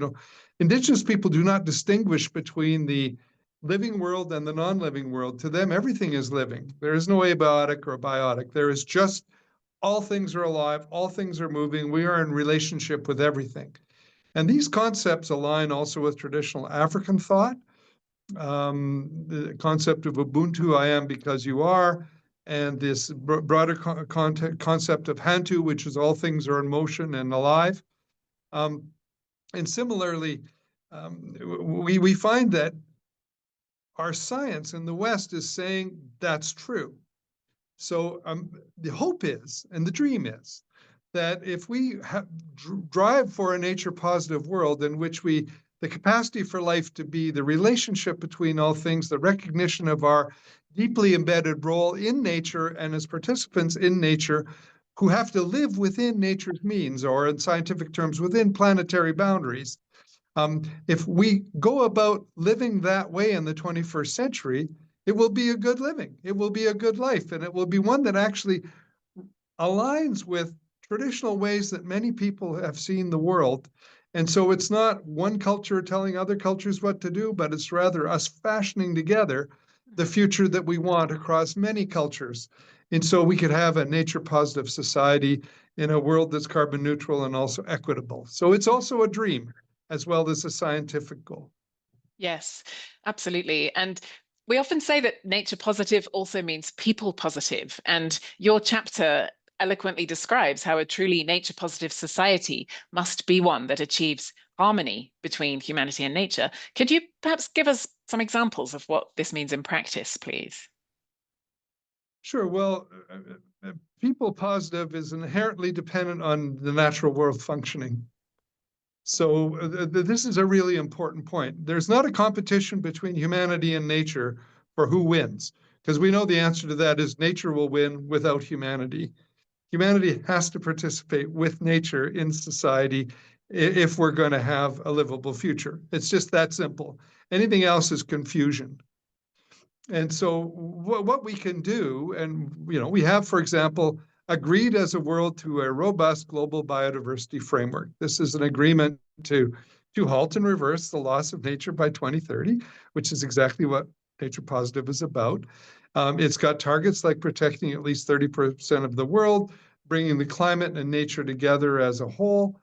Indigenous people do not distinguish between the living world and the non-living world. To them, everything is living. There is no abiotic or biotic. There is just all things are alive, all things are moving. We are in relationship with everything. And these concepts align also with traditional African thought. The concept of Ubuntu, I am because you are, and this broader concept of Hantu, which is all things are in motion and alive. And similarly, we find that our science in the West is saying that's true. So the hope is, and the dream is, that if we drive for a nature positive world in which the capacity for life to be the relationship between all things, the recognition of our deeply embedded role in nature and as participants in nature who have to live within nature's means, or in scientific terms, within planetary boundaries. If we go about living that way in the 21st century, it will be a good living. It will be a good life, and it will be one that actually aligns with traditional ways that many people have seen the world. And so it's not one culture telling other cultures what to do, but it's rather us fashioning together the future that we want across many cultures. And so we could have a nature positive society in a world that's carbon neutral and also equitable. So it's also a dream as well as a scientific goal. Yes, absolutely. And we often say that nature positive also means people positive. And your chapter eloquently describes how a truly nature positive society must be one that achieves harmony between humanity and nature. Could you perhaps give us some examples of what this means in practice, please? Sure. Well, people positive is inherently dependent on the natural world functioning. So this is a really important point. There's not a competition between humanity and nature for who wins, because we know the answer to that is nature will win without humanity. Humanity has to participate with nature in society if we're going to have a livable future. It's just that simple. Anything else is confusion. And so what we can do, and we have, for example, agreed as a world to a robust global biodiversity framework. This is an agreement to halt and reverse the loss of nature by 2030, which is exactly what Nature Positive is about. It's got targets like protecting at least 30% of the world, bringing the climate and nature together as a whole,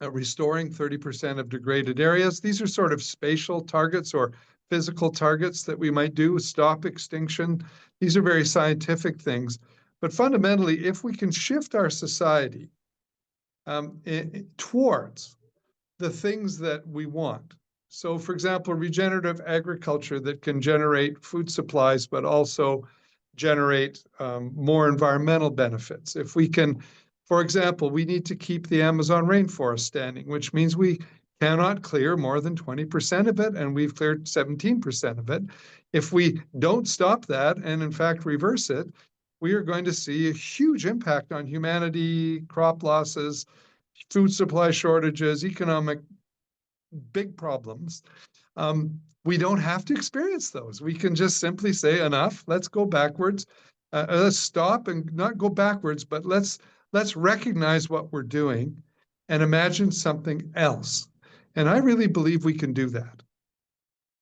restoring 30% of degraded areas. These are sort of spatial targets or physical targets that we might do, stop extinction. These are very scientific things. But fundamentally, if we can shift our society towards the things that we want. So, for example, regenerative agriculture that can generate food supplies, but also generate more environmental benefits. If we can, for example, we need to keep the Amazon rainforest standing, which means we cannot clear more than 20% of it, and we've cleared 17% of it. If we don't stop that and, in fact, reverse it, we are going to see a huge impact on humanity, crop losses, food supply shortages, economic big problems. We don't have to experience those. We can just simply say, enough, let's go backwards. Let's stop and not go backwards, but let's recognize what we're doing and imagine something else. And I really believe we can do that.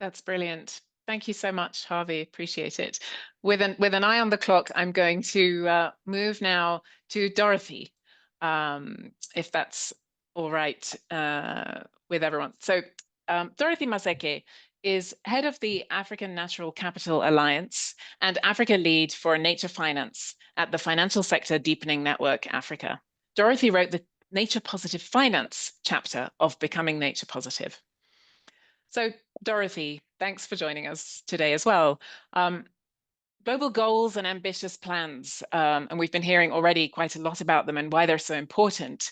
That's brilliant. Thank you so much, Harvey. Appreciate it. With an eye on the clock, I'm going to move now to Dorothy, if that's all right with everyone. So Dorothy Maseke is head of the African Natural Capital Alliance and Africa lead for nature finance at the Financial Sector Deepening Network Africa. Dorothy wrote the Nature Positive Finance chapter of Becoming Nature Positive. So Dorothy, thanks for joining us today as well. Global goals and ambitious plans, and we've been hearing already quite a lot about them and why they're so important,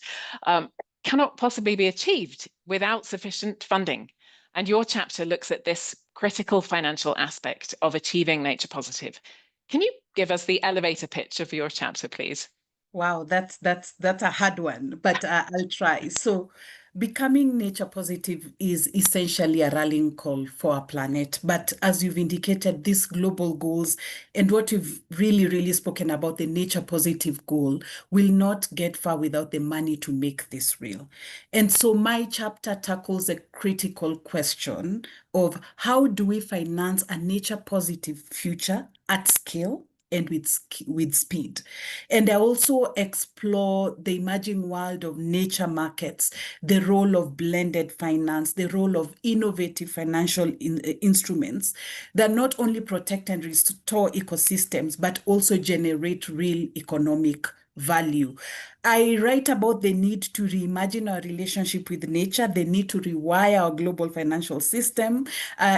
cannot possibly be achieved without sufficient funding. And your chapter looks at this critical financial aspect of achieving nature positive. Can you give us the elevator pitch of your chapter, please? Wow, that's a hard one, but I'll try. So becoming nature positive is essentially a rallying call for our planet. But as you've indicated, these global goals and what you've really spoken about, the nature positive goal, will not get far without the money to make this real. And so my chapter tackles a critical question of how do we finance a nature positive future at scale and with speed. And I also explore the emerging world of nature markets, the role of blended finance, the role of innovative financial instruments that not only protect and restore ecosystems, but also generate real economic value. I write about the need to reimagine our relationship with nature, the need to rewire our global financial system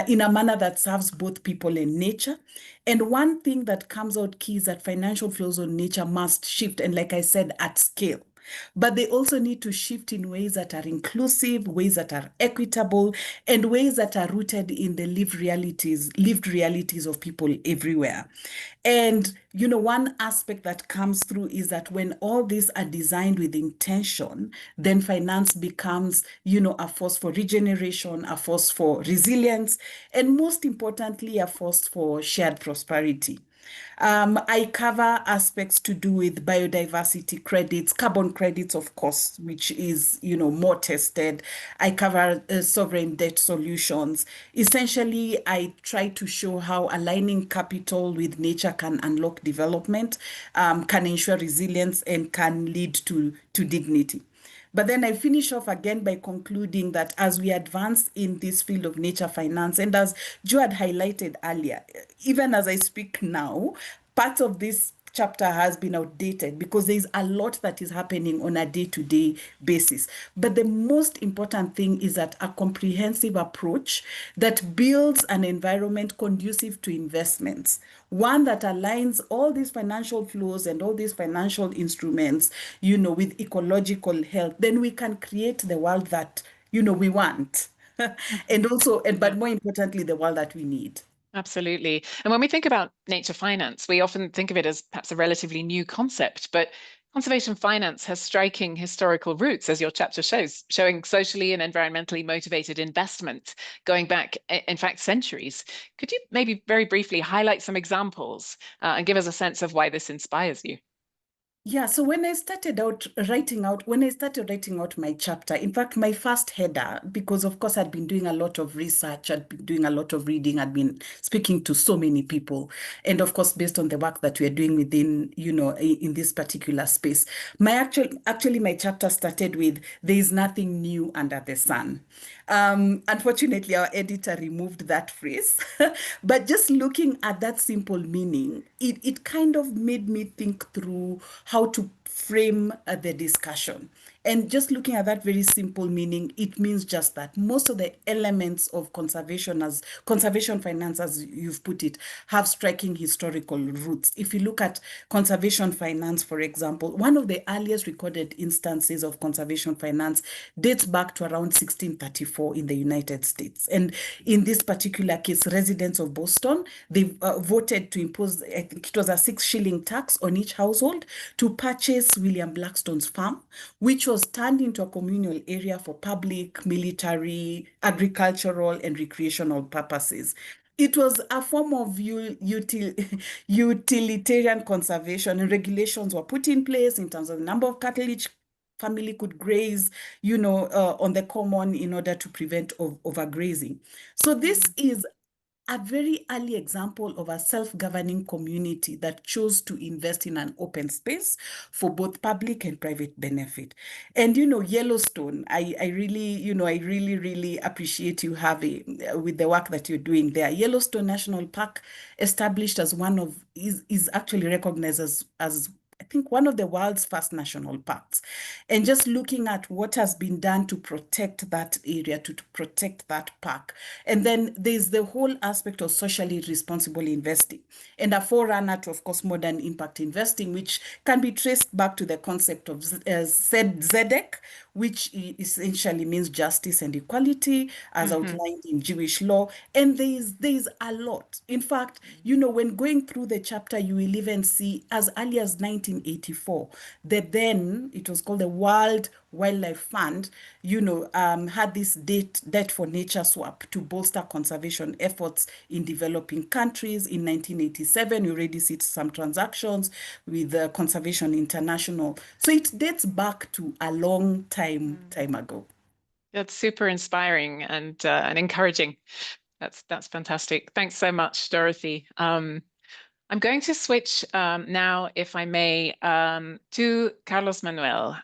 in a manner that serves both people and nature. And one thing that comes out key is that financial flows on nature must shift, and like I said, at scale. But they also need to shift in ways that are inclusive, ways that are equitable, and ways that are rooted in the lived realities of people everywhere. And, you know, one aspect that comes through is that when all these are designed with intention, then finance becomes, you know, a force for regeneration, a force for resilience, and most importantly, a force for shared prosperity. I cover aspects to do with biodiversity credits, carbon credits, of course, which is, you know, more tested. I cover sovereign debt solutions. Essentially, I try to show how aligning capital with nature can unlock development, can ensure resilience, and can lead to dignity. But then I finish off again by concluding that as we advance in this field of nature finance, and as Joe had highlighted earlier, even as I speak now, part of this chapter has been outdated because there's a lot that is happening on a day-to-day basis. But the most important thing is that a comprehensive approach that builds an environment conducive to investments, one that aligns all these financial flows and all these financial instruments, you know, with ecological health, then we can create the world that, you know, we want. But more importantly, the world that we need. Absolutely. And when we think about nature finance, we often think of it as perhaps a relatively new concept, but conservation finance has striking historical roots, as your chapter shows, showing socially and environmentally motivated investment going back, in fact, centuries. Could you maybe very briefly highlight some examples and give us a sense of why this inspires you? Yeah, so when I started writing out my chapter, in fact, my first header, because of course I'd been doing a lot of research, I'd been doing a lot of reading, I'd been speaking to so many people. And of course, based on the work that we're doing within, you know, in this particular space, my chapter started with, "There is nothing new under the sun." Unfortunately, our editor removed that phrase, but just looking at that simple meaning, it kind of made me think through how to frame the discussion. And just looking at that very simple meaning, it means just that most of the elements of conservation finance, as you've put it, have striking historical roots. If you look at conservation finance, for example, one of the earliest recorded instances of conservation finance dates back to around 1634 in the United States. And in this particular case, residents of Boston, they voted to impose, I think it was a 6-shilling tax on each household to purchase William Blackstone's farm, which was turned into a communal area for public, military, agricultural, and recreational purposes. It was a form of utilitarian conservation, and regulations were put in place in terms of the number of cattle each family could graze, you know, on the common in order to prevent overgrazing. So this is a very early example of a self-governing community that chose to invest in an open space for both public and private benefit. And, you know, Yellowstone, I really appreciate you having with the work that you're doing there. Yellowstone National Park, established as is actually recognized as I think one of the world's first national parks. And just looking at what has been done to protect that area, to protect that park. And then there's the whole aspect of socially responsible investing, and a forerunner to, of course, modern impact investing, which can be traced back to the concept of Zedek, which essentially means justice and equality, as outlined in Jewish law. And there's a lot. In fact, you know, when going through the chapter, you will even see as early as 1984, that then it was called the World Wildlife Fund, you know, had this debt for nature swap to bolster conservation efforts in developing countries. In 1987, you already see some transactions with Conservation International. So it dates back to a long time ago. That's super inspiring and encouraging. That's fantastic. Thanks so much, Dorothy. I'm going to switch now, if I may, to Carlos Manuel,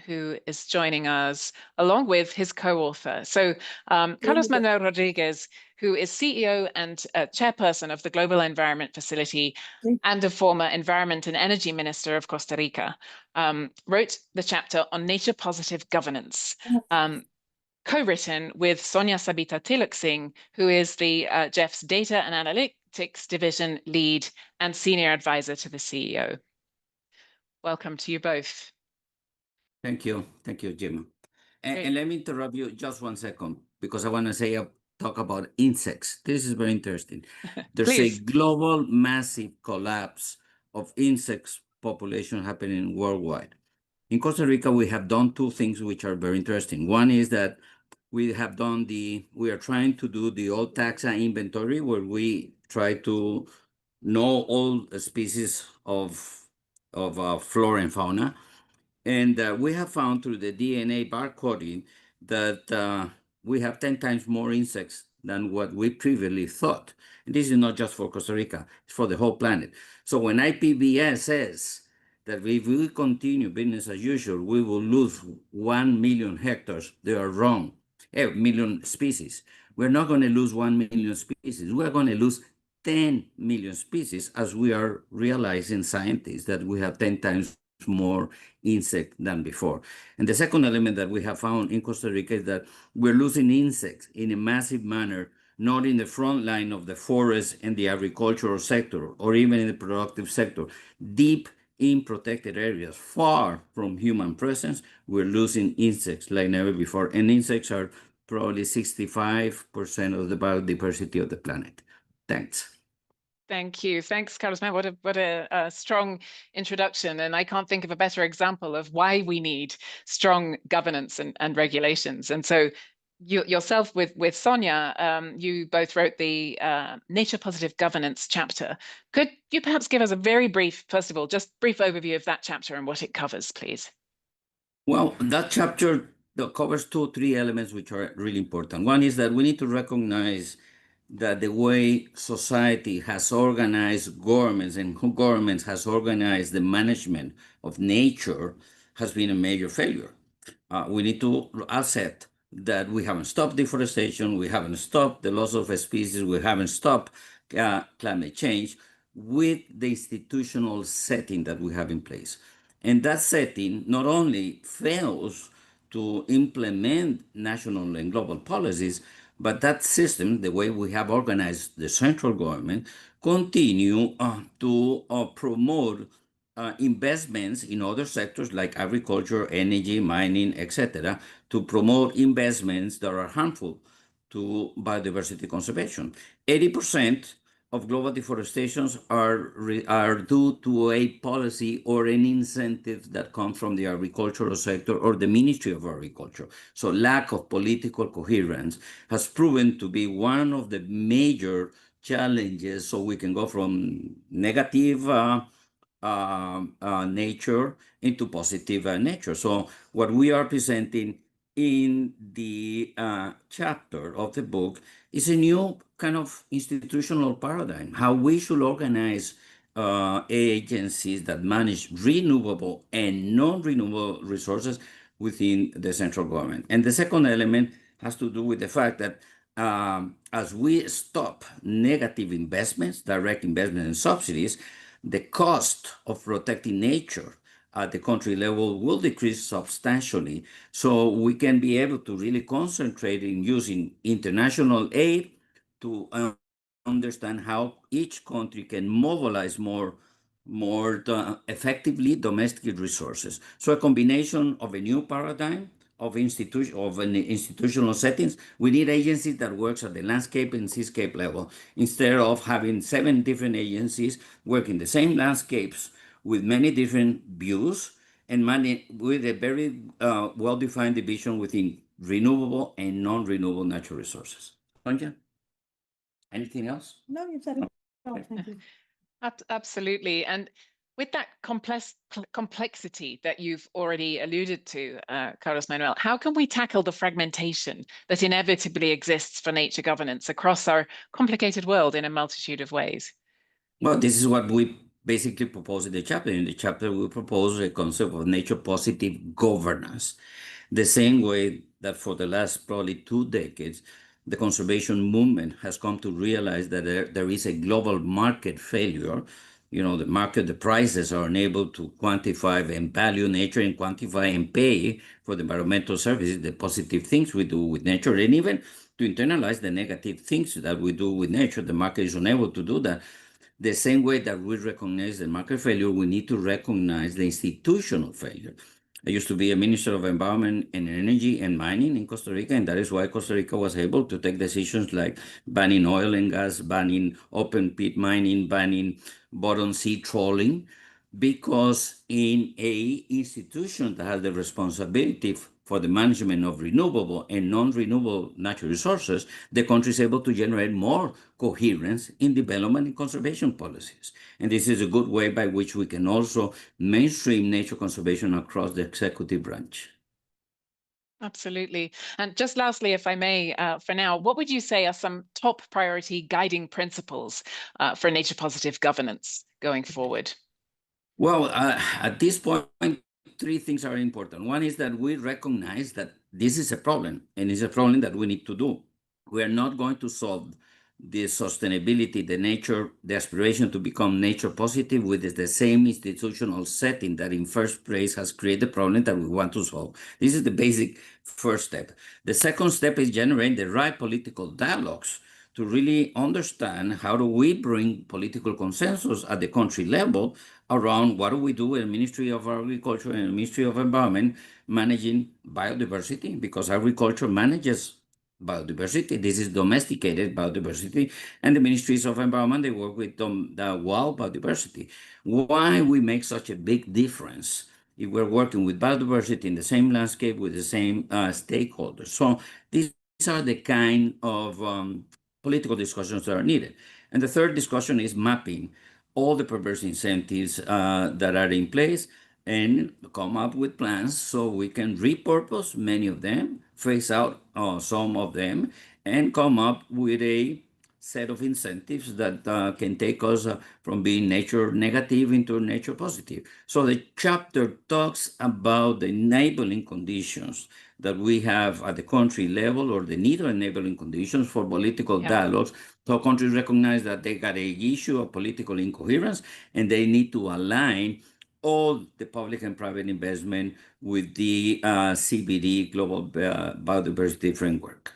who is joining us along with his co-author. So Carlos Manuel Rodriguez, who is CEO and chairperson of the Global Environment Facility and a former Environment and Energy Minister of Costa Rica, wrote the chapter on nature-positive governance, co-written with Sonia Sabita Tilak-Singh, who is the Jeff's Data and Analytics Division lead and senior advisor to the CEO. Welcome to you both. Thank you, Jim. And let me interrupt you just 1 second, because I want to say talk about insects. This is very interesting. There's a global massive collapse of insects population happening worldwide. In Costa Rica, we have done two things which are very interesting. One is that we are trying to do the old taxa inventory, where we try to know all the species of flora and fauna. And we have found through the DNA barcoding that we have 10 times more insects than what we previously thought. And this is not just for Costa Rica, it's for the whole planet. So when IPBES says that if we continue business as usual, we will lose 1 million hectares, they are wrong. Million species. We're not going to lose 1 million species. We're going to lose 10 million species, as we are realizing, scientists, that we have 10 times more insect than before. And the second element that we have found in Costa Rica is that we're losing insects in a massive manner, not in the front line of the forest and the agricultural sector, or even in the productive sector. Deep in protected areas, far from human presence, we're losing insects like never before. And insects are probably 65% of the biodiversity of the planet. Thanks. Thank you. Thanks, Carlos. Man, what a strong introduction. And I can't think of a better example of why we need strong governance and regulations. And so yourself with Sonia, you both wrote the Nature Positive Governance chapter. Could you perhaps give us a very brief, first of all, just brief overview of that chapter and what it covers, please? Well, that chapter covers 2 or 3 elements which are really important. One is that we need to recognize that the way society has organized governments and who governments has organized the management of nature has been a major failure. We need to accept that we haven't stopped deforestation, we haven't stopped the loss of species, we haven't stopped climate change with the institutional setting that we have in place. And that setting not only fails to implement national and global policies, but that system, the way we have organized the central government, continue to promote investments in other sectors like agriculture, energy, mining, etc., to promote investments that are harmful to biodiversity conservation. 80% of global deforestations are due to a policy or an incentive that comes from the agricultural sector or the Ministry of Agriculture. So lack of political coherence has proven to be one of the major challenges, so we can go from negative nature into positive nature. So what we are presenting in the chapter of the book is a new kind of institutional paradigm, how we should organize agencies that manage renewable and non-renewable resources within the central government. And the second element has to do with the fact that as we stop negative investments, direct investment and subsidies, the cost of protecting nature at the country level will decrease substantially. So we can be able to really concentrate in using international aid to understand how each country can mobilize more effectively domestic resources. So a combination of a new paradigm of institutional settings. We need agencies that works at the landscape and seascape level, instead of having 7 different agencies working the same landscapes with many different views and with a very well-defined division within renewable and non-renewable natural resources. Sonia, anything else? No, you said it all. Thank you. Absolutely. And with that complexity that you've already alluded to, Carlos Manuel, how can we tackle the fragmentation that inevitably exists for nature governance across our complicated world in a multitude of ways? Well, this is what we basically propose in the chapter. In the chapter, we propose a concept of nature positive governance. The same way that for the last probably 2 decades, the conservation movement has come to realize that there is a global market failure. You know, the prices are unable to quantify and value nature and quantify and pay for the environmental services, the positive things we do with nature, and even to internalize the negative things that we do with nature. The market is unable to do that. The same way that we recognize the market failure, we need to recognize the institutional failure. I used to be a Minister of Environment and Energy and Mining in Costa Rica, and that is why Costa Rica was able to take decisions like banning oil and gas, banning open pit mining, banning bottom sea trawling, because in a institution that has the responsibility for the management of renewable and non-renewable natural resources, the country is able to generate more coherence in development and conservation policies. And this is a good way by which we can also mainstream nature conservation across the executive branch. Absolutely. And just lastly, if I may, for now, what would you say are some top priority guiding principles for nature positive governance going forward? Well, at this point, 3 things are important. One is that we recognize that this is a problem, and it's a problem that we need to do. We are not going to solve the sustainability, the aspiration to become nature positive with the same institutional setting that in first place has created the problem that we want to solve. This is the basic first step. The second step is generate the right political dialogues to really understand how do we bring political consensus at the country level around what do we do in the Ministry of Agriculture and the Ministry of Environment managing biodiversity, because agriculture manages biodiversity. This is domesticated biodiversity, and the Ministries of Environment, they work with the wild biodiversity. Why we make such a big difference if we're working with biodiversity in the same landscape with the same stakeholders? So these are the kind of political discussions that are needed. And the third discussion is mapping all the perverse incentives that are in place and come up with plans so we can repurpose many of them, phase out some of them, and come up with a set of incentives that can take us from being nature negative into nature positive. So the chapter talks about the enabling conditions that we have at the country level, or the need of enabling conditions for political dialogues. So countries recognize that they got an issue of political incoherence, and they need to align all the public and private investment with the CBD, Global Biodiversity Framework.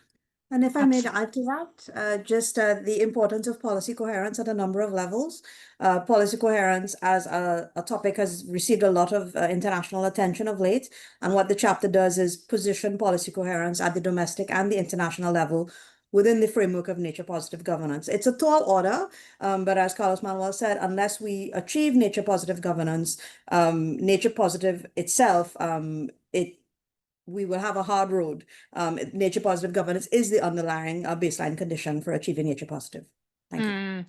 And if I may add to that, just the importance of policy coherence at a number of levels. Policy coherence as a topic has received a lot of international attention of late. And what the chapter does is position policy coherence at the domestic and the international level within the framework of nature positive governance. It's a tall order, but as Carlos Manuel said, unless we achieve nature positive governance, nature positive itself, we will have a hard road. Nature positive governance is the underlying baseline condition for achieving nature positive. Thank you.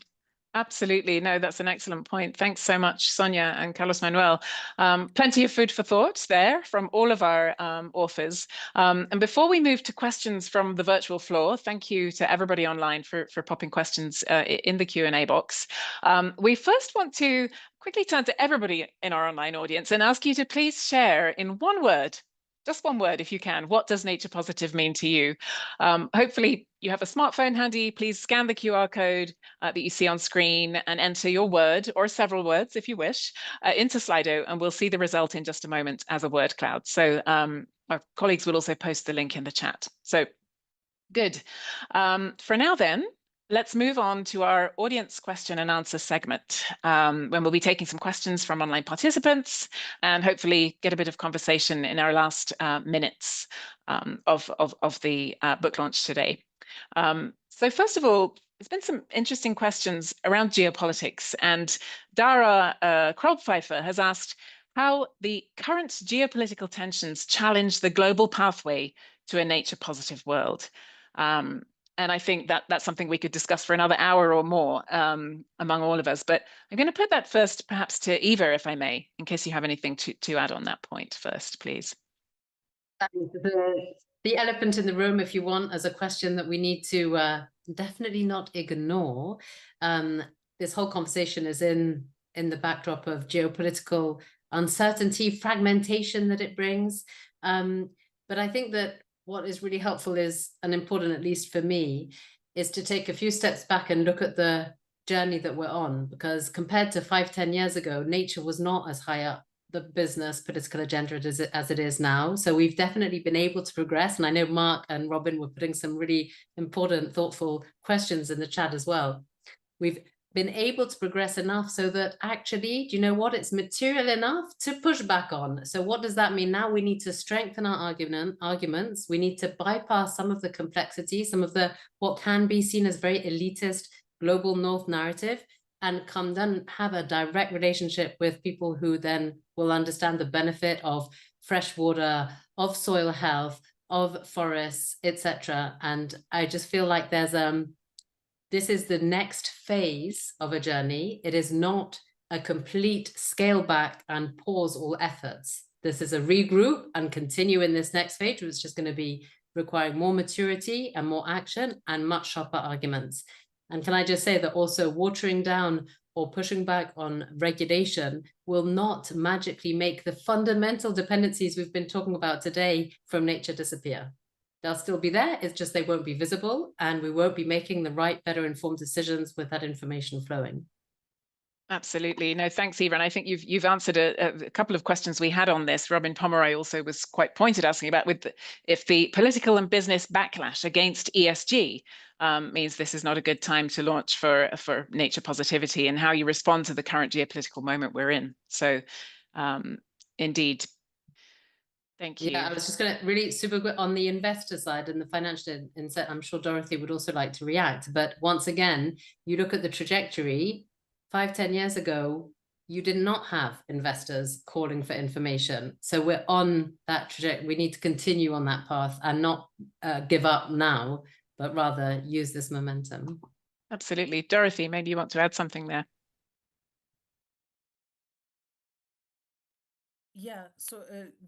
Absolutely. No, that's an excellent point. Thanks so much, Sonia and Carlos Manuel. Plenty of food for thought there from all of our authors. And before we move to questions from the virtual floor, thank you to everybody online for popping questions in the Q&A box. We first want to quickly turn to everybody in our online audience and ask you to please share in one word, just one word if you can, what does nature positive mean to you? Hopefully you have a smartphone handy. Please scan the QR code that you see on screen and enter your word or several words if you wish into Slido, and we'll see the result in just a moment as a word cloud. So our colleagues will also post the link in the chat. So good. For now then, let's move on to our audience question and answer segment, when we'll be taking some questions from online participants and hopefully get a bit of conversation in our last minutes of the book launch today. So first of all, there's been some interesting questions around geopolitics, and Dara Krobpfeifer has asked how the current geopolitical tensions challenge the global pathway to a nature positive world. And I think that that's something we could discuss for another hour or more among all of us. But I'm going to put that first perhaps to Eva, if I may, in case you have anything to add on that point first, please. The elephant in the room, if you want, as a question that we need to definitely not ignore. this whole conversation is in the backdrop of geopolitical uncertainty, fragmentation that it brings. But I think that what is really helpful is, and important at least for me, is to take a few steps back and look at the journey that we're on, because compared to 5-10 years ago, nature was not as high up the business political agenda as it is now. So we've definitely been able to progress. And I know Mark and Robin were putting some really important, thoughtful questions in the chat as well. We've been able to progress enough so that actually, do you know what? It's material enough to push back on. So what does that mean? Now we need to strengthen our arguments. We need to bypass some of the complexity, some of the what can be seen as very elitist global North narrative, and come then have a direct relationship with people who then will understand the benefit of fresh water, of soil health, of forests, etc. And I just feel like there's this is the next phase of a journey. It is not a complete scale back and pause all efforts. This is a regroup and continue in this next phase, which is just going to be requiring more maturity and more action and much sharper arguments. And can I just say that also watering down or pushing back on regulation will not magically make the fundamental dependencies we've been talking about today from nature disappear. They'll still be there, it's just they won't be visible, and we won't be making the right, better informed decisions with that information flowing. Absolutely. No, thanks, Eva. And I think you've answered a couple of questions we had on this. Robin Pomeroy also was quite pointed asking about if the political and business backlash against ESG means this is not a good time to launch for nature positivity, and how you respond to the current geopolitical moment we're in. So indeed. Thank you. Yeah, I was just going to really super quick on the investor side and the financial insight. I'm sure Dorothy would also like to react. But once again, you look at the trajectory. 5-10 years ago, you did not have investors calling for information. So we're on that trajectory. We need to continue on that path and not give up now, but rather use this momentum. Absolutely. Dorothy, maybe you want to add something there. Yeah, so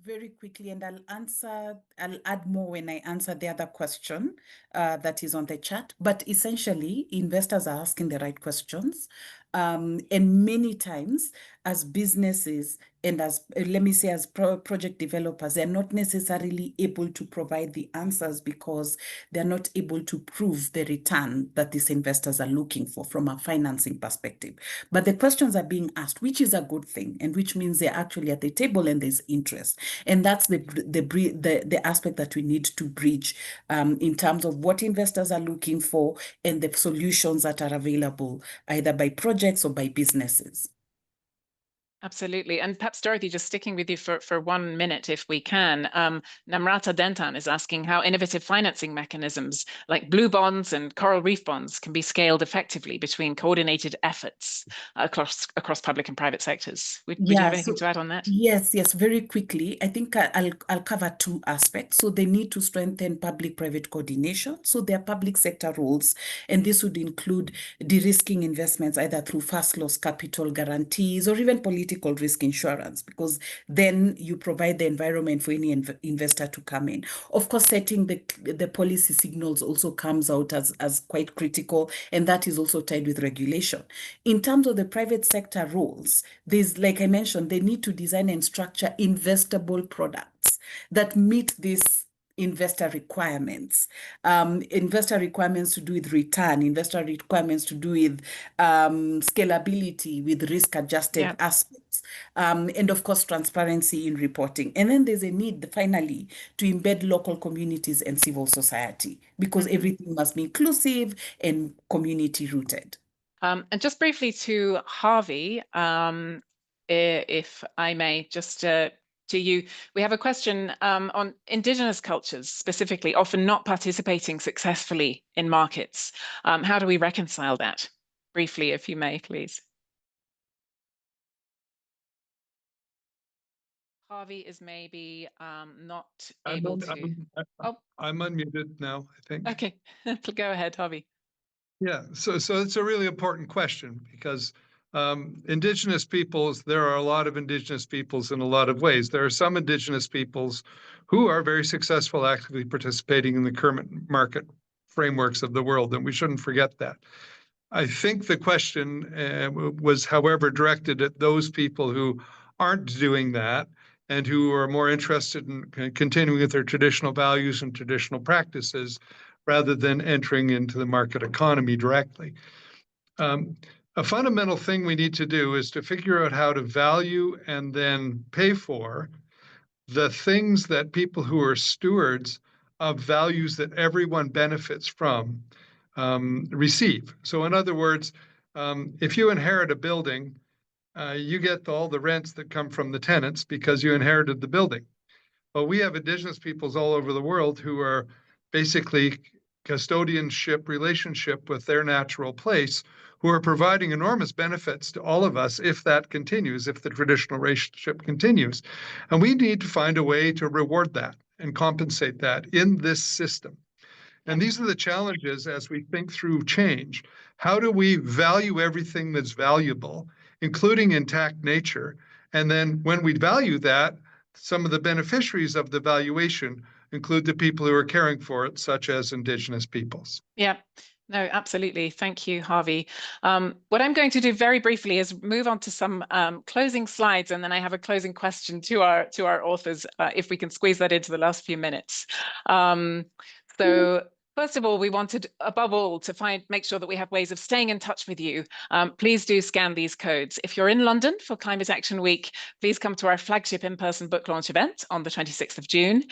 very quickly, and I'll add more when I answer the other question that is on the chat. But essentially, investors are asking the right questions. And many times, as businesses and as, let me say, as project developers, they're not necessarily able to provide the answers because they're not able to prove the return that these investors are looking for from a financing perspective. But the questions are being asked, which is a good thing, and which means they're actually at the table and there's interest. And that's the aspect that we need to bridge in terms of what investors are looking for and the solutions that are available, either by projects or by businesses. Absolutely. And perhaps, Dorothy, just sticking with you for 1 minute, if we can. Namrata Dentan is asking how innovative financing mechanisms like blue bonds and coral reef bonds can be scaled effectively between coordinated efforts across public and private sectors. Would you have anything to add on that? Yes, very quickly. I think I'll cover two aspects. So they need to strengthen public-private coordination. So there are public sector roles, and this would include de-risking investments either through first loss capital guarantees or even political risk insurance, because then you provide the environment for any investor to come in. Of course, setting the policy signals also comes out as quite critical, and that is also tied with regulation. In terms of the private sector roles, there's, like I mentioned, they need to design and structure investable products that meet these investor requirements to do with return, investor requirements to do with scalability, with risk-adjusted aspects, and of course, transparency in reporting. And then there's a need, finally, to embed local communities and civil society, because everything must be inclusive and community-rooted. And just briefly to Harvey, if I may, just to you, we have a question on indigenous cultures specifically, often not participating successfully in markets. How do we reconcile that? Briefly, if you may, please. Harvey is maybe not able to. I'm unmuted now, I think. Okay, go ahead, Harvey. Yeah, so it's a really important question, because indigenous peoples, there are a lot of indigenous peoples in a lot of ways. There are some indigenous peoples who are very successful actively participating in the current market frameworks of the world, and we shouldn't forget that. I think the question was, however, directed at those people who aren't doing that and who are more interested in continuing with their traditional values and traditional practices rather than entering into the market economy directly. A fundamental thing we need to do is to figure out how to value and then pay for the things that people who are stewards of values that everyone benefits from receive. So in other words, if you inherit a building, you get all the rents that come from the tenants because you inherited the building. Well, we have indigenous peoples all over the world who are basically custodianship relationship with their natural place, who are providing enormous benefits to all of us if that continues, if the traditional relationship continues. And we need to find a way to reward that and compensate that in this system. And these are the challenges as we think through change. How do we value everything that's valuable, including intact nature? And then when we value that, some of the beneficiaries of the valuation include the people who are caring for it, such as indigenous peoples. Yeah. No, absolutely. Thank you, Harvey. What I'm going to do very briefly is move on to some closing slides, and then I have a closing question to our authors, if we can squeeze that into the last few minutes. So first of all, we wanted, above all, to make sure that we have ways of staying in touch with you. Please do scan these codes. If you're in London for Climate Action Week, please come to our flagship in-person book launch event on the 26th of June.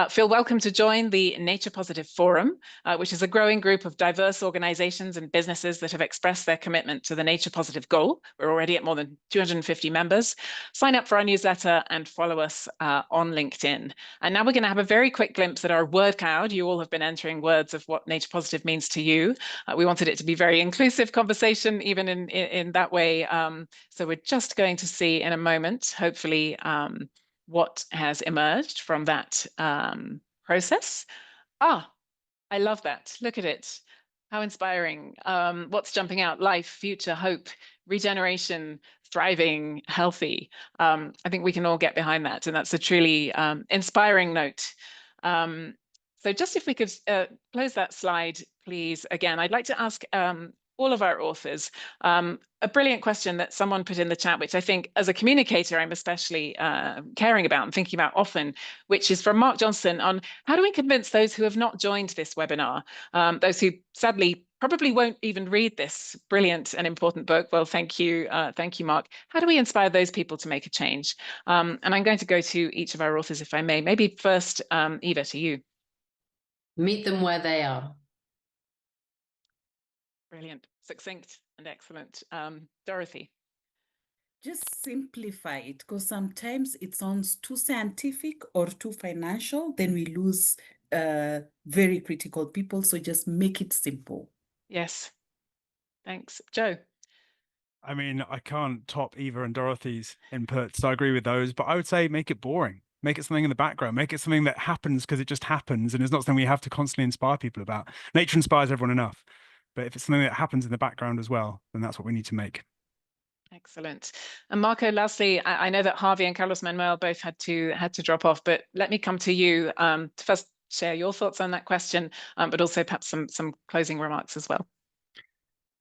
Feel welcome to join the Nature Positive Forum, which is a growing group of diverse organizations and businesses that have expressed their commitment to the Nature Positive goal. We're already at more than 250 members. Sign up for our newsletter and follow us on LinkedIn. And now we're going to have a very quick glimpse at our word cloud. You all have been entering words of what Nature Positive means to you. We wanted it to be very inclusive conversation, even in that way. So we're just going to see in a moment, hopefully, what has emerged from that process. I love that. Look at it. How inspiring. What's jumping out? Life, future, hope, regeneration, thriving, healthy. I think we can all get behind that. And that's a truly inspiring note. So just if we could close that slide, please. Again, I'd like to ask all of our authors a brilliant question that someone put in the chat, which I think as a communicator, I'm especially caring about and thinking about often, which is from Mark Johnson on how do we convince those who have not joined this webinar, those who sadly probably won't even read this brilliant and important book. Well, thank you, Mark. How do we inspire those people to make a change? And I'm going to go to each of our authors, if I may. Maybe first, Eva, to you. Meet them where they are. Brilliant, succinct and excellent. Dorothy. Just simplify it, because sometimes it sounds too scientific or too financial, then we lose very critical people. So just make it simple. Yes, thanks. Joe. I mean, I can't top Eva and Dorothy's inputs, so I agree with those, but I would say make it boring. Make it something in the background. Make it something that happens because it just happens, and it's not something we have to constantly inspire people about. Nature inspires everyone enough, but if it's something that happens in the background as well, then that's what we need to make. Excellent. And Marco, lastly, I know that Harvey and Carlos Manuel both had to drop off, but let me come to you to first share your thoughts on that question, but also perhaps some closing remarks as well.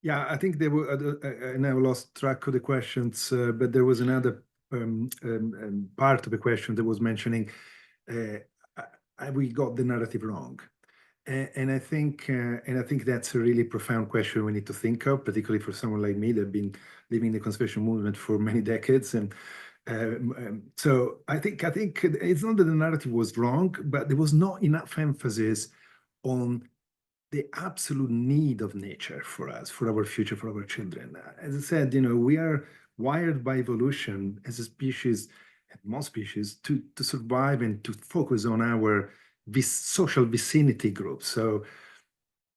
Yeah, I think there were, I now lost track of the questions, but there was another part of the question that was mentioning we got the narrative wrong. And I think that's a really profound question we need to think of, particularly for someone like me that have been living the conservation movement for many decades. And so I think it's not that the narrative was wrong, but there was not enough emphasis on the absolute need of nature for us, for our future, for our children. As I said, we are wired by evolution as a species, most species, to survive and to focus on our social vicinity groups. So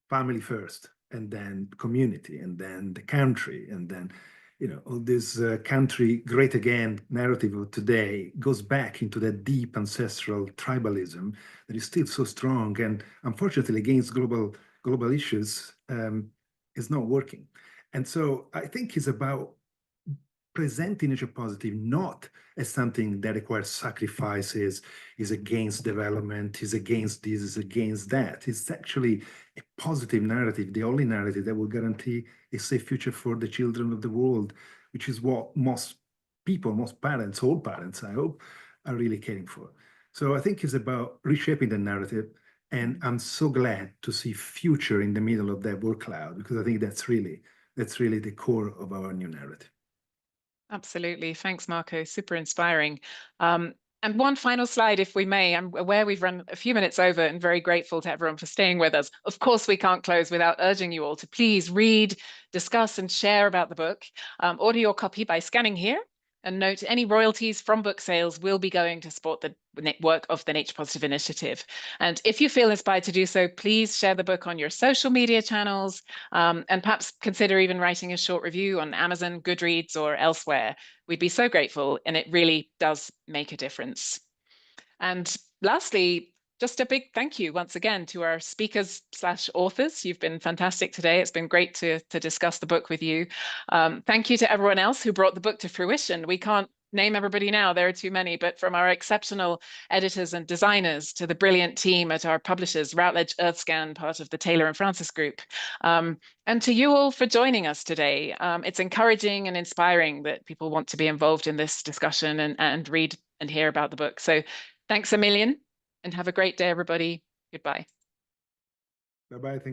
family first, and then community, and then the country, and then all this country great again narrative of today goes back into that deep ancestral tribalism that is still so strong, and unfortunately against global issues is not working. And so I think it's about presenting nature positive not as something that requires sacrifices, is against development, is against this, is against that. It's actually a positive narrative, the only narrative that will guarantee a safe future for the children of the world, which is what most people, most parents, all parents, I hope, are really caring for. So I think it's about reshaping the narrative. And I'm so glad to see future in the middle of that word cloud, because I think that's really the core of our new narrative. Absolutely. Thanks, Marco. Super inspiring. And one final slide, if we may. I'm aware we've run a few minutes over and very grateful to everyone for staying with us. Of course, we can't close without urging you all to please read, discuss, and share about the book. Order your copy by scanning here. And note, any royalties from book sales will be going to support the work of the Nature Positive Initiative. And if you feel inspired to do so, please share the book on your social media channels, and perhaps consider even writing a short review on Amazon, Goodreads, or elsewhere. We'd be so grateful, and it really does make a difference. And lastly, just a big thank you once again to our speakers/authors. You've been fantastic today. It's been great to discuss the book with you. Thank you to everyone else who brought the book to fruition. We can't name everybody now, there are too many, but from our exceptional editors and designers to the brilliant team at our publishers, Routledge Earthscan, part of the Taylor and Francis Group, and to you all for joining us today. It's encouraging and inspiring that people want to be involved in this discussion and read and hear about the book. So thanks a million. And have a great day, everybody. Goodbye. Bye-bye.